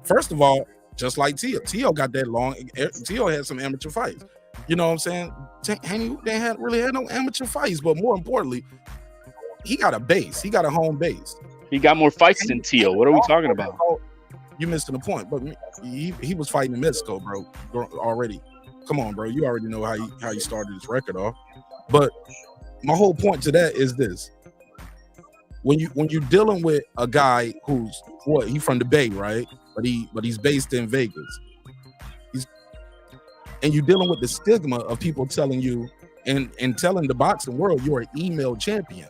First of all, just like Tio got that long. Tio had some amateur fights. You know what I'm saying? Haney really had no amateur fights, but more importantly, he got a base. He got a home base.
He got more fights than Tio. What are we talking about?
You missing the point. But he was fighting in Mexico, bro, already. Come on, bro. You already know how he started his record off. But my whole point to that is this. When you're dealing with a guy who's he from the Bay, right? But he's based in Vegas. And you're dealing with the stigma of people telling you and telling the boxing world you're an email champion.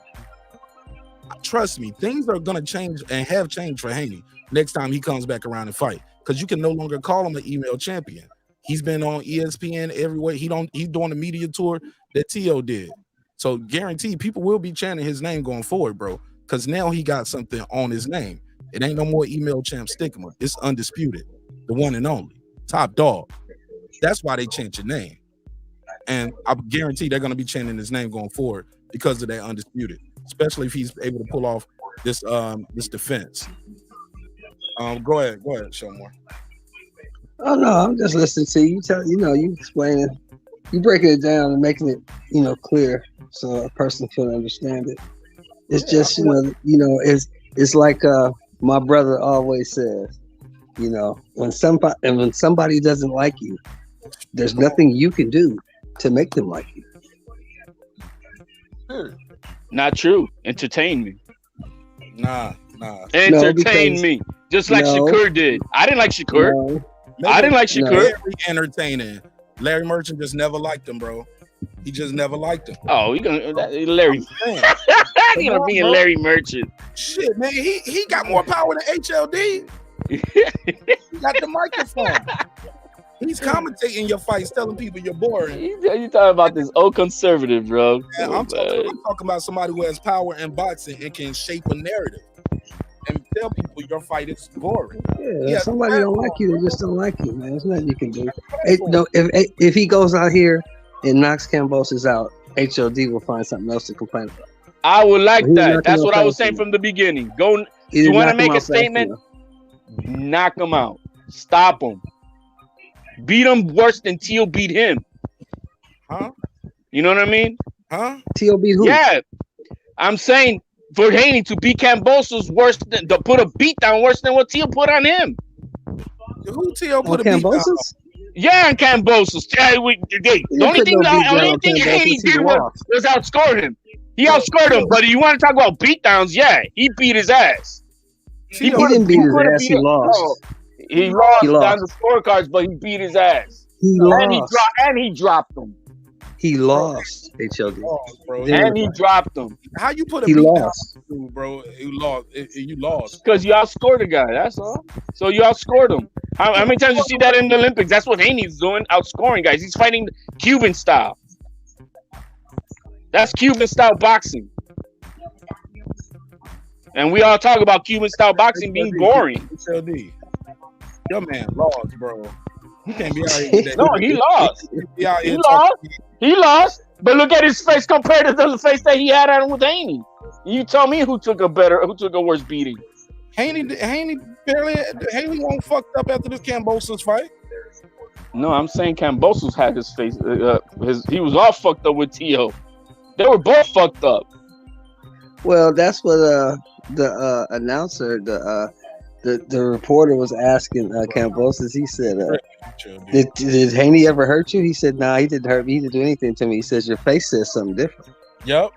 Trust me, things are gonna change and have changed for Haney next time he comes back around and fight. Because you can no longer call him an email champion. He's been on ESPN everywhere. He's doing the media tour that Tio did. So guaranteed people will be chanting his name going forward, bro. Because now he got something on his name. It ain't no more email champ stigma. It's undisputed. The one and only. Top dog. That's why they chant your name. And I guarantee they're going to be chanting his name going forward because of that undisputed. Especially if he's able to pull off this defense. Go ahead, show more.
Oh no, I'm just listening to you. You explaining, you breaking it down and making it, clear so a person can understand it. It's just, it's like my brother always says, when somebody doesn't like you, there's nothing you can do to make them like you.
Not true. Entertain me.
Nah.
Entertain me. Just like Shakur did. I didn't like Shakur.
No.
I didn't like Shakur.
Very entertaining. Larry Merchant just never liked him, bro. He just never liked him.
Oh, you gonna Larry? You gonna be a Larry Merchant?
Shit, man. He got more power than HLD. He got the microphone. He's commentating your fights, telling people you're boring.
You talking about this old conservative, bro?
Yeah, I'm talking about somebody who has power in boxing and can shape a narrative and tell people your fight is boring.
Yeah, if somebody don't like you, they just don't like you, man. There's nothing you can do. If he goes out here and knocks Kambosos out, HOD will find something else to complain about.
I would like that. That's what I was saying from the beginning. Go. You want to make a statement? Knock him out. Stop him. Beat him worse than Tio beat him.
Huh?
You know what I mean?
Huh?
Tio beat who?
Yeah. I'm saying for Haney to beat Kambosos worse than to put a beat down worse than what Tio put on him.
Who Tio put a beat down?
Yeah, and Kambosos. The only thing Haney did was outscore him. He outscored him, but you want to talk about beatdowns? Yeah, he beat his ass.
He didn't beat his ass. He lost.
He lost down the scorecards, but he beat his ass.
He lost.
And he dropped him.
He lost, HLD.
And he dropped him.
How you put a
beat
lost, down, bro? You lost.
Because you outscored the guy. That's all. So you outscored him. How many times you see that in the Olympics? That's what Haney's doing, outscoring guys. He's fighting Cuban style. That's Cuban style boxing. And we all talk about Cuban style boxing being boring.
HLD. Your man lost, bro. You can't be out here.
No, he lost. He lost. But look at his face compared to the face that he had on with Haney. You tell me who took a worse beating.
Haney won't fucked up after this Kambosos fight.
No, I'm saying Kambosos had his face. He was all fucked up with Tio. They were both fucked up.
Well, that's what the announcer, the reporter was asking Kambosos. He said, did Haney ever hurt you? He said, nah, he didn't hurt me. He didn't do anything to me. He says, your face says something different.
Yep.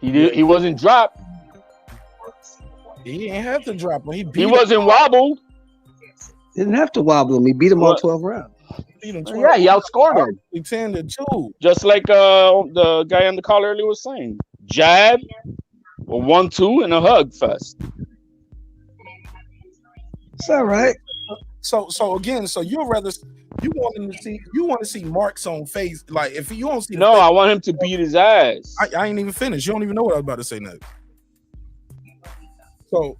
He
wasn't dropped.
He didn't have to drop him.
He wasn't wobbled.
Didn't have to wobble him. He beat him on 12 rounds.
Yeah, he outscored him.
10-2.
Just like the guy on the call earlier was saying. Jab, a 1-2, and a hug fest.
It's all right.
So you want to see marks on face, like if you don't see.
No, I want him to beat his ass.
I ain't even finished. You don't even know what I was about to say next. So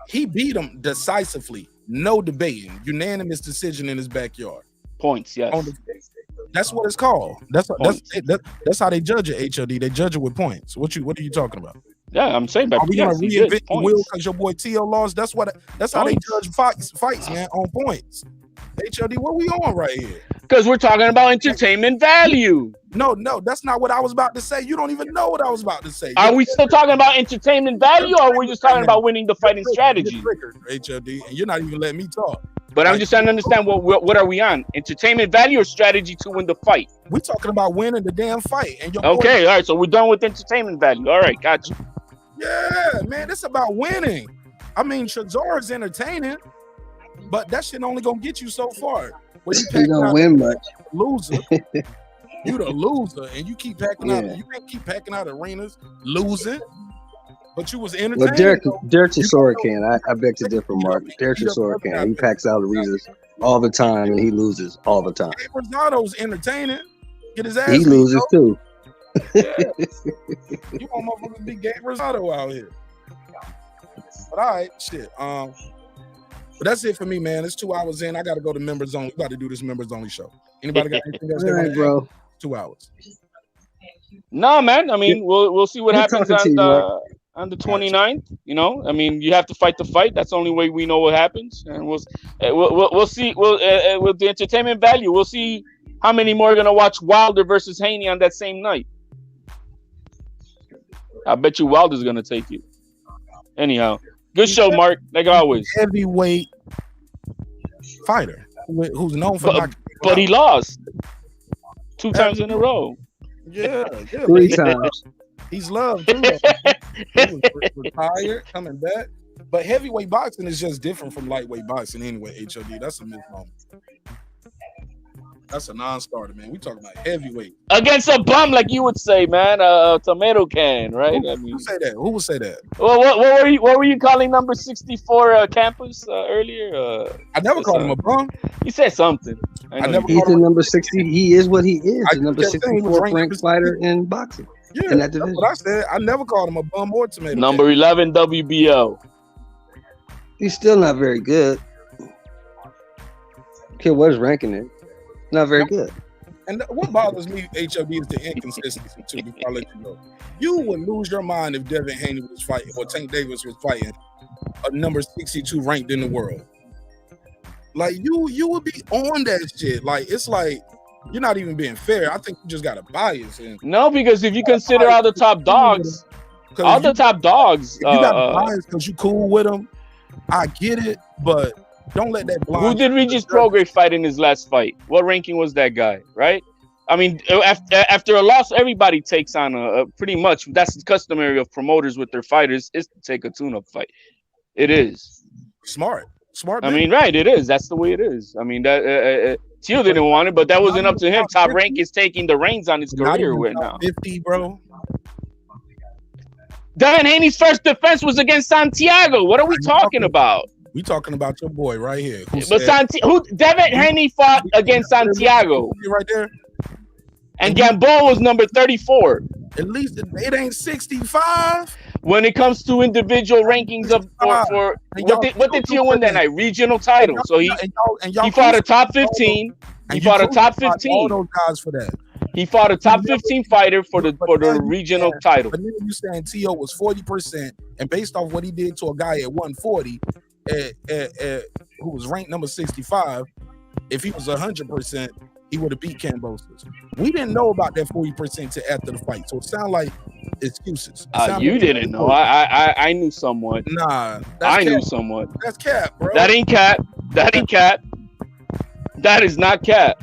he beat him decisively, no debating, unanimous decision in his backyard.
Points, yes.
That's what it's called. That's how they judge it. HOD. They judge it with points. What are you talking about?
Yeah, I'm saying that.
Are we gonna reinvent the wheel because your boy T.O. lost? That's how they judge fights, man, on points. HOD, what we on right here?
Because we're talking about entertainment value.
No, that's not what I was about to say. You don't even know what I was about to say.
Are we still talking about entertainment value, or are we just talking about winning the fighting strategy?
HOD, and you're not even letting me talk.
But I'm just trying to understand what are we on? Entertainment value or strategy to win the fight?
We're talking about winning the damn fight. And
okay, all right. So we're done with entertainment value. All right, got you.
Yeah, man, it's about winning. I mean, Shazar is entertaining, but that shit only gonna get you so far.
You don't win much.
Loser. You the loser, and you keep packing out. You can't keep packing out arenas losing. But you was entertaining.
Well, Derek Chisora can. I beg to differ, Mark. Derek Chisora can. He packs out arenas all the time, and he loses all the time.
Gabe Rosado's entertaining. Get his ass.
He loses too.
Yeah. You want motherfuckers to be Gabe Rosado out here. But all right, shit. But that's it for me, man. It's 2 hours in. I gotta go to members only. We got to do this members only show. Anybody got anything else?
All right, bro.
2 hours.
No, man. I mean, we'll see what happens on the 29th. You know, I mean, you have to fight the fight. That's the only way we know what happens, and we'll see. With the entertainment value, we'll see how many more are gonna watch Wilder versus Haney on that same night. I bet you Wilder's gonna take you. Anyhow, good show, Mark. Like always.
Heavyweight fighter who's known for
but he lost 2 times in a row.
Yeah,
3 times.
He's loved too. He was retired, coming back. But heavyweight boxing is just different from lightweight boxing anyway, HOD. That's a misnomer. That's a non-starter, man. We talking about heavyweight.
Against a bum, like you would say, man. A tomato can, right?
Who would say that? Who would say that?
Well, what were you calling number 64 Campus earlier?
I never called him a bum.
You said something.
He's the number 60. He is what he is. The number 64 ranked fighter in boxing.
Yeah,
in that
that's
division.
what I said. I never called him a bum or tomato.
Number 11 WBO.
He's still not very good. Okay, what his ranking is? Not very good.
And what bothers me, HOD, is the inconsistency too. Before I let you go, you would lose your mind if Devin Haney was fighting or Tank Davis was fighting a number 62 ranked in the world. Like you would be on that shit. Like it's like you're not even being fair. I think you just got a bias.
No, because if you consider all the top dogs, you got
a bias because you cool with them. I get it, but don't let that blind.
Who did Regis Prograis fight in his last fight? What ranking was that guy, right? I mean, after a loss, everybody takes on a pretty much. That's customary of promoters with their fighters is to take a tune-up fight. It is.
Smart.
I mean, right, it is. That's the way it is. I mean, that Teal didn't want it, but that wasn't up to him. Top Rank is taking the reins on his career right now.
50, bro.
Devin Haney's first defense was against Santiago. What are we talking about?
We talking about your boy right here.
Devin Haney fought against Santiago.
Right there.
And Gamboa was number 34.
At least it ain't 65.
When it comes to individual rankings what did Teal win that night? Regional title. So he fought a top 15. He fought a top 15.
All those guys for that.
He fought a top 15 fighter for the regional title.
But then you saying T.O. was 40%, and based off what he did to a guy at 140, who was ranked number 65, if he was 100%, he would have beat Kambosos. We didn't know about that 40% till after the fight, so it sounded like excuses.
You didn't know. I knew someone.
Nah,
I knew someone.
That's cap, bro.
That ain't cap. That ain't cap. That is not cap.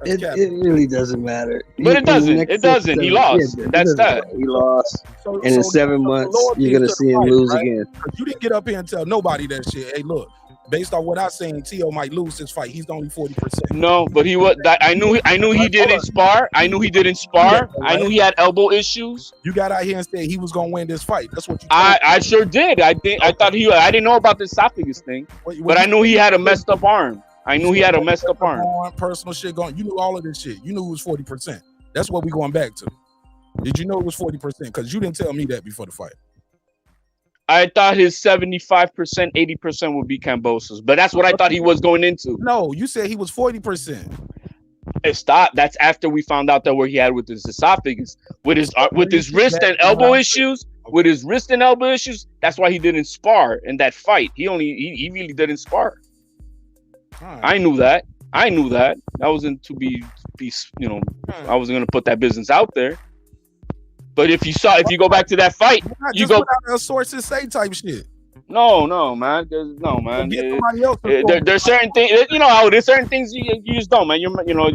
It really doesn't matter.
But it doesn't. It doesn't. He lost. That's that.
He lost. And in 7 months, you're going to see him lose again.
You didn't get up here and tell nobody that shit. Hey, look, based on what I'm saying, T.O. might lose this fight. He's only 40%.
No, but he was. I knew he didn't spar. I knew he didn't spar. I knew he had elbow issues.
You got out here and said he was going to win this fight. That's what you.
I sure did. I thought he. I didn't know about the esophagus thing, but I knew he had a messed up arm. I knew he had a messed up arm.
Personal shit going. You knew all of this shit. You knew it was 40%. That's what we going back to. Did you know it was 40%? Because you didn't tell me that before the fight.
I thought his 75%, 80% would be Kambosos, but that's what I thought he was going into.
No, you said he was 40%.
Stop. That's after we found out that what he had with his esophagus, with his wrist and elbow issues. With his wrist and elbow issues, that's why he didn't spar in that fight. He really didn't spar. Right. I knew that. That wasn't to be I wasn't gonna put that business out there. But if you go back to that fight, you go
out sources say type shit.
No, man. There's certain things. You know how there's certain things you just don't, man.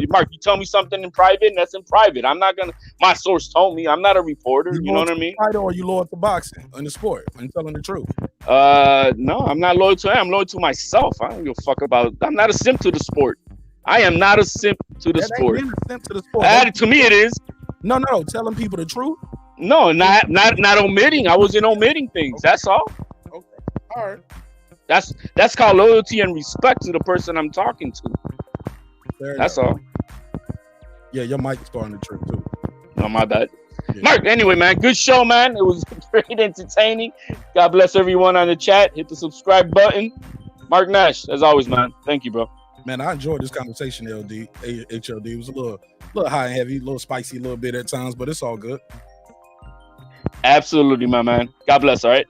Mark, you tell me something in private, and that's in private. I'm not gonna. My source told me. I'm not a reporter. You know what I mean?
Or you loyal to boxing in the sport? I'm telling the truth.
No, I'm not loyal to him. I'm loyal to myself. I don't give a fuck about. I'm not a simp to the sport. I am not a simp to the sport.
Ain't a simp to the sport.
To me, it is.
No, telling people the truth.
No, not omitting. I wasn't omitting things. That's all.
All right.
That's called loyalty and respect to the person I'm talking to. That's all.
Yeah, your mic is starting to trip too.
No, my bad. Yeah. Mark, anyway, man, good show, man. It was very entertaining. God bless everyone on the chat. Hit the subscribe button. Mark Nash, as always, man. Thank you, bro.
Man, I enjoyed this conversation, HLD. It was a little high and heavy, a little spicy, a little bit at times, but it's all good.
Absolutely, my man. God bless, all right?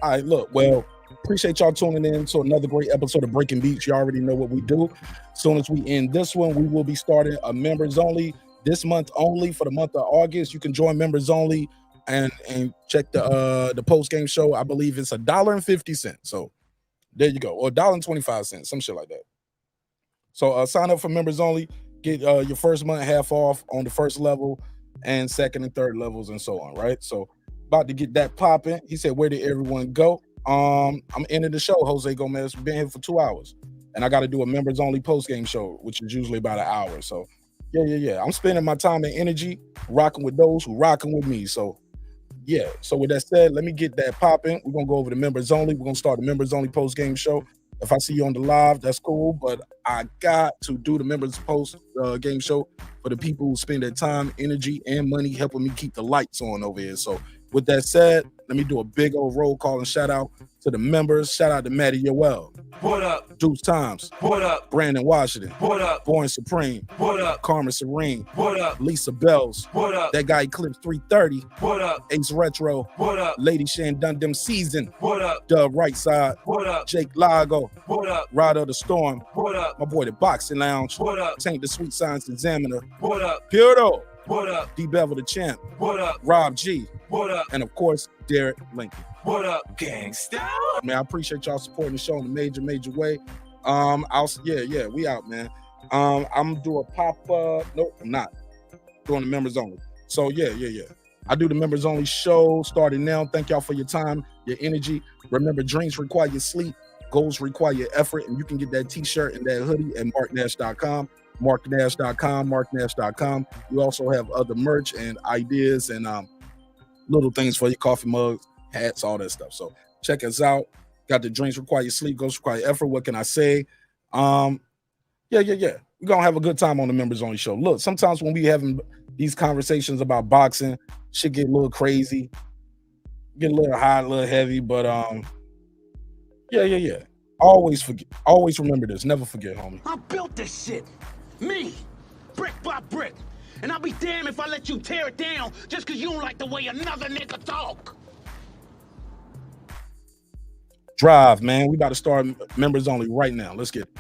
All right, look, well, appreciate y'all tuning in to another great episode of Breaking Beats. You already know what we do. As soon as we end this one, we will be starting a members only this month only for the month of August. You can join members only and check the post game show. I believe it's $1.50. So there you go, or $1.25, some shit like that. So sign up for members only. Get your first month half off on the first level and second and third levels and so on. Right. So about to get that popping. He said, "Where did everyone go?" I'm ending the show. Jose Gomez. We've been here for 2 hours, and I got to do a members only post game show, which is usually about an hour. So yeah. I'm spending my time and energy rocking with those who rocking with me. So yeah. So with that said, let me get that popping. We're gonna go over the members only. We're gonna start the members only post game show. If I see you on the live, that's cool. But I got to do the members post game show for the people who spend their time, energy, and money helping me keep the lights on over here. So with that said, let me do a big old roll call and shout out to the members. Shout out to Matty Yoel.
What up?
Deuce Times.
What up?
Brandon Washington.
What up?
Born Supreme.
What up?
Carmen Serene.
What up?
Lisa Bells.
What up?
That guy Eclipse 330.
What up?
Ace Retro.
What up?
Lady Shan Dundam Season.
What up?
Dub Right Side.
What up?
Jake Lago.
What up?
Rod of the Storm.
What up?
My boy the Boxing Lounge.
What up?
Tank the Sweet Science Examiner.
What up?
Puro.
What up?
D Bevel the Champ.
What up?
Rob G.
What up?
And of course, Derek Lincoln.
What up, gangsta?
Man, I appreciate y'all supporting the show in a major way. We out, man. I'm gonna do a pop-up. Nope, I'm not doing the members only. So yeah. I do the members only show starting now. Thank y'all for your time, your energy. Remember, dreams require your sleep, goals require your effort, and you can get that t-shirt and that hoodie at marknash.com. marknash.com. We also have other merch and ideas and little things for your coffee mugs, hats, all that stuff. So check us out. Got the dreams require your sleep, goals require effort. What can I say? Yeah. We're gonna have a good time on the members only show. Look, sometimes when we having these conversations about boxing, shit get a little crazy, get a little high, a little heavy, but yeah. Always remember this. Never forget, homie.
I built this shit. Me. Brick by brick. And I'll be damned if I let you tear it down just because you don't like the way another nigga talk.
Drive, man. We about to start members only right now. Let's get it.